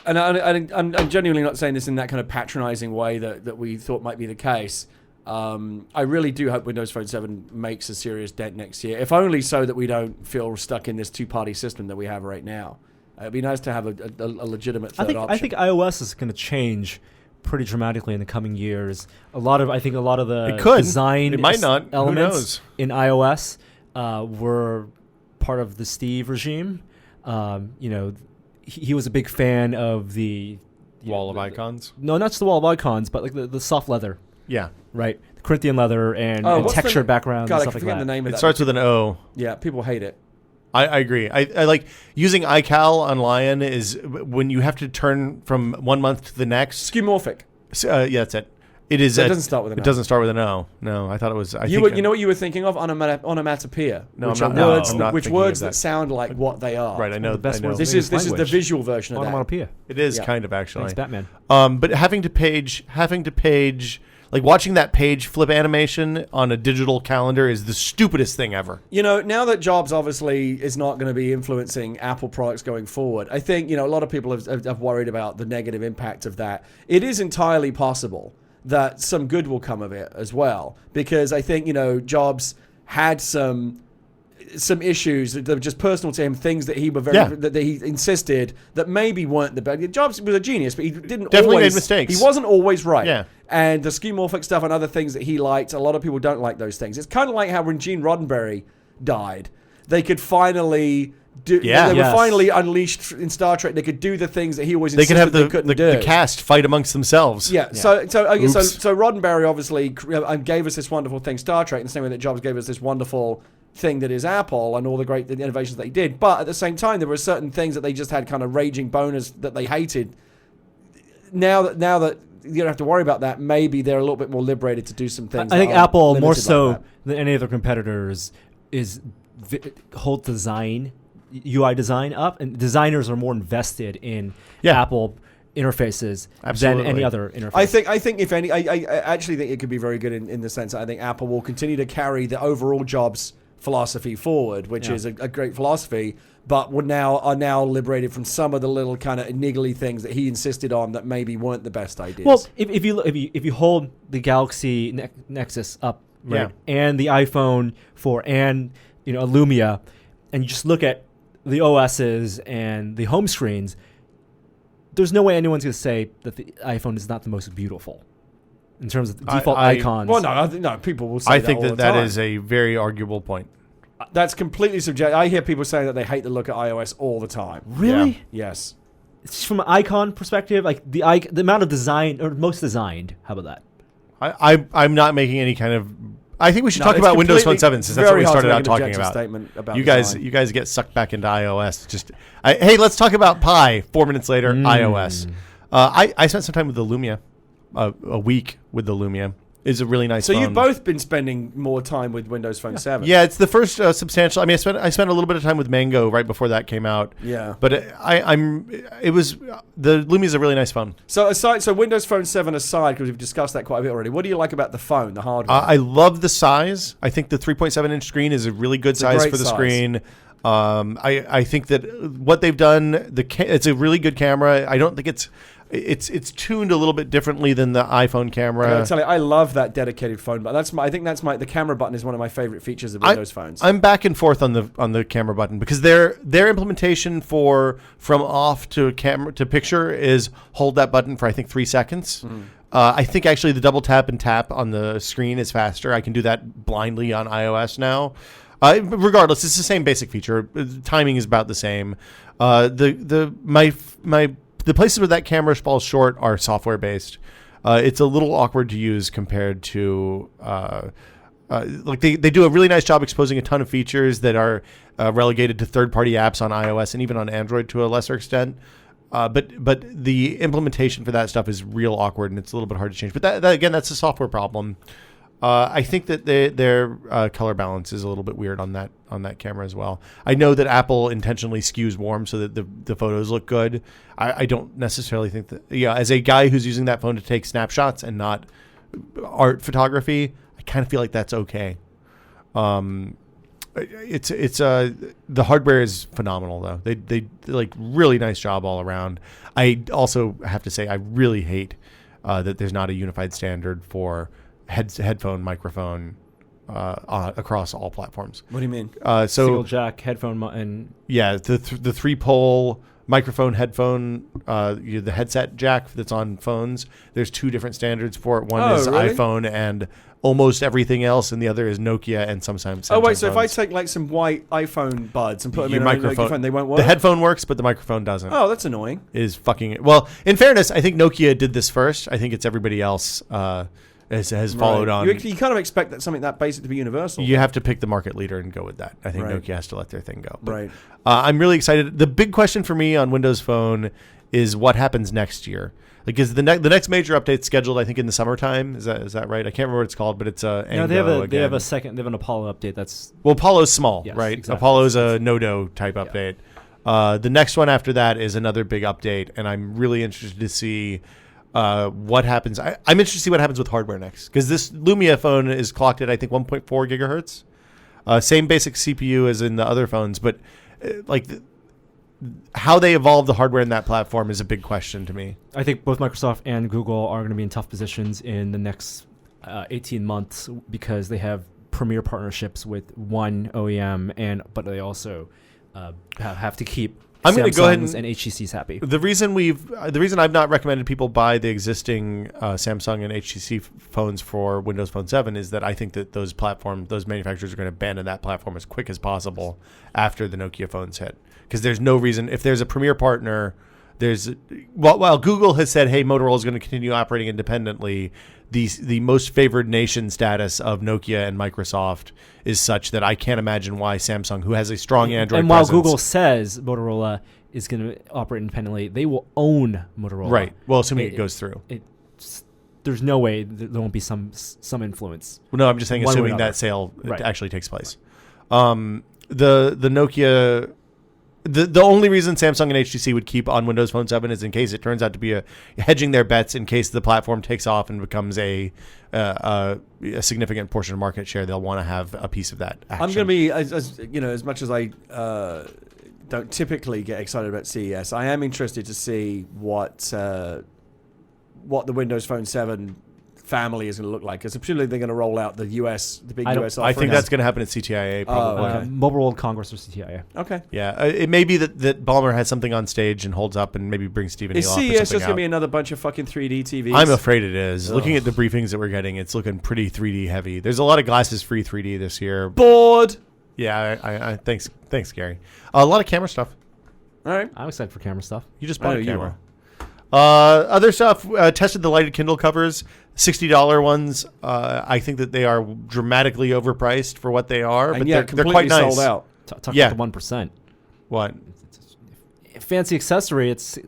I'm genuinely not saying this in that kind of patronizing way that we thought might be the case. I really do hope Windows Phone 7 makes a serious dent next year, if only so that we don't feel stuck in this two-party system that we have right now. It'd be nice to have a legitimate third option. I think iOS is going to change pretty dramatically in the coming years. A lot of the It could. design It might not. Who elements knows? in iOS were part of the Steve regime. He was a big fan of the Wall of icons. No, not just the wall of icons, but like the soft leather, Yeah. right? The Corinthian leather and what's textured backgrounds God, and I stuff like forget that. the name of It that. starts with an O. Yeah, people hate it. I agree. I like using iCal on Lion is when you have to turn from one month to the next. Skeuomorphic. Yeah, that's it. It is. That doesn't start with an It O. doesn't start with an O. No, I thought it was. You know what you were thinking of? Onomatopoeia. No, which I'm are not- words, I'm not which thinking of words that. that sound like what they are. Right, I know. the best I know. words This in is the language. visual version of that. Onomatopoeia. It is Yeah. kind of actually. Thanks, Batman. But having to page, like watching that page flip animation on a digital calendar is the stupidest thing ever. You know, now that Jobs obviously is not going to be influencing Apple products going forward, I think, a lot of people have worried about the negative impact of that. It is entirely possible that some good will come of it as well, because I think, Jobs had some issues that were just personal to him, things that he that he insisted that maybe weren't the best. Jobs was a genius, but he Definitely made mistakes. He wasn't always right. Yeah. And the skeuomorphic stuff and other things that he liked, a lot of people don't like those things. It's kind of like how when Gene Roddenberry died, they could finally do. Yeah. They were Yes. finally unleashed in Star Trek. They could do the things that he always They insisted could have they couldn't do. the cast fight amongst themselves. Yeah. So Oops. Roddenberry obviously gave us this wonderful thing, Star Trek, in the same way that Jobs gave us this wonderful thing that is Apple and all the great innovations that they did. But at the same time, there were certain things that they just had kind of raging boners that they hated. Now that you don't have to worry about that, maybe they're a little bit more liberated to do some things. I think that are Apple, more limited so like that. than any of their competitors, is whole design, UI design up, and designers are more invested in Apple interfaces Absolutely. than any other interface. I think if any, I actually think it could be very good in the sense that I think Apple will continue to carry the overall Jobs philosophy forward, which is a great philosophy, but are now liberated from some of the little kind of niggly things that he insisted on that maybe weren't the best ideas. Well, if you hold the Galaxy Nexus up, right, and the iPhone 4 and a Lumia, and you just look at the OSs and the home screens, there's no way anyone's going to say that the iPhone is not the most beautiful in terms of the default icons. Well, no, people will say I that think all the that time. is a very arguable point. That's completely subjective. I hear people saying that they hate the look at iOS all the time. Really? Yes. It's from an icon perspective, like the amount of design, or most designed. How about that? I'm not making any kind of. I think we should No, talk it's about Windows Phone completely- 7 since that's what very we hard to started make out an talking objective about. statement about You design. guys get sucked back into iOS. Hey, let's talk about Pi. 4 minutes later, iOS. I spent some time with the Lumia, a week with the Lumia. It's a really nice So phone. you've both been spending more time with Windows Phone 7. Yeah, it's the first substantial. I mean, I spent a little bit of time with Mango right before that came out. Yeah. But the Lumia is a really nice phone. So Windows Phone 7 aside, because we've discussed that quite a bit already, what do you like about the phone, the hardware? I love the size. I think the 3.7-inch screen is a really good size great for the size. screen. I think that what they've done, it's a really good camera. I don't think it's tuned a little bit differently than the iPhone I camera. gotta tell you, I love that dedicated phone button. I think the camera button is one of my favorite features of Windows phones. I'm back and forth on the camera button because their implementation from off to camera to picture is hold that button for I think 3 seconds. I think actually the double tap and tap on the screen is faster. I can do that blindly on iOS now. Regardless, it's the same basic feature. Timing is about the same. The places where that camera falls short are software based. It's a little awkward to use compared to like they do a really nice job exposing a ton of features that are relegated to third party apps on iOS and even on Android to a lesser extent. But the implementation for that stuff is real awkward, and it's a little bit hard to change. But that again, that's a software problem. I think that their color balance is a little bit weird on that camera as well. I know that Apple intentionally skews warm so that the photos look good. I don't necessarily think that. Yeah, as a guy who's using that phone to take snapshots and not art photography, I kind of feel like that's okay. It's the hardware is phenomenal though. They like really nice job all around. I also have to say I really hate that there's not a unified standard for headphone microphone across all platforms. What do you mean? Single jack headphone and yeah, the 3-pole microphone headphone, the headset jack that's on phones. There's 2 different standards for it. One is really? iPhone and almost everything else, and the other is Nokia and sometimes Samsung Oh wait, so phones. if I take like some white iPhone buds and put them Your in a microphone, they won't work. The headphone works, but the microphone doesn't. Oh, that's annoying. Is fucking well. In fairness, I think Nokia did this first. I think it's everybody else has followed on. You kind of expect that something that basic to be universal. You have to pick the market leader and go with that. I think Right. Nokia has to let their thing go. But, Right. I'm really excited. The big question for me on Windows Phone is what happens next year. Like, is the next major update scheduled? I think in the summertime. Is that right? I can't remember what it's called, but it's no, Ango they have again. an Apollo update that's Well, Apollo's small, Yes, right? exactly. Apollo's a Nodo type update. The next one after that is another big update, and I'm really interested to see what happens. I'm interested to see what happens with hardware next, because this Lumia phone is clocked at I think 1.4 gigahertz. Same basic CPU as in the other phones, but how they evolve the hardware in that platform is a big question to me. I think both Microsoft and Google are going to be in tough positions in the next 18 months because they have premier partnerships with one OEM, but they also have to keep I'm going to go ahead and HTC's happy. The reason I've not recommended people buy the existing Samsung and HTC phones for Windows Phone 7 is that I think that those manufacturers are going to abandon that platform as quick as possible after the Nokia phones hit. Because there's no reason, if there's a premier partner, while Google has said, hey, Motorola is going to continue operating independently, the most favored nation status of Nokia and Microsoft is such that I can't imagine why Samsung, who has a strong Android and while presence, Google says Motorola is going to operate independently, they will own Motorola. Right. Well, assuming it goes through. There's no way there won't be some influence. Well, no, I'm just saying One way or assuming another. that sale Right. actually takes place. The Nokia... The only reason Samsung and HTC would keep on Windows Phone 7 is in case it turns out to be hedging their bets in case the platform takes off and becomes a significant portion of market share. They'll want to have a piece of that action. I'm going to be as much as I don't typically get excited about CES. I am interested to see what the Windows Phone 7 family is going to look like, because presumably they're going to roll out the big US offerings. I think that's going to happen at CTIA probably. okay. Mobile World Congress or CTIA. Okay. Yeah, it may be that Ballmer has something on stage and holds up and maybe brings Stephen Is Neal off or CES something just going to out. be another bunch of fucking 3D TVs? I'm afraid it is. Ugh. Looking at the briefings that we're getting, it's looking pretty 3D heavy. There's a lot of glasses-free 3D this year. Bored. Yeah, I thanks, Gary. A lot of camera stuff. All right. I'm excited for camera stuff. You just I bought know a you camera. Other stuff, tested the lighted Kindle covers, $60 ones. I think that they are dramatically overpriced for what they are, And but yet they're quite completely nice. sold out. Talk Yeah. about the 1%. What? Fancy accessory. It's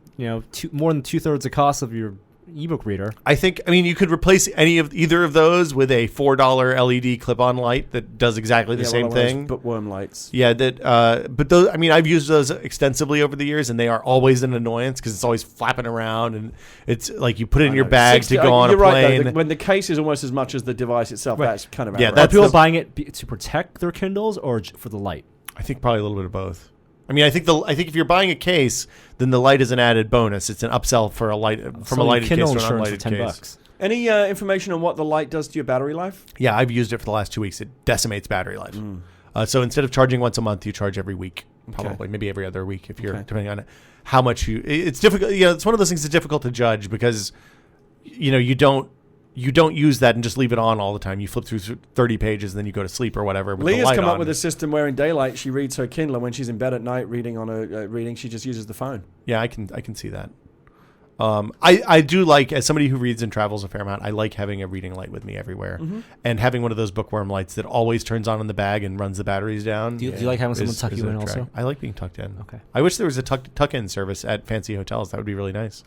more than 2/3 the cost of your ebook reader. I mean, you could replace either of those with a $4 LED clip-on light that does exactly the same thing. Bookworm lights. Yeah, but those. I mean, I've used those extensively over the years, and they are always an annoyance because it's always flapping around, and it's like you put it in your bag to go on a You're right, plane. though, when the case is almost as much as the device itself, Right. that's kind of Yeah, outrageous. Are that's people the- buying it to protect their Kindles or for the light? I think probably a little bit of both. I mean, I think if you're buying a case, then the light is an added bonus. It's an upsell for a light from a lighted case Kindle to an insurance for unlighted $10. case. Any information on what the light does to your battery life? Yeah, I've used it for the last 2 weeks. It decimates battery life. So instead of charging once a month, you charge every week, probably maybe every other week if you're depending on how much you. It's difficult. It's one of those things that's difficult to judge because you don't use that and just leave it on all the time. You flip through 30 pages and then you go to sleep or whatever. With the Leah's light come up on. with a system where in daylight she reads her Kindle, and when she's in bed at night reading on a reading, she just uses the phone. Yeah, I can see that. I do like, as somebody who reads and travels a fair amount, I like having a reading light with me everywhere, and having one of those bookworm lights that always turns on in the bag and runs the batteries down. Do you like having someone tuck you in also? I like being tucked in. Okay. I wish there was a tuck-in service at fancy hotels. That would be really nice.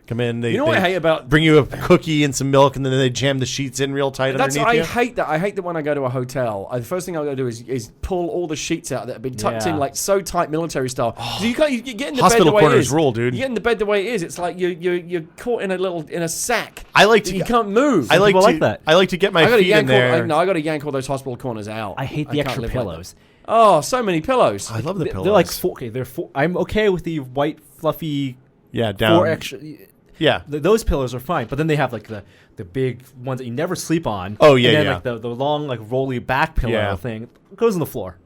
Come in. You know what I hate about bring you a cookie and some milk, and then they jam the sheets in real tight underneath you. I hate that. I hate that when I go to a hotel, the first thing I got to do is pull all the sheets out that have been tucked in like so tight military style. So you get in the hospital bed the way corners it is. rule, dude. You get in the bed the way it is. It's like you're caught in a sack. I like to. You can't move. I like that. I like to get my feet in there. I got to yank all those hospital corners out. I hate the extra pillows. Oh, so many pillows. I love the pillows. They're like four. Okay, they're four. I'm okay with the white fluffy. Yeah, down. 4 extra. Yeah, those pillows are fine, but then they have like the big ones that you never sleep on. Oh yeah, and then yeah. like the long like rolly back pillow thing goes on the floor.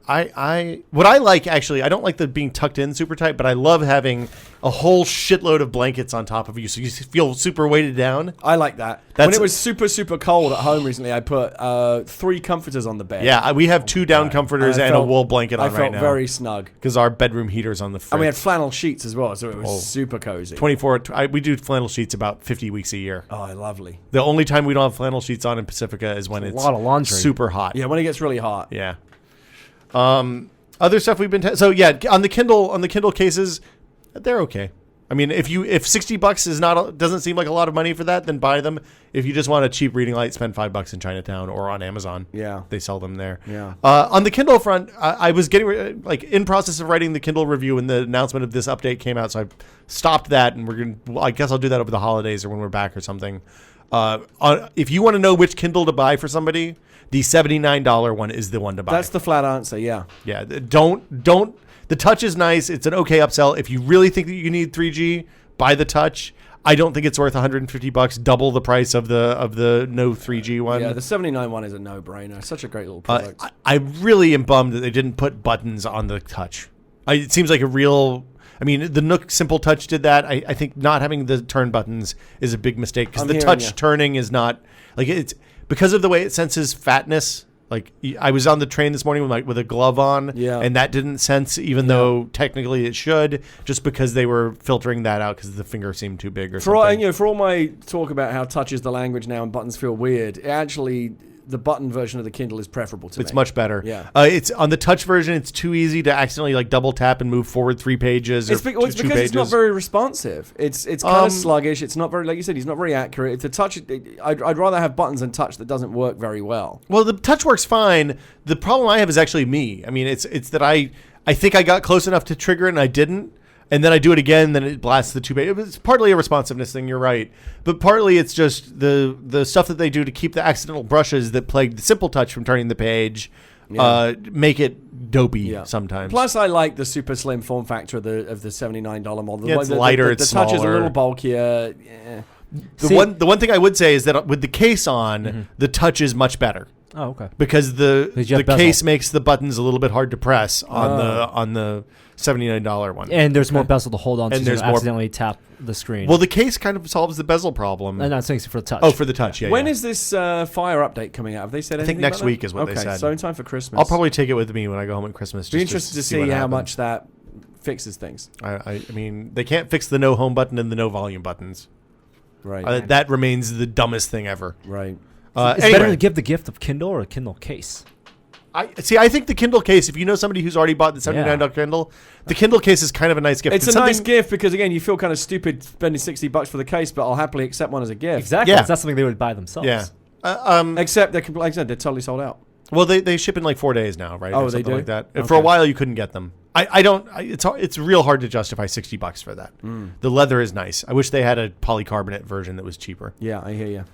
What I like, actually, I don't like the being tucked in super tight, but I love having a whole shitload of blankets on top of you, so you feel super weighted down. I like that. When it was super, super cold at home recently, I put 3 comforters on the bed. Yeah, we have 2 down comforters and a wool blanket on right now. I felt very snug. Because our bedroom heater's on the fridge. And we had flannel sheets as well, so it was super cozy. 24, we do flannel sheets about 50 weeks a year. Oh, lovely. The only time we don't have flannel sheets on in Pacifica is when it's a lot of laundry. Super hot. Yeah, when it gets really hot. Yeah. Other stuff we've been so yeah, on the Kindle cases, they're okay. I mean, if $60 doesn't seem like a lot of money for that, then buy them. If you just want a cheap reading light, spend $5 in Chinatown or on Amazon. Yeah, they sell them there. Yeah. On the Kindle front, I was getting in process of writing the Kindle review, and the announcement of this update came out, so I stopped that, and I guess I'll do that over the holidays or when we're back or something. If you want to know which Kindle to buy for somebody, the $79 one is the one to buy. That's the flat answer. Yeah. Yeah. Don't. The Touch is nice. It's an okay upsell. If you really think that you need 3G, buy the Touch. I don't think it's worth $150, double the price of the no 3G one. Yeah, the 79 one is a no-brainer. Such a great little product. I really am bummed that they didn't put buttons on the Touch. It seems like a real. I mean, the Nook Simple Touch did that. I think not having the turn buttons is a big mistake because the Touch turning is not like it's because of the way it senses fatness. Like I was on the train this morning with a glove on, and that didn't sense, even though technically it should, just because they were filtering that out because the finger seemed too big or something. For all my talk about how touch is the language now and buttons feel weird, actually the button version of the Kindle is preferable to me. It's much better. Yeah. It's on the Touch version. It's too easy to accidentally double tap and move forward 3 pages. It's because it's not very responsive. It's kind of sluggish. It's not very, like you said, it's not very accurate. It's a touch. I'd rather have buttons than touch that doesn't work very well. Well, the Touch works fine. The problem I have is actually me. I mean, it's that I think I got close enough to trigger it and I didn't. And then I do it again, then it blasts the 2 pages. It's partly a responsiveness thing, you're right. But partly it's just the stuff that they do to keep the accidental brushes that plague the Simple Touch from turning the page, make it dopey sometimes. Plus, I like the super slim form factor of the $79 model. Yeah, it's lighter, it's smaller. The Touch is a little bulkier. The one thing I would say is that with the case on, the Touch is much better. Oh, okay. Because the case makes the buttons a little bit hard to press on the $79 one. And there's more bezel to hold on to, so you don't accidentally tap the screen. Well, the case kind of solves the bezel problem. And that's for the Touch. Oh, for the Touch, yeah. When is this Fire update coming out? Have they said anything? I think next about week is what they said. Okay, so in time for Christmas. I'll probably take it with me when I go home at Christmas. Be interested to see how much that fixes things. I mean, they can't fix the no home button and the no volume buttons. Right. That remains the dumbest thing ever. Right. It's better to give the gift of Kindle or a Kindle case. I think the Kindle case, if you know somebody who's already bought the $79 Kindle, the Kindle case is kind of a nice gift. It's a nice gift because, again, you feel kind of stupid spending $60 for the case, but I'll happily accept one as a gift. Exactly. Yeah. That's something they would buy themselves. Yeah. Except, like I said, they're totally sold out. Well, they ship in like 4 days now, right? Oh, or they do? like that. Okay. For a while, you couldn't get them. It's real hard to justify $60 for that. The leather is nice. I wish they had a polycarbonate version that was cheaper. Yeah, I hear you.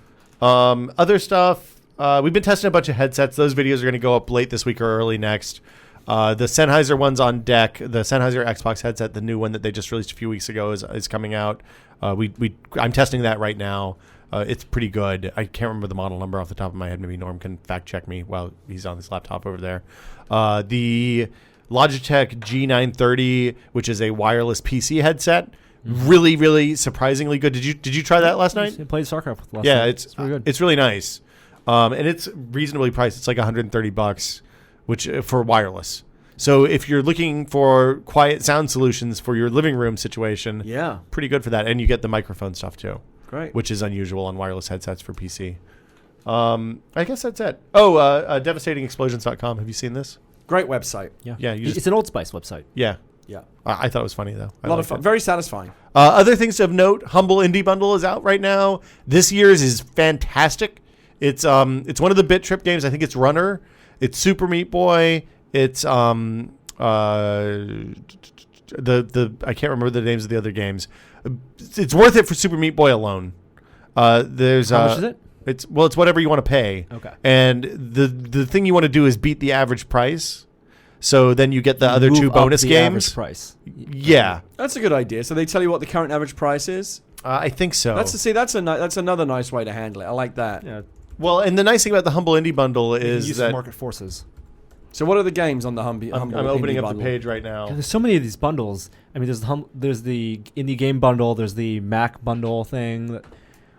Other stuff. We've been testing a bunch of headsets. Those videos are going to go up late this week or early next. The Sennheiser one's on deck. The Sennheiser Xbox headset, the new one that they just released a few weeks ago, is coming out. I'm testing that right now. It's pretty good. I can't remember the model number off the top of my head. Maybe Norm can fact check me while he's on this laptop over there. The Logitech G930, which is a wireless PC headset. Really, really surprisingly good. Did you try that last night? I played StarCraft last night. It's really good. It's really nice. And it's reasonably priced. It's like $130, which for wireless. So if you're looking for quiet sound solutions for your living room situation, Yeah. pretty good for that. And you get the microphone stuff too, Great. which is unusual on wireless headsets for PC. I guess that's it. Oh, devastatingexplosions.com. Have you seen this? Great website. Yeah. Yeah, you It's just- an Old Spice website. Yeah. Yeah. I thought it was funny, though. A lot of fun. Very satisfying. Other things of note, Humble Indie Bundle is out right now. This year's is fantastic. It's one of the Bit Trip games. I think it's Runner. It's Super Meat Boy. It's the I can't remember the names of the other games. It's worth it for Super Meat Boy alone. There's How much is it? It's whatever you want to pay. Okay. And the thing you want to do is beat the average price. So then you get the other Move two up bonus the games. average price. Yeah, That's a good idea. So they tell you what the current average price is. I think so. That's another nice way to handle it. I like that. Yeah. Well, and the nice thing about the Humble Indie Bundle is Use that market forces. So what are the games on the Humble? I'm opening up the page right now. Yeah, there's so many of these bundles. I mean, there's the indie game bundle. There's the Mac bundle thing.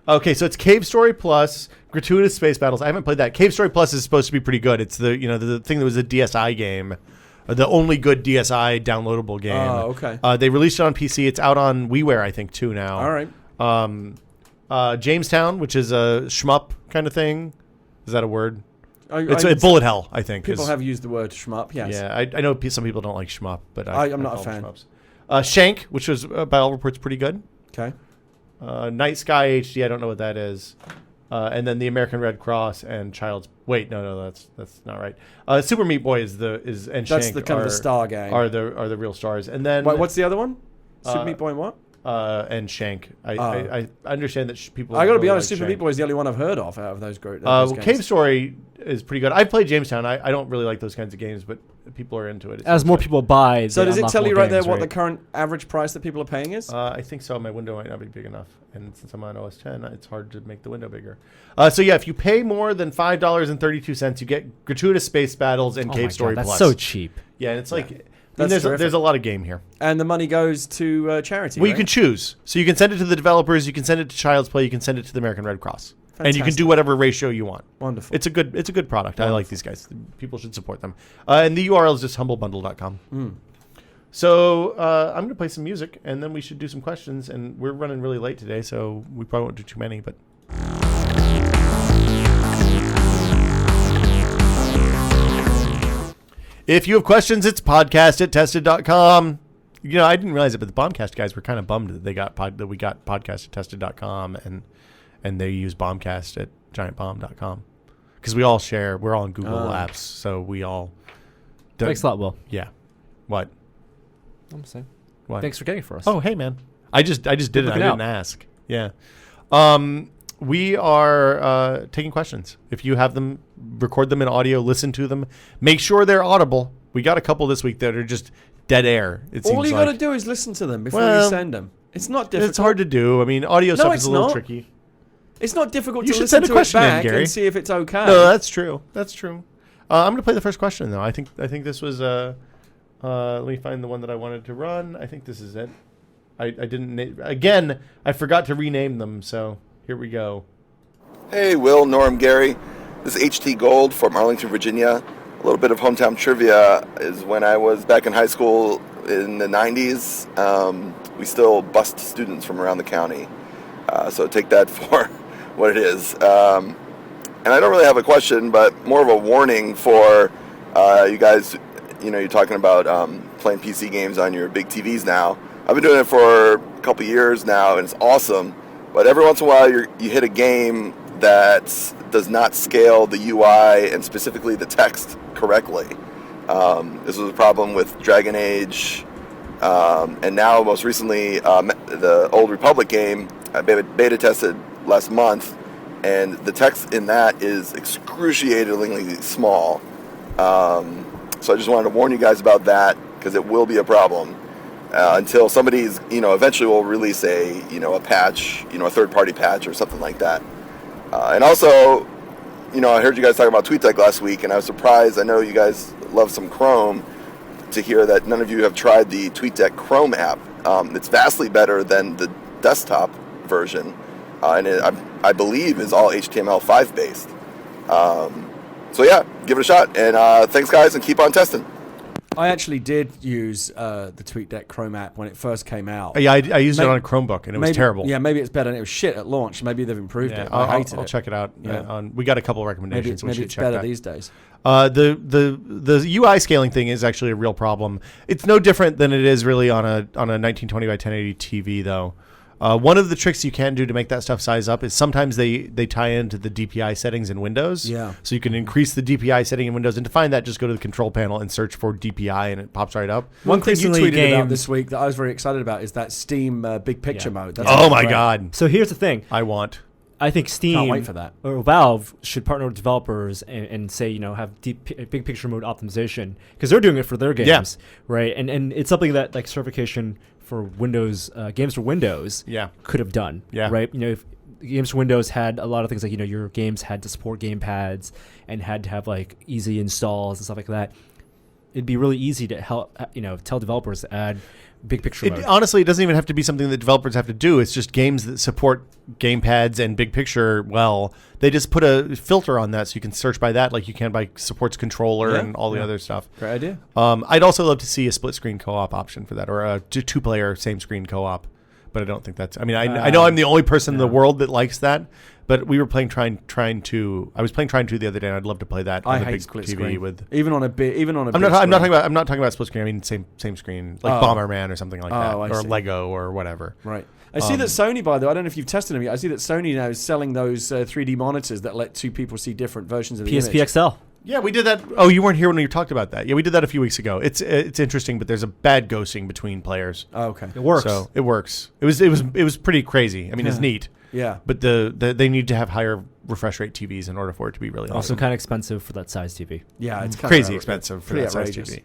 Okay, so it's Cave Story Plus, gratuitous space battles. I haven't played that. Cave Story Plus is supposed to be pretty good. It's the thing that was a DSi game, the only good DSi downloadable game. Oh, okay. They released it on PC. It's out on WiiWare, I think, too now. All right. Jamestown, which is a shmup kind of thing. Is that a word? It's I- a bullet hell, I think. People is- have used the word shmup. Yes. Yeah, I know some people don't like shmup, but I'm not a call them fan. shmups. Shank, which was by all reports pretty good. Okay. Night Sky HD, I don't know what that is. And then the American Red Cross and Child's. Wait, no, that's not right. Super Meat Boy and That's Shank the kind of the star game. are the real stars. And then What's the other one? Super uh, Meat Boy and what? and Shank. I understand that people. I got to be really honest. like Super Shank. Meat Boy is the only one I've heard of out of those groups. Cave Story is pretty good. I've played Jamestown. I don't really like those kinds of games, but people are into it. It As seems more like. people buy, So they does it unlock tell more you right there games, what the current average price that people are paying is? I think so. My window might not be big enough, and since I'm on OS 10, it's hard to make the window bigger. So yeah, if you pay more than $5.32, you get gratuitous space battles and Oh Cave my Story God, Plus. That's so cheap. Yeah, and it's like That's there's terrific. a lot of game here. And the money goes to charity. Well, right? you can choose. So you can send it to the developers, you can send it to Child's Play, you can send it to the American Red Cross, and you can Fantastic. do whatever ratio you want. Wonderful. It's a good product. I like these guys. People should support them. And the URL is just humblebundle.com. So I'm going to play some music, and then we should do some questions. And we're running really late today, so we probably won't do too many. But if you have questions, it's podcast@tested.com. You know, I didn't realize it, but the Bombcast guys were kind of bummed that we got podcast@tested.com and they use Bombcast at giantbomb.com because we all share. We're all in Google Apps, so we all. Thanks a lot, Will. Yeah. What? I'm saying. What? Thanks for getting it for us. Oh, hey, man. I just did it. I looking didn't out. ask. Yeah. We are taking questions. If you have them, record them in audio, listen to them. Make sure they're audible. We got a couple this week that are just dead air. It All seems you like. got to do is listen to them before Well, you send them. It's not difficult. It's hard to do. I mean, audio stuff is it's a little not. tricky. It's not difficult You to should listen send a to it question in, back Gary. and see if it's okay. No, that's true. That's true. I'm going to play the first question, though. I think this was... let me find the one that I wanted to run. I think this is it. I didn't... Again, I forgot to rename them, so here we go. Hey, Will, Norm, Gary. This is HT Gold from Arlington, Virginia. A little bit of hometown trivia is when I was back in high school in the 90s, we still bussed students from around the county. So take that for what it is. And I don't really have a question, but more of a warning for you guys. You know, you're talking about playing PC games on your big TVs now. I've been doing it for a couple years now, and it's awesome. But every once in a while, you hit a game that does not scale the UI and specifically the text correctly. This was a problem with Dragon Age, and now most recently the Old Republic game. I beta tested last month, and the text in that is excruciatingly small. So I just wanted to warn you guys about that because it will be a problem until somebody's, eventually will release a patch, a third-party patch or something like that. And also, I heard you guys talking about TweetDeck last week, and I was surprised. I know you guys love some Chrome, to hear that none of you have tried the TweetDeck Chrome app. It's vastly better than the desktop version, and I believe is all HTML5 based. So yeah, give it a shot. And thanks, guys, and keep on testing. I actually did use the TweetDeck Chrome app when it first came out. Yeah, I used it on a Chromebook, and it was terrible. Yeah, maybe it's better. And it was shit at launch. Maybe they've improved it. I'll I hated I'll it. check it out. Yeah. We got a couple of recommendations. Maybe it's better these days. The UI scaling thing is actually a real problem. It's no different than it is really on a 1920 by 1080 TV, though. One of the tricks you can do to make that stuff size up is sometimes they tie into the DPI settings in Windows. Yeah. So you can increase the DPI setting in Windows, and to find that, just go to the control panel and search for DPI, and it pops right up. One thing you Increasingly tweeted about games- this week that I was very excited about is that Steam big picture mode. That's Oh my great. God! So here's the thing. I think Steam Can't wait for that. or Valve should partner with developers and say, have big picture mode optimization, because they're doing it for their games, right? And it's something that like certification for Windows games for Windows could have done, right? If games for Windows had a lot of things like your games had to support gamepads and had to have like easy installs and stuff like that. It'd be really easy to help tell developers to add big picture mode. Honestly, it doesn't even have to be something that developers have to do. It's just games that support gamepads and big picture they just put a filter on that, so you can search by that like you can by supports controller and all the other stuff. Great idea. I'd also love to see a split screen co-op option for that, or a two-player same screen co-op. But I don't think that's. I mean, I know I'm the only person in the world that likes that. But we were playing Trine 2. I was playing Trine 2 the other day, and I'd love to play that on a big split TV screen. with. Even on a I'm not talking about split screen. I mean same screen, like Bomberman or something like that, or Lego or whatever. Right. I see that Sony, by the way, I don't know if you've tested them yet. I see that Sony now is selling those 3D monitors that let two people see different versions of the image. PSP XL. Yeah, we did that. Oh, you weren't here when we talked about that. Yeah, we did that a few weeks ago. It's interesting, but there's a bad ghosting between players. Oh, okay. It works. So it works. It was pretty crazy. I mean, it's neat. Yeah. But they need to have higher refresh rate TVs in order for it to be really awesome. Also kind of expensive for that size TV. Yeah, it's crazy expensive for that size TV.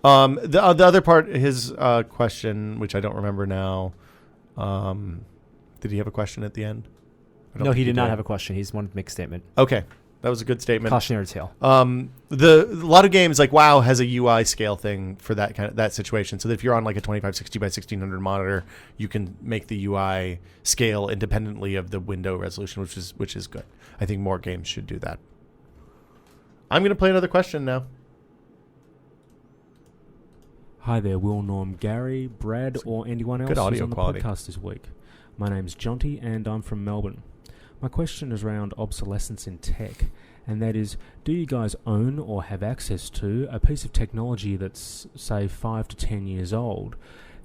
The other part, his question, which I don't remember now. Did he have a question at the end? No, he did not have a question. He's wanted to make a statement. Okay. That was a good statement. Cautionary tale. A lot of games like WoW has a UI scale thing for that situation. So that if you're on like a 2560 by 1600 monitor, you can make the UI scale independently of the window resolution, which is good. I think more games should do that. I'm going to play another question now. Hi there, Will, Norm, Gary, Brad, or anyone else Good audio who's on the quality. podcast this week. My name's Jonty, and I'm from Melbourne. My question is around obsolescence in tech, and that is, do you guys own or have access to a piece of technology that's, say, 5 to 10 years old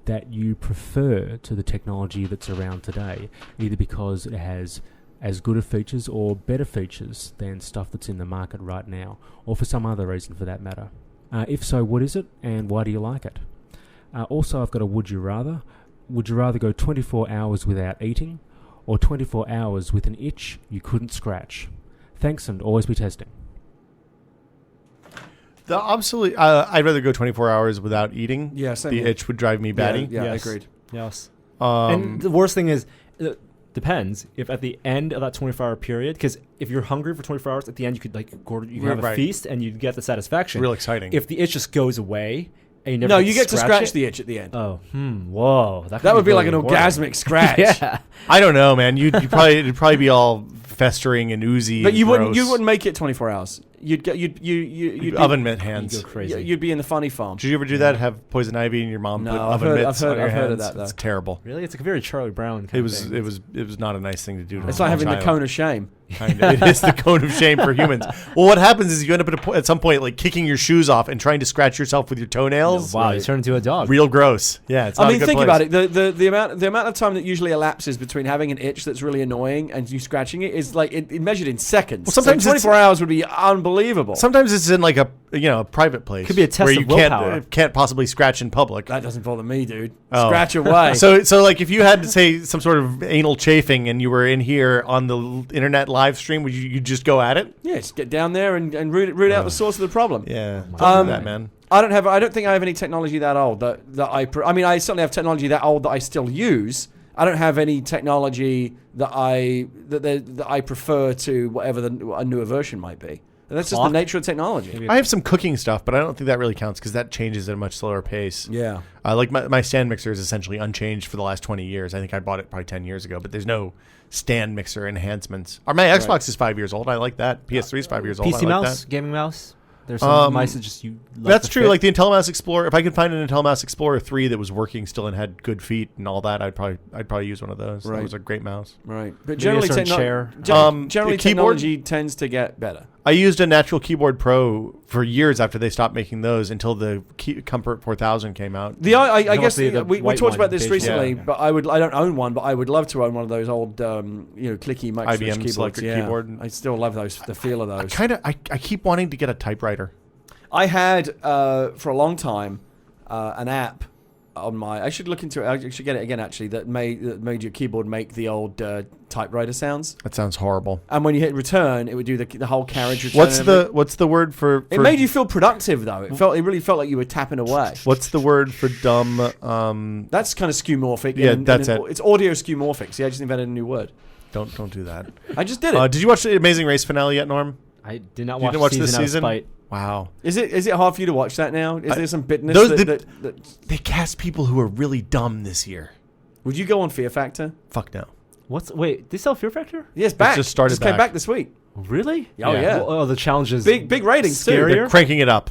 that you prefer to the technology that's around today, either because it has as good of features or better features than stuff that's in the market right now, or for some other reason for that matter? If so, what is it, and why do you like it? Also, I've got a would you rather. Would you rather go 24 hours without eating, or 24 hours with an itch you couldn't scratch? Thanks, and always be testing. I'd rather go 24 hours without eating. Yeah, same the here. itch would drive me batty. Yeah, Yes. agreed. Yes. And the worst thing is, it depends if at the end of that 24-hour period, because if you're hungry for 24 hours, at the end you could have a feast and you'd get the satisfaction. Real exciting. If the itch just goes away and you never You get to scratch it, the itch at the end. Oh, whoa. That would be like an really boring. orgasmic scratch. Yeah. I don't know, man. It'd probably be all festering and oozy. But and you gross. wouldn't make it 24 hours. You'd be, oven mitt hands. You go crazy. You'd be in the funny farm. Did you ever do that? Have poison ivy and your mom No, put I've oven heard- mitts I've heard- on your I've heard of hands? that, though. It's terrible. Really? It's like a very Charlie Brown kind It of was thing. it was not a nice thing to do. To It's a like having the child. cone of shame. Kinda. It is the cone of shame for humans. Well, what happens is you end up at some point like kicking your shoes off and trying to scratch yourself with your toenails. Wow, you turn into a dog. Real gross. Yeah, it's not I a mean, good think place. about it. The amount of time that usually elapses between having an itch that's really annoying and you scratching it is like it measured in seconds. Well, sometimes so 24 hours would be unbelievable. Sometimes it's in like a private place. Could be a test where of you willpower. can't possibly scratch in public. That doesn't bother me, dude. Oh. Scratch away. So like if you had to say some sort of anal chafing and you were in here on the internet live stream, would you just go at it? yeah, just get down there and root out the source of the problem. Yeah, don't do that, man. I don't think I have any technology that old that I mean, I certainly have technology that old that I still use. I don't have any technology that I prefer to whatever a newer version might be. And that's just the Clock? nature of technology. I have some cooking stuff, but I don't think that really counts because that changes at a much slower pace. Yeah. Like my stand mixer is essentially unchanged for the last 20 years. I think I bought it probably 10 years ago, but there's no stand mixer enhancements. Or my Xbox is 5 years old. I like that. PS3 is 5 years old. PC I like mouse, that. gaming mouse. There's some mice that just you. That's true. Like the IntelliMouse Explorer. If I could find an IntelliMouse Explorer 3 that was working still and had good feet and all that, I'd probably use one of those. Right. That was a great mouse. Right, but Maybe generally, a certain chair. generally the keyboard? technology tends to get better. I used a Natural Keyboard Pro for years after they stopped making those until the Comfort 4000 came out. I guess the we white talked one, about this beige recently, one. but I don't own one, but I would love to own one of those old clicky mic switch IBM keyboards. selectric Yeah. keyboard. I still love those. The feel of those. I keep wanting to get a typewriter. I had for a long time an app on my. I should look into it. I should get it again. Actually, that made your keyboard make the old typewriter sounds. That sounds horrible. And when you hit return, it would do the whole carriage return. What's the word for? It made you feel productive though. It really felt like you were tapping away. What's the word for dumb? That's kind of skeuomorphic. Yeah, that's it. It's audio skeuomorphic. See, I just invented a new word. Don't do that. I just did it. Did you watch the Amazing Race finale yet, Norm? I did not You watch, didn't watch the this season. season? Out of spite. Wow. Is it hard for you to watch that now? Is there some bitterness? They cast people who are really dumb this year. Would you go on Fear Factor? Fuck no. Wait? They sell Fear Factor? Yes, back. just started came back. back this week. Really? Oh yeah. Well, the challenges. Big ratings too. Scarier? They're cranking it up.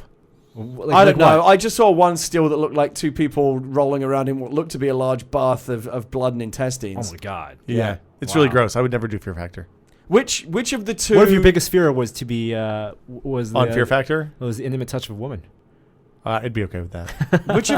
I don't know. I just saw one still that looked like two people rolling around in what looked to be a large bath of blood and intestines. Oh my god. Yeah. It's Wow. really gross. I would never do Fear Factor. Which of the two? What if your biggest fear was to be was On Fear Factor? Was the intimate touch of a woman? I'd be okay with that. which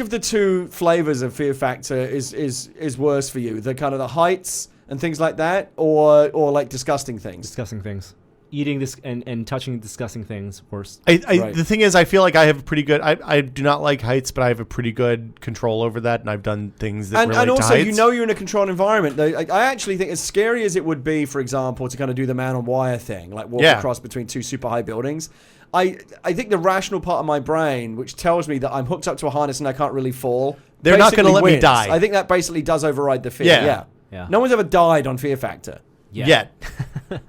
of the two flavors of Fear Factor is worse for you? The kind of the heights and things like that, or like disgusting things? Discussing things, eating this and touching discussing things. Worse. Right. The thing is, I feel like I have a pretty good. I do not like heights, but I have a pretty good control over that, and I've done things that relate and also to heights. you know you're in a controlled environment. I actually think as scary as it would be, for example, to kind of do the man on wire thing, like walk across between two super high buildings. I think the rational part of my brain, which tells me that I'm hooked up to a harness and I can't really fall, They're not going to let me wins. die. I think that basically does override the fear. Yeah. No one's ever died on Fear Factor. Yet.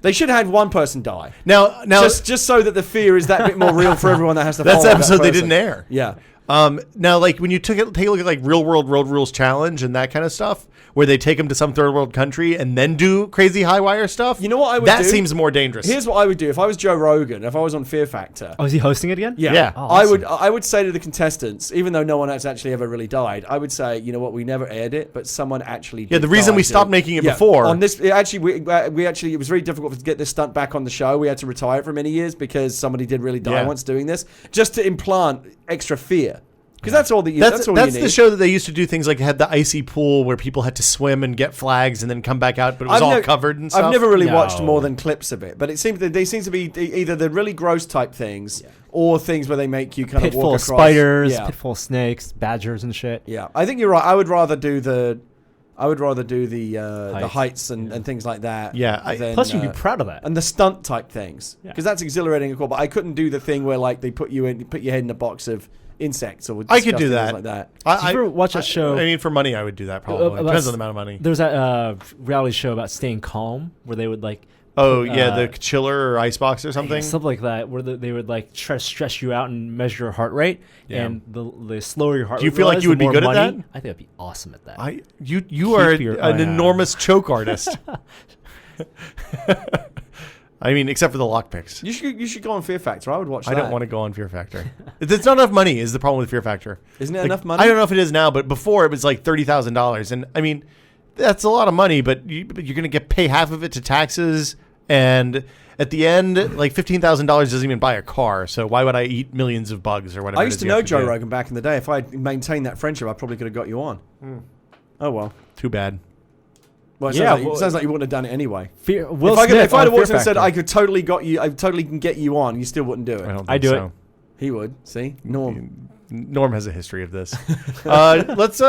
They should have had one person die. Now, Just so that the fear is that bit more real for everyone that has to that's follow the episode that they person. didn't air. Yeah. Now, like when you take a look at like Real World Road Rules Challenge and that kind of stuff, where they take them to some third world country and then do crazy high wire stuff. You know what I would that do? seems more dangerous. Here's what I would do if I was Joe Rogan, if I was on Fear Factor. Oh, is he hosting it again? Yeah. Oh, I awesome. would say to the contestants, even though no one has actually ever really died, I would say, you know what, we never aired it, but someone actually did the reason die we doing stopped making it before. on this, we actually it was very difficult to get this stunt back on the show. We had to retire it for many years because somebody did really die once doing this, just to implant extra fear. Because that's all that you. That's all you need. That's the show that they used to do things like had the icy pool where people had to swim and get flags and then come back out, but it was all covered and stuff. I've never really No. watched more than clips of it, but it seems that they seem to be either the really gross type things or things where they make you kind Pit of walk full of across. spiders, Yeah. pit full of snakes, badgers and shit. Yeah, I think you're right. I would rather do the Heights. heights and things like that. Yeah, than, Plus, you'd be proud of that. and the stunt type things Yeah. because that's exhilarating and cool. But I couldn't do the thing where like they put your head in a box of insects or I could disgusting do things that. like that. Did you ever watch that show? I mean, for money, I would do that probably. Depends on the amount of money. There was that reality show about staying calm where they would like. Oh, yeah, the chiller or icebox or something. Something like that, where they would like try to stress you out and measure your heart rate, Yeah. and the slower your heart. Do you rate feel like was, you would the be more good at money- that? I think I'd be awesome at that. You are your- an enormous choke artist. I mean, except for the lockpicks. You should go on Fear Factor. I would watch that. I don't want to go on Fear Factor. It's not enough money is the problem with Fear Factor. Isn't it Like, enough money? I don't know if it is now, but before it was like $30,000. And I mean, that's a lot of money, but you're going to pay half of it to taxes. And at the end, like $15,000 doesn't even buy a car. So why would I eat millions of bugs or whatever? I it used is to you know have Joe do? Rogan back in the day. If I had maintained that friendship, I probably could have got you on. Oh well. Too bad. Well, it Yeah, sounds like you wouldn't have done it anyway. Will if I Smith had on walked Fear in and said Factor. I could totally I totally can get you on, you still wouldn't do I it. don't think I do so. it. He would. See, Norm. Norm has a history of this. Let's.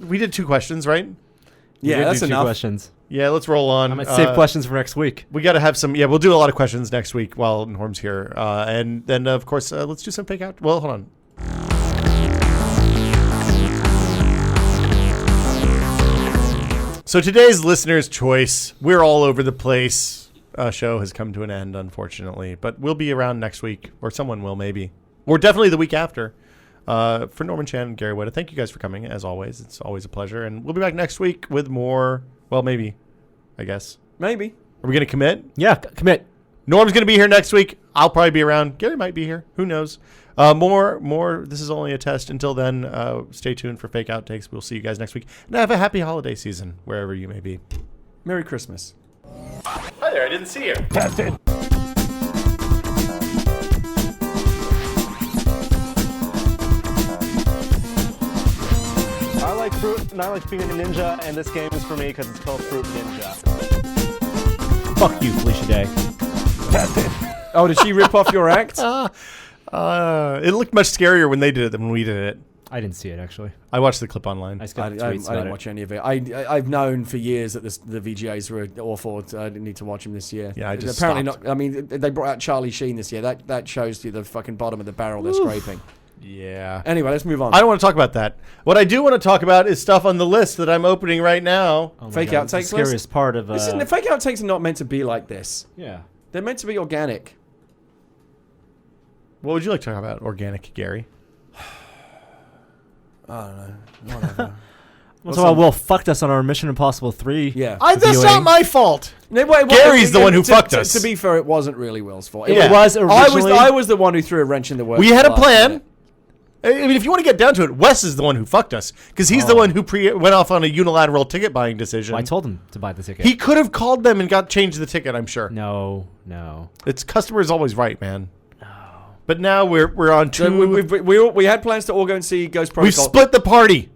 We did 2 questions, right? Yeah, did that's do 2 enough. questions. Yeah, let's roll on. I might save questions for next week. We got to have some. Yeah, we'll do a lot of questions next week while Norm's here, and then of course let's do some fake out. Well, hold on. So today's listener's choice. We're all over the place. Show has come to an end, unfortunately, but we'll be around next week, or someone will maybe, or definitely the week after. For Norman Chan and Gary Whitta, thank you guys for coming. As always, it's always a pleasure, and we'll be back next week with more. Well, maybe, I guess. Maybe. Are we going to commit? Yeah, commit. Norm's going to be here next week. I'll probably be around. Gary might be here. Who knows? More. This is only a test. Until then, stay tuned for fake outtakes. We'll see you guys next week. And have a happy holiday season wherever you may be. Merry Christmas. Hi there. I didn't see you. I like fruit, and I like being a ninja, and this game is for me because it's called Fruit Ninja. Fuck you, Felicia Day. Oh, did she rip off your act? It looked much scarier when they did it than when we did it. I didn't see it, actually. I watched the clip online. I just I got tweets about didn't it. watch any of it. I've known for years that the VGAs were awful. I didn't need to watch them this year. Yeah, I just apparently stopped. not. I mean, they brought out Charlie Sheen this year. That shows you the fucking bottom of the barrel they're scraping. Yeah. Anyway, let's move on. I don't want to talk about that. What I do want to talk about is stuff on the list that I'm opening right now. Oh my Fake God, it's outtakes the scariest list? part of... This isn't, fake outtakes are not meant to be like this. yeah. They're meant to be organic. What would you like to talk about, organic Gary? I don't know. Whatever. That's why Will fucked us on our Mission Impossible 3. Yeah. That's viewing. not my fault. No, wait, Gary's the one who fucked us. To be fair, it wasn't really Will's fault. Yeah. It was originally... I was the one who threw a wrench in the works. We had a last plan. minute. I mean, if you want to get down to it, Wes is the one who fucked us because he's the one who went off on a unilateral ticket buying decision. Well, I told him to buy the ticket. He could have called them and got changed the ticket. I'm sure. No. It's customer is always right, man. No. But now we're on two. So we had plans to all go and see Ghost Protocol. We've split the party.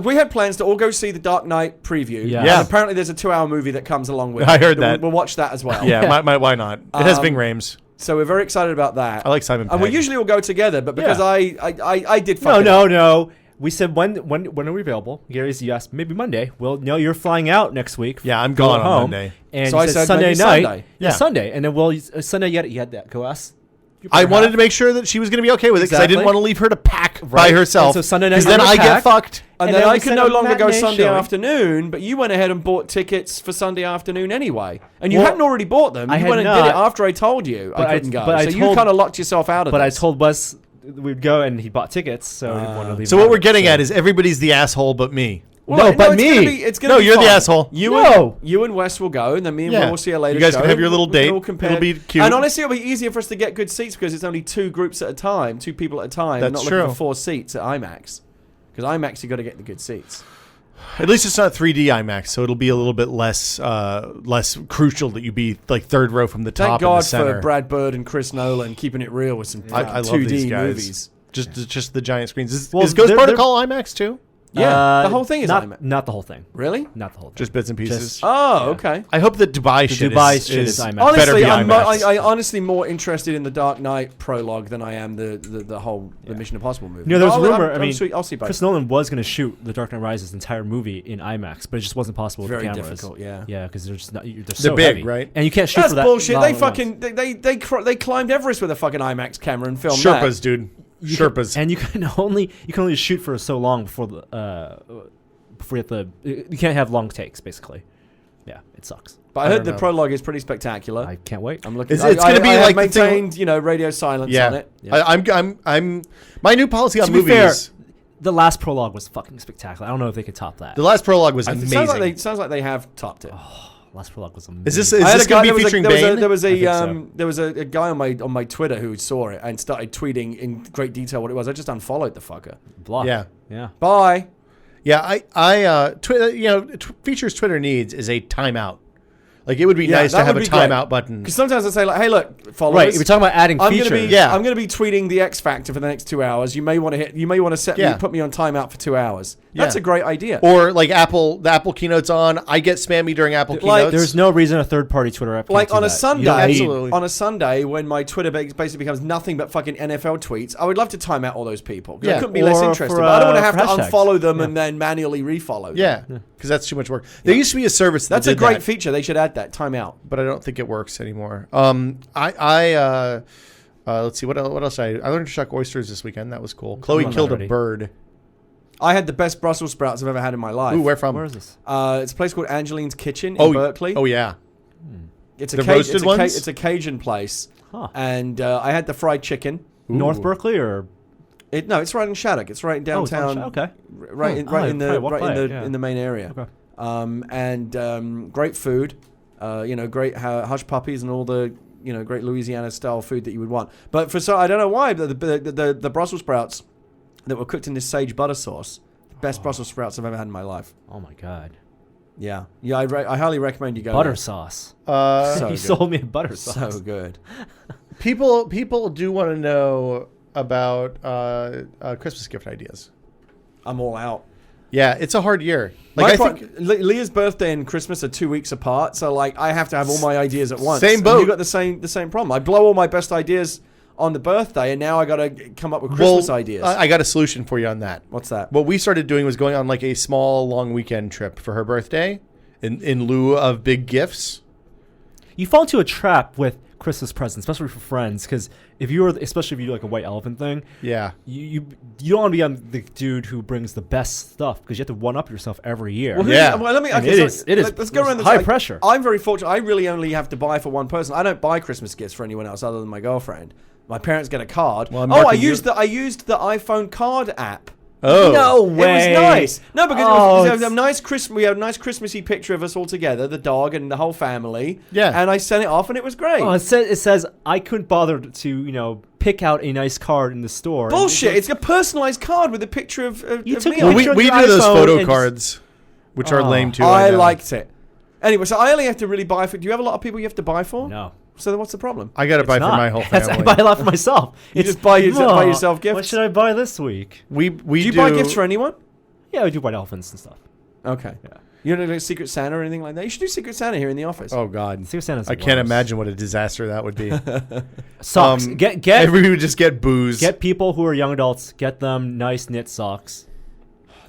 We had plans to all go see the Dark Knight preview. Yeah. Yeah. And apparently there's a 2-hour movie that comes along with it. I heard that. We'll watch that as well. Yeah, why not? It has Ving Rhames. So we're very excited about that. I like Simon And we Pegg. usually all go together, but because Yeah. I did fuck it up. No. We said when are we available? Gary's yes, maybe Monday. Well, no, you're flying out next week. Yeah, I'm Going gone on home. Monday. And So you I said Sunday maybe night. Sunday. Yeah, Yeah. Sunday. And then Sunday you had that go us. I wanted to make sure that she was going to be okay with it because I didn't Exactly. want to leave her to pack by Right. herself. And so Sunday night because then you're I gonna get pack. fucked. And And then then I we could said no a longer go matinee Sunday showing. afternoon, but you went ahead and bought tickets for Sunday afternoon anyway. And you Well, hadn't already bought them. I You had went and did it not. after I told you But I couldn't go. but I So you told- kind of locked yourself out of But this. I told Wes we'd go, and he bought tickets, so he didn't want to leave. So what we're getting at is everybody's the asshole but me. No, but it's me. Gonna be, it's gonna No, be you're the fun. asshole. No. You and Wes will go, and then me and Yeah. Will will see a later You guys show. can have your little We can date. all compare. It'll be cute. And honestly, it'll be easier for us to get good seats because it's only 2 groups at a time, 2 people at a time. That's not true. looking for 4 seats at IMAX. Because IMAX, you got to get the good seats. At least it's not 3D IMAX, so it'll be a little bit less crucial that you be like third row from the top. Thank in the God center. for Brad Bird and Chris Nolan keeping it real with some I love 2D these guys. movies. Just the giant screens. Is Well, Ghost they're- Protocol IMAX too? Yeah, the whole thing is not IMAX. not the whole thing. Really? Not the whole thing. Just bits and pieces. Just- Oh, okay. I hope that Dubai shit Dubai is, shit is IMAX. better Honestly, be I'm IMAX. I honestly more interested in the Dark Knight prologue than I am the whole the Mission Impossible movie. You know, there's a I'll- rumor. I'm I mean, sweet, I'll see both. Chris Nolan was going to shoot The Dark Knight Rises entire movie in IMAX, but it just wasn't possible Very with the cameras. difficult, yeah. Yeah, because they're just not. They're They're so big, heavy. right? And you can't shoot That's for that. bullshit. long They runs. fucking they climbed Everest with a fucking IMAX camera and filmed Sherpas, that. dude. You Sherpas. can, and you can only shoot for so long before you have to. You can't have long takes, basically. Yeah, it sucks. But I I heard don't the know. prologue is pretty spectacular. I can't wait. I'm looking. It's gonna be I like have the thing- maintained, radio silence yeah. on it. I'm my new policy on To be movies. fair, the last prologue was fucking spectacular. I don't know if they could top that. The last prologue was It amazing. sounds like they have topped it. Last prologue was amazing. Is this I had a going guy- to be featuring Bane? There was I think so. there was a guy on my Twitter who saw it and started tweeting in great detail what it was. I just unfollowed the fucker. Block. Yeah. Yeah. Bye. Yeah, features Twitter needs is a timeout. Like it would be Yeah, nice that to have a would be great. timeout button. Because sometimes I say like, hey, look, followers. Right. If you're talking about adding I'm features. gonna be Yeah. I'm gonna be tweeting the X Factor for the next 2 hours. You may want to set me Yeah. put me on timeout for 2 hours. That's Yeah. a great idea. Or like the Apple keynote's on. I get spammy during Apple Like, keynotes. There's no reason a third-party Twitter app. Like can't do on a that. Sunday, You don't need- Absolutely. on a Sunday when my Twitter basically becomes nothing but fucking NFL tweets, I would love to time out all those people. 'Cause I Yeah. couldn't be less Or interested. for, But I don't want to for have to hashtags. unfollow them and then manually refollow them. Yeah, because that's too much work. There used to be a service that That's a did great that, feature. They should add that timeout. but I don't think it works anymore. Let's see what else I learned to shuck oysters this weekend. That was cool. Chloe on killed already. a bird. I had the best Brussels sprouts I've ever had in my life. Ooh, where from? Where is this? It's a place called Angeline's Kitchen in Berkeley. Oh yeah. It's a the Ca- roasted it's a ones? It's a Cajun place, Huh. and I had the fried chicken. North Ooh. Berkeley or No, it's right in Shattuck. It's right in Oh, it's on downtown. Okay. Right in Oh, right I in the probably walked by it, yeah. in the main area. Okay. And great food. Great hush puppies and all the great Louisiana style food that you would want. But I don't know why, but the Brussels sprouts that were cooked in this sage butter sauce, best Brussels sprouts I've ever had in my life. Oh my god. Yeah. I highly recommend you go Butter there. sauce. So You good. sold me a butter sauce. So good. People do want to know about Christmas gift ideas. I'm all out. Yeah, it's a hard year. Like Leah's birthday and Christmas are 2 weeks apart, so like I have to have all my ideas at once. Same boat. And you got the same problem. I blow all my best ideas on the birthday, and now I got to come up with Christmas ideas. I got a solution for you on that. What's that? What we started doing was going on like a small long weekend trip for her birthday in lieu of big gifts. You fall into a trap with Christmas presents, especially for friends, because especially if you do like a white elephant thing, Yeah. you don't want to be on the dude who brings the best stuff, because you have to one up yourself every year. Well, Yeah. let me. And Okay, it is Let's go around this. high pressure. I'm very fortunate. I really only have to buy for one person. I don't buy Christmas gifts for anyone else other than my girlfriend. My parents get a card. Well, I used the iPhone card app. Oh. No It way. was nice. No, because Oh, it was a nice Christmas. We had a nice Christmassy picture of us all together, the dog and the whole family. Yeah. And I sent it off, and it was great. Oh, it says I couldn't bother to pick out a nice card in the store. Bullshit! It's a personalized card with a picture of You of took me a on Well, it. picture we of do your those iPhone photo and cards, which are Oh. lame too. I know. liked it. Anyway, so I only have to really buy for. Do you have a lot of people you have to buy for? No. So then what's the problem? I got to buy for my whole I family. buy a lot for myself. You just buy yourself gifts? What should I buy this week? We Do you buy gifts for anyone? Yeah, we do white elephants and stuff. Okay. Yeah. You don't do Secret Santa or anything like that? You should do Secret Santa here in the office. Oh God, Secret Santa's I can't worse. imagine what a disaster that would be. Socks. Get Everybody would just get booze. get people who are young adults. Get them nice knit socks.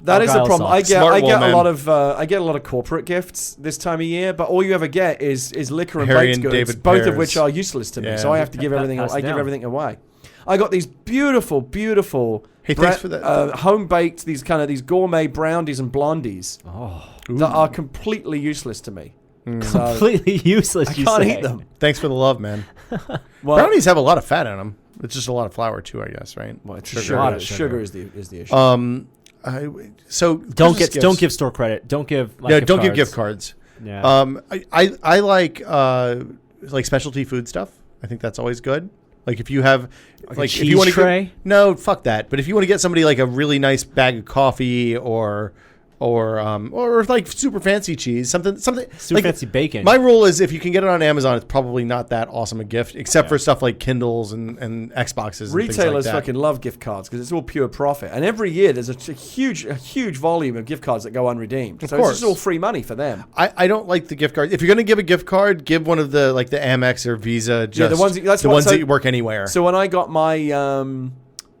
That is a Argyle problem. socks. Smart I get woman. a lot of corporate gifts this time of year, but all you ever get is liquor and Harry baked and goods, David both of pears. which are useless to me. Yeah. So I have to give Pass everything. it I give down. everything away. I got these beautiful Hey, thanks for that. home baked these gourmet brownies and blondies Oh, that are completely useless to me. Mm. So completely useless. I you can't say. eat them. Thanks for the love, man. Well, Brownies have a lot of fat in them. It's just a lot of flour too, I guess, right? well, it's Sugar. sugar. A lot of Sugar sugar. is the issue. So Don't Christmas gifts- give store credit. Don't give No, don't give gift cards. Yeah. I like specialty food stuff. I think that's always good. Like if you have a if cheese you want to tray? no, fuck that. But if you want to get somebody like a really nice bag of coffee or like super fancy cheese, something Super like, fancy bacon. My rule is if you can get it on Amazon, it's probably not that awesome a gift, except for stuff like Kindles and Xboxes. And Retailers things like that. fucking love gift cards because it's all pure profit. And every year there's a huge volume of gift cards that go unredeemed. Of So course. it's just all free money for them. I don't like the gift card. If you're going to give a gift card, give one of the like the Amex or Visa. Just the ones that you work anywhere. So when I got my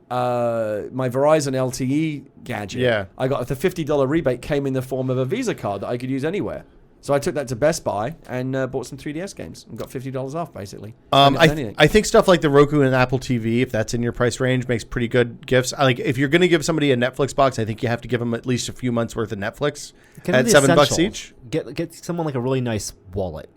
my Verizon LTE gadget, Yeah. I got the $50 rebate came in the form of a Visa card that I could use anywhere. So I took that to Best Buy and bought some 3DS games and got $50 off basically. I think stuff like the Roku and Apple TV, if that's in your price range, makes pretty good gifts. If you're going to give somebody a Netflix box, I think you have to give them at least a few months worth of Netflix Get at the $7 essentials. each. Get someone like a really nice wallet.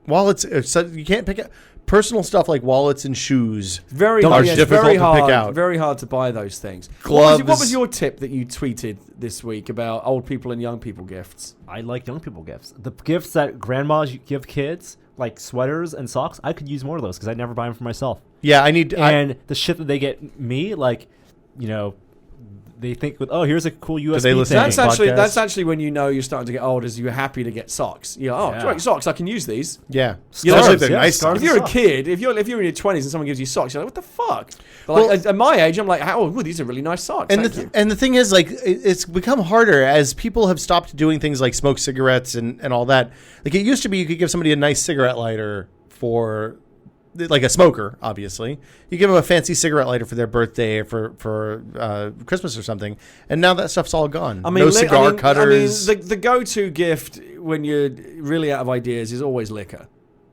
Wallets, you can't pick up personal stuff like wallets and shoes. Very are hard, yes, difficult very to hard, pick out. Very hard to buy those things. Gloves. What was your tip that you tweeted this week about old people and young people gifts? I like young people gifts. The gifts that grandmas give kids, like sweaters and socks, I could use more of those because I never buy them for myself. Yeah, And the shit that they get me, like, they think here's a cool USB they listen thing. to That's actually when you know you're starting to get old, is you're happy to get socks. You're like, Yeah. great socks, I can use these. yeah, Scarves, especially if they're yeah, nice. scarves. If you're a Socks. kid, if you're in your 20s and someone gives you socks, you're like, what the fuck? But like, at my age, I'm like, these are really nice socks. And Thank you. the thing is, like, it's become harder as people have stopped doing things like smoke cigarettes and all that. Like it used to be, you could give somebody a nice cigarette lighter for, like a smoker, obviously. You give them a fancy cigarette lighter for their birthday or for Christmas or something, and now that stuff's all gone. No cigar cutters. The go-to gift when you're really out of ideas is always liquor.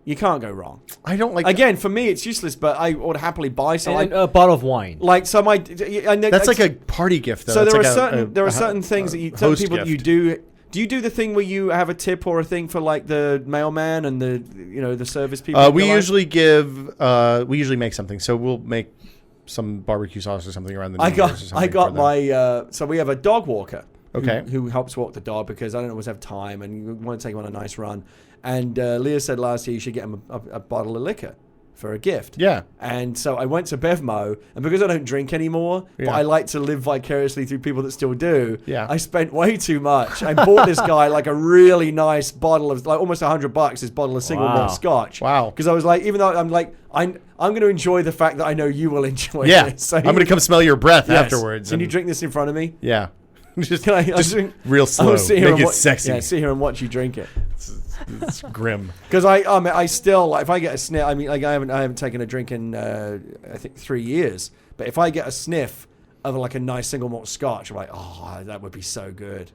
You can't go wrong. I don't like. Again, for me, it's useless, but I would happily buy some. And a bottle of wine. Like so, my That's like a party gift, though. So It's there like are certain things that certain host people that you gift. do. Do you do the thing where you have a tip or a thing for like the mailman and the service people? in We your life? usually make something. So we'll make some barbecue sauce or something around the. New Year's or something I got for them. my so we have a dog walker. Okay. Who helps walk the dog because I don't always have time and you want to take him on a nice run. And Leah said last year you should get him a bottle of liquor. for a gift. Yeah. And so I went to Bevmo, and because I don't drink anymore, but I like to live vicariously through people that still do, I spent way too much. I bought this guy like a really nice bottle of, like almost $100, this bottle of single malt scotch. Wow. Because I was like, even though I'm like, I'm going to enjoy the fact that I know you will enjoy this. So I'm going to come smell your breath afterwards. Can you drink this in front of me? Yeah. just I real slow. Make it sexy. Yeah, sit here and watch you drink it. It's grim. Because I still, like, if I get a sniff, I mean, like I haven't taken a drink in I think 3 years. But if I get a sniff of like a nice single malt scotch, I'm like, oh, that would be so good.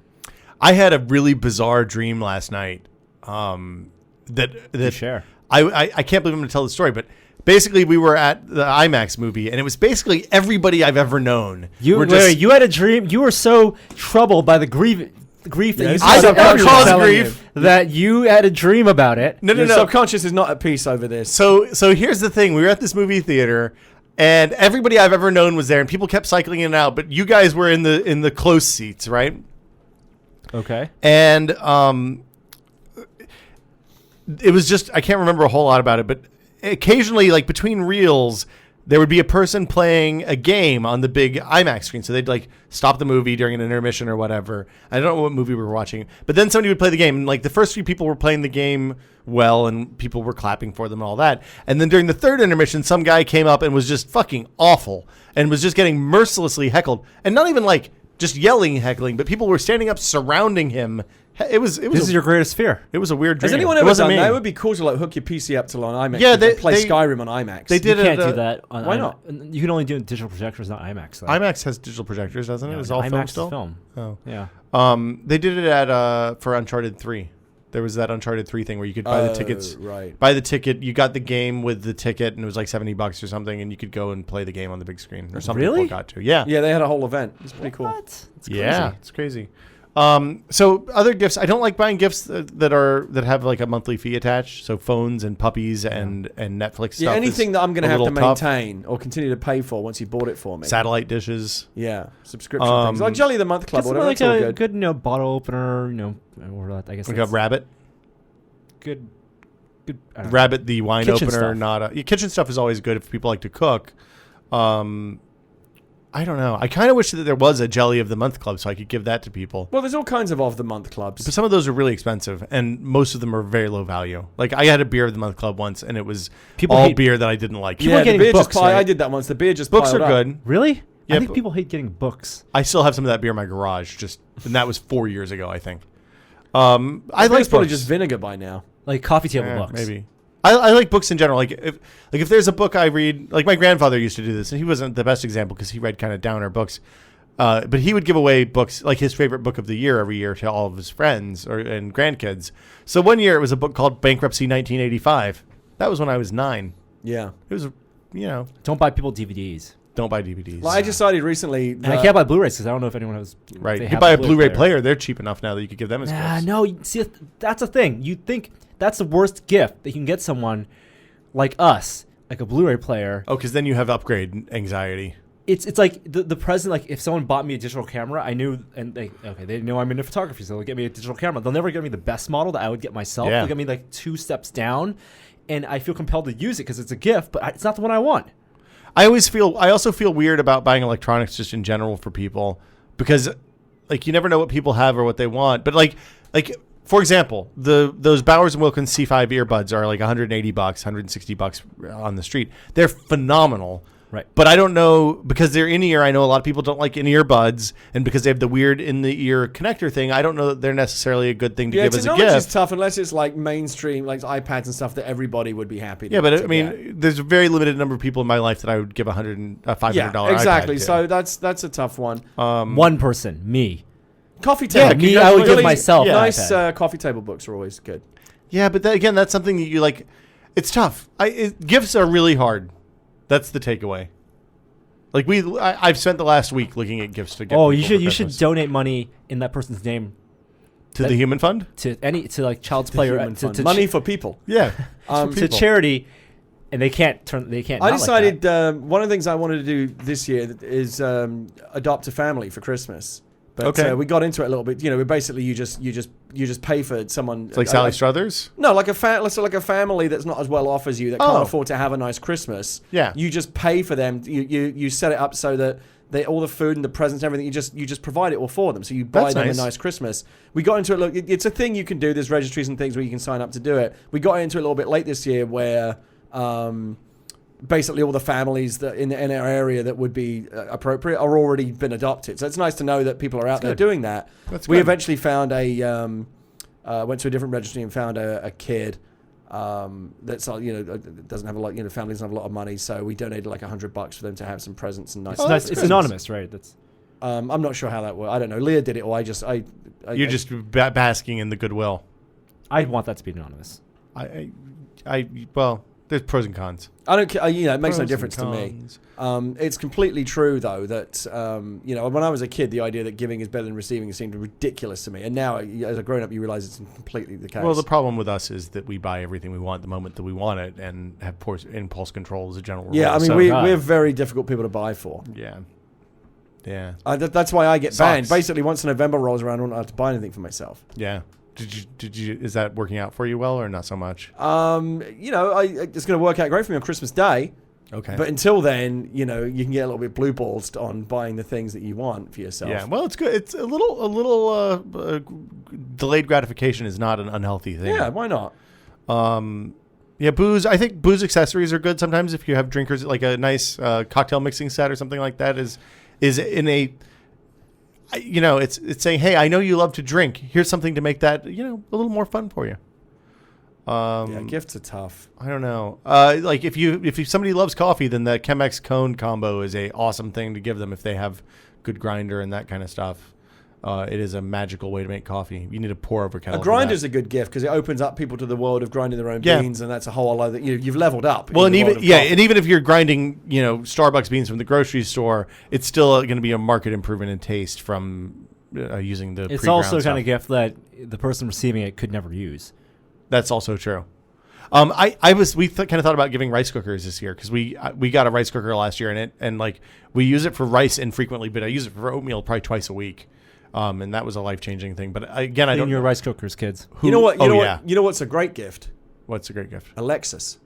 I had a really bizarre dream last night. That share. I can't believe I'm going to tell the story, but basically we were at the IMAX movie, and it was basically everybody I've ever known. You had a dream. You were so troubled by the grief that you I saw don't want to cause grief. that you had a dream about it. No. Subconscious is not at peace over this. So here's the thing: we were at this movie theater, and everybody I've ever known was there, and people kept cycling in and out. But you guys were in the close seats, right? Okay. And it was just, I can't remember a whole lot about it, but occasionally, like between reels, there would be a person playing a game on the big IMAX screen. So they'd like stop the movie during an intermission or whatever. I don't know what movie we were watching, but then somebody would play the game, and like the first few people were playing the game well, and people were clapping for them and all that. And then during the third intermission, some guy came up and was just fucking awful and was just getting mercilessly heckled, and not even like just yelling, heckling, but people were standing up surrounding him. This is your greatest fear. It was a weird dream. Has anyone ever done that? It would be cool to like hook your PC up to on IMAX. Yeah, they play Skyrim on IMAX. They did You can't do that. On Why not? You can only do it in digital projectors, not IMAX. Though. IMAX has digital projectors, doesn't it? No, It's all film IMAX still. is film. Oh, Yeah. They did it at for Uncharted 3. There was that Uncharted 3 thing where you could buy the tickets. Right. Buy the ticket. You got the game with the ticket, and it was like $70 or something, and you could go and play the game on the big screen. Or something. Really? People got to. Yeah. Yeah, they had a whole event. It's pretty cool. What? It's Yeah, it's crazy. So other gifts, I don't like buying gifts that have like a monthly fee attached. So phones and puppies and Netflix stuff. Yeah, anything that I'm going to have to little tough. maintain or continue to pay for once you bought it for me. Satellite dishes. Yeah, subscription things like Jelly of the Month Club. It's Whatever. like It's all a good. good, bottle opener, or I guess Like a rabbit. Good. I don't know. Rabbit, the wine Kitchen opener, stuff. not a kitchen stuff is always good if people like to cook. I don't know. I kind of wish that there was a Jelly of the Month Club so I could give that to people. Well, there's all kinds of the month clubs. But some of those are really expensive, and most of them are very low value. Like I had a beer of the month club once, and it was beer that I didn't like. Yeah, the getting beer books, just right? I did that once. The beer just Books piled are up. good. Really? Yeah, I think but- people hate getting books. I still have some of that beer in my garage, and that was 4 years ago, I think. I I like think it's probably books. just vinegar by now. Like coffee table Yeah, books. maybe. I like books in general. Like if there's a book I read, like my grandfather used to do this, and he wasn't the best example because he read kind of downer books. But he would give away books, like his favorite book of the year every year to all of his friends and grandkids. So one year it was a book called Bankruptcy 1985. That was when I was 9. Yeah. It was, Don't buy people DVDs. Don't buy DVDs. Well, I decided recently. And I can't buy Blu-rays because I don't know if anyone has. Right. they You have buy a Blu-ray player. They're cheap enough now that you could give them as gifts. No. See, that's a thing. You think that's the worst gift that you can get someone like us, like a Blu-ray player. Oh, because then you have upgrade anxiety. It's like the present. Like if someone bought me a digital camera, I knew, and they know I'm into photography, so they'll get me a digital camera. They'll never get me the best model that I would get myself. Yeah. They'll get me like 2 steps down, and I feel compelled to use it because it's a gift, but it's not the one I want. I also feel weird about buying electronics just in general for people because like you never know what people have or what they want. But like for example, those Bowers and Wilkins C5 earbuds are like $180, $160 on the street. They're phenomenal. Right. But I don't know, because they're in-ear, I know a lot of people don't like in-ear buds, and because they have the weird in-the-ear connector thing, I don't know that they're necessarily a good thing to give as a technology gift. is tough unless it's like mainstream, like iPads and stuff that everybody would be happy to Yeah, but to I mean, get. there's a very limited number of people in my life that I would give $500 exactly. iPad to. So that's a tough one. One person, me. Coffee table. me, I would give myself an nice iPad. coffee table books are always good. Yeah, but again, that's something that you like. It's tough. Gifts are really hard. That's the takeaway. Like I've spent the last week looking at gifts to get. Oh, people you for should Christmas. donate money in that person's name to the Human Fund. to like Child's Play or Human to, fund. to, Money for people. Yeah, to charity, and they can't. I not decided one of the things I wanted to do this year is adopt a family for Christmas But Okay. we got into it a little bit. You know, basically you just pay for someone. It's like Sally Struthers. No, like let's say like a family that's not as well off as you that can't Oh. afford to have a nice Christmas. Yeah. You just pay for them. You set it up so that all the food and the presents and everything, you just provide it all for them. So you buy That's them nice. a nice Christmas. We got into it. Look, it's a thing you can do. There's registries and things where you can sign up to do it. We got into it a little bit late this year where basically all the families that in our area that would be appropriate are already been adopted. So it's nice to know that people are out there doing that. That's We good. eventually found went to a different registry and found a kid that's doesn't have a lot, family doesn't have a lot of money, so we donated like $100 for them to have some presents and nice. It's nice. It's anonymous, right? That's I'm not sure how that works. I don't know. Leah did it, or You're just basking in the goodwill. I'd want that to be anonymous. Well, there's pros and cons. I don't care. It makes no Pros difference to and me. cons. It's completely true, though, that when I was a kid, the idea that giving is better than receiving seemed ridiculous to me. And now, as a grown-up, you realize it's completely the case. Well, the problem with us is that we buy everything we want the moment that we want it, and have poor impulse control as a general rule. yeah, I mean, So- we're very difficult people to buy for. Yeah. Yeah. That's why I get Sucks. banned. Basically, once November rolls around, I don't have to buy anything for myself. Yeah. Did you? Is that working out for you well, or not so much? It's going to work out great for me on Christmas Day. Okay. But until then, you can get a little bit blue balls on buying the things that you want for yourself. yeah. Well, it's good. It's a little delayed gratification is not an unhealthy thing. Yeah, why not? Yeah, booze. I think booze accessories are good sometimes if you have drinkers, like a nice cocktail mixing set or something like that is in a. It's saying, hey, I know you love to drink. Here's something to make that a little more fun for you. Yeah, gifts are tough. I don't know. Like if somebody loves coffee, then the Chemex cone combo is a awesome thing to give them if they have good grinder and that kind of stuff. It is a magical way to make coffee. You need a pour over kettle. A grinder's a good gift because it opens up people to the world of grinding their own Yeah. beans, and that's a whole other. You've leveled up. Well, in and the world even of coffee. and even if you're grinding, Starbucks beans from the grocery store, it's still going to be a market improvement in taste from using the. It's pre-ground also stuff. kind of gift that the person receiving it could never use. That's also true. We kind of thought about giving rice cookers this year because we got a rice cooker last year and we use it for rice infrequently, but I use it for oatmeal probably twice a week, and that was a life-changing thing. But again, I Clean don't your know. rice cookers, kids. You know what? Yeah. You know what's a great gift? What's a great gift? A Lexus.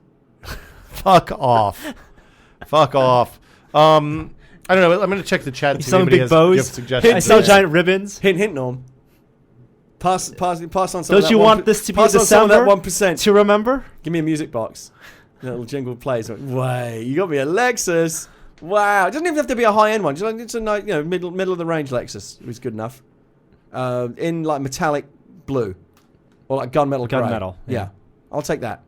Fuck off. Fuck off. I don't know. I'm going to check the chat. And see if Some anybody big has bows. gift suggestions. I saw Yeah. giant ribbons. Hint, hint, Norm. Pass on some. Don't of that you one want this to be pass the on some of that December 1%? to remember? Give me a music box. A little jingle plays. Wait, you got me a Lexus. Wow, it doesn't even have to be a high end one. Just like it's a nice, middle of the range Lexus. It was good enough. In like metallic blue, or like gunmetal. grey. Gunmetal, Yeah. yeah. I'll take that.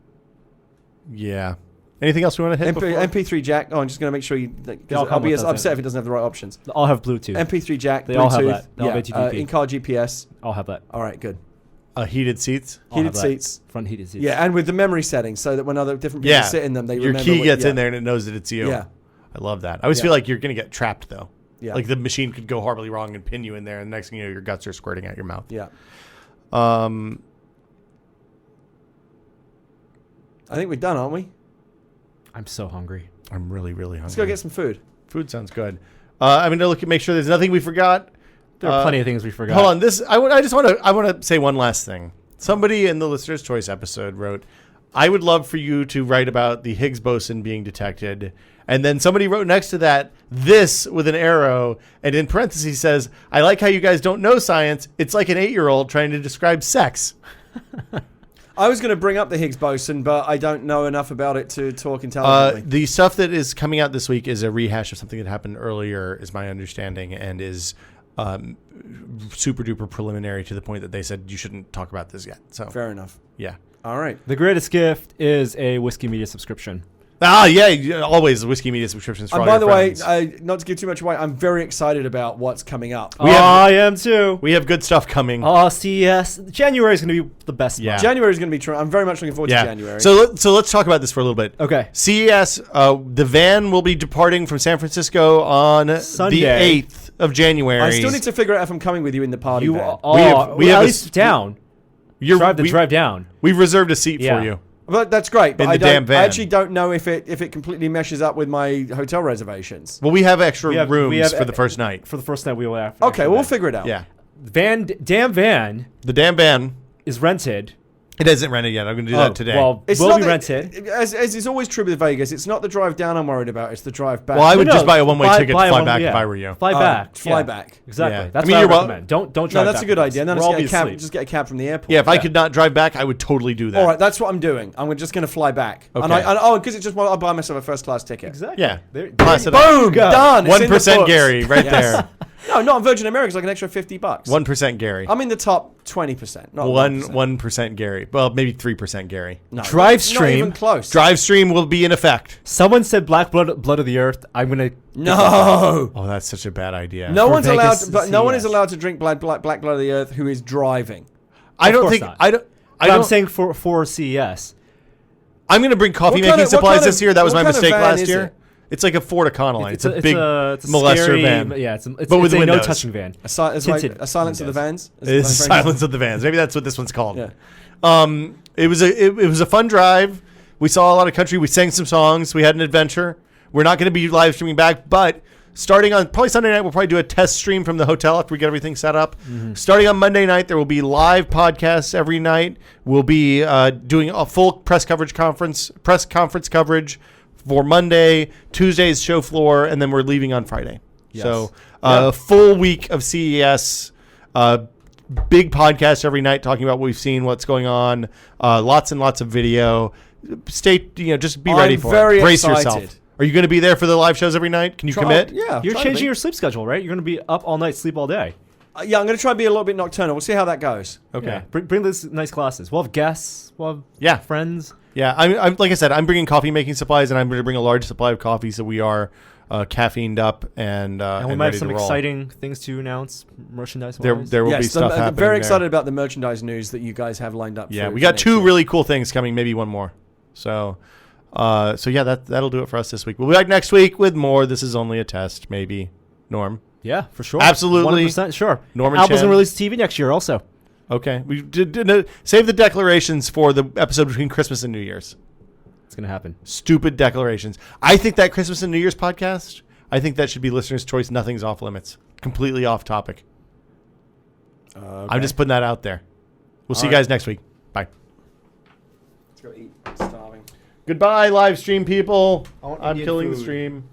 Yeah. Anything else we want to hit? before? MP3 jack. Oh, I'm just gonna make sure you. all I'll come be with those, upset yeah. if it doesn't have the right options. They all have Bluetooth. MP3 jack. They Bluetooth, all have that. They all yeah. have HTTP. In-car GPS. I'll have that. All right, good. Heated seats. I'll have Heated that. seats. Front heated seats. Yeah, and with the memory settings, so that when other different people Yeah. sit in them, they Your remember. key what- gets yeah. in there and it knows that it's you. Yeah. I love that. I always Yeah. feel like you're going to get trapped though. Yeah. Like the machine could go horribly wrong and pin you in there, and the next thing you know, your guts are squirting out your mouth. Yeah. I think we're done, aren't we? I'm so hungry. I'm really, really hungry. Let's go get some food. Food sounds good. I'm going to make sure there's nothing we forgot. There are plenty of things we forgot. Hold on. I want to say one last thing. Somebody in the Listener's Choice episode wrote, I would love for you to write about the Higgs boson being detected. And then somebody wrote next to that, this with an arrow. And in parentheses says, I like how you guys don't know science. It's like an 8-year-old trying to describe sex. I was going to bring up the Higgs boson, but I don't know enough about it to talk intelligently. The stuff that is coming out this week is a rehash of something that happened earlier, is my understanding, and is super duper preliminary to the point that they said you shouldn't talk about this yet. So Fair enough. yeah. All right. The greatest gift is a Whiskey Media subscription. Yeah, always whiskey media subscriptions for And all by your the way, friends. not to give too much away, I'm very excited about what's coming up. I am too. We have good stuff coming. Oh, CES. January is going to be the best Yeah. month. January is going to be true. I'm very much looking forward to January. So let's talk about this for a little bit. Okay. CES, the van will be departing from San Francisco on Sunday. the 8th of January. I still need to figure out if I'm coming with you in the party You van. are We have at a least down. Drive down. We've reserved a seat Yeah. for you. But that's great. But In the I damn van. I actually don't know if it completely meshes up with my hotel reservations. Well, we have extra We have- rooms we have- for the first night. For the first night, we will have. Okay, well, we'll figure it out. Yeah. Damn van The damn van. is rented. It isn't rented yet. I'm going to do that today. Well, It's will not be the- rented. As is always true with Vegas, it's not the drive down I'm worried about. It's the drive back. Well, I would No, just buy a one-way ticket to buy fly one- back yeah. if I were you. Fly back. fly yeah. back. Exactly. Yeah. That's I mean, what I you're wel- recommend. Don't drive No, that's back a good with idea. us. Then We're just all get, a be cab, asleep. just get a cab from the airport. Yeah, if I could not drive back, I would totally do that. All right, that's what I'm doing. I'm just going to fly back. Okay. Because it's just I'll buy myself a first class ticket. Exactly. Yeah. There- Class it up. Boom, done. It's in the 1% books. Gary right Yes. there. No, not on Virgin America. It's like an extra $50. 1% Gary. I'm in the top 20%. Not 1%. 1% Gary. Well, maybe 3% Gary. No, Drive not even stream. close. Drive stream will be in effect. Someone said Black Blood of the Earth. I'm gonna. No. Oh, that's such a bad idea. No For one's allowed. Vegas But no one is CES. allowed to drink Black Blood of the Earth who is driving. I don't course think not. I don't. But I'm don't- saying for CES. I'm going to bring coffee What making kind of- what supplies kind this of- year. That was what my kind of mistake van last is year. it? It's like a Ford Econoline. It's, a big it's a molester scary, van. Yeah, it's But with a windows. no touching van. It's like Tinted a Silence of the windows. Vans. It's Silence of the Vans. Maybe that's what this one's called. Yeah. It was a fun drive. We saw a lot of country. We sang some songs. We had an adventure. We're not going to be live streaming back, but starting on probably Sunday night, we'll probably do a test stream from the hotel after we get everything set up. Starting on Monday night, there will be live podcasts every night. We'll be doing a full press conference coverage for Monday, Tuesday's show floor, and then we're leaving on Friday. Yes. So a full week of CES. Big podcast every night talking about what we've seen, what's going on. Lots and lots of video. Just be ready I'm for very it. Brace excited. yourself. Are you going to be there for the live shows every night? Can you commit? Yeah. You're try to changing be. your sleep schedule, right? You're gonna be up all night, sleep all day. Yeah, I'm going to try to be a little bit nocturnal. We'll see how that goes. Okay. Yeah. Bring these nice glasses. We'll have guests. We'll have Yeah. friends. Yeah. I'm like I said, I'm bringing coffee making supplies, and I'm going to bring a large supply of coffee, so we are caffeined up and And we might have ready some to roll. exciting things to announce, merchandise. There will be stuff I'm happening. very there. excited about the merchandise news that you guys have lined up. Yeah, for we got next 2 year. really cool things coming. Maybe one more. So yeah, that'll do it for us this week. We'll be back next week with more. This is only a test, maybe. Norm. Yeah, for sure. Absolutely. 100% sure. Norman Apple's Chan. gonna release TV next year also. Okay, we did save the declarations for the episode between Christmas and New Year's. It's gonna happen. Stupid declarations. I think that Christmas and New Year's podcast, I think that should be listener's choice. Nothing's off limits. Completely off topic. I'm just putting that out there. We'll see you guys next week. Bye. Let's go eat. Starving. Goodbye, live stream people. I want I'm Indian killing the food. stream.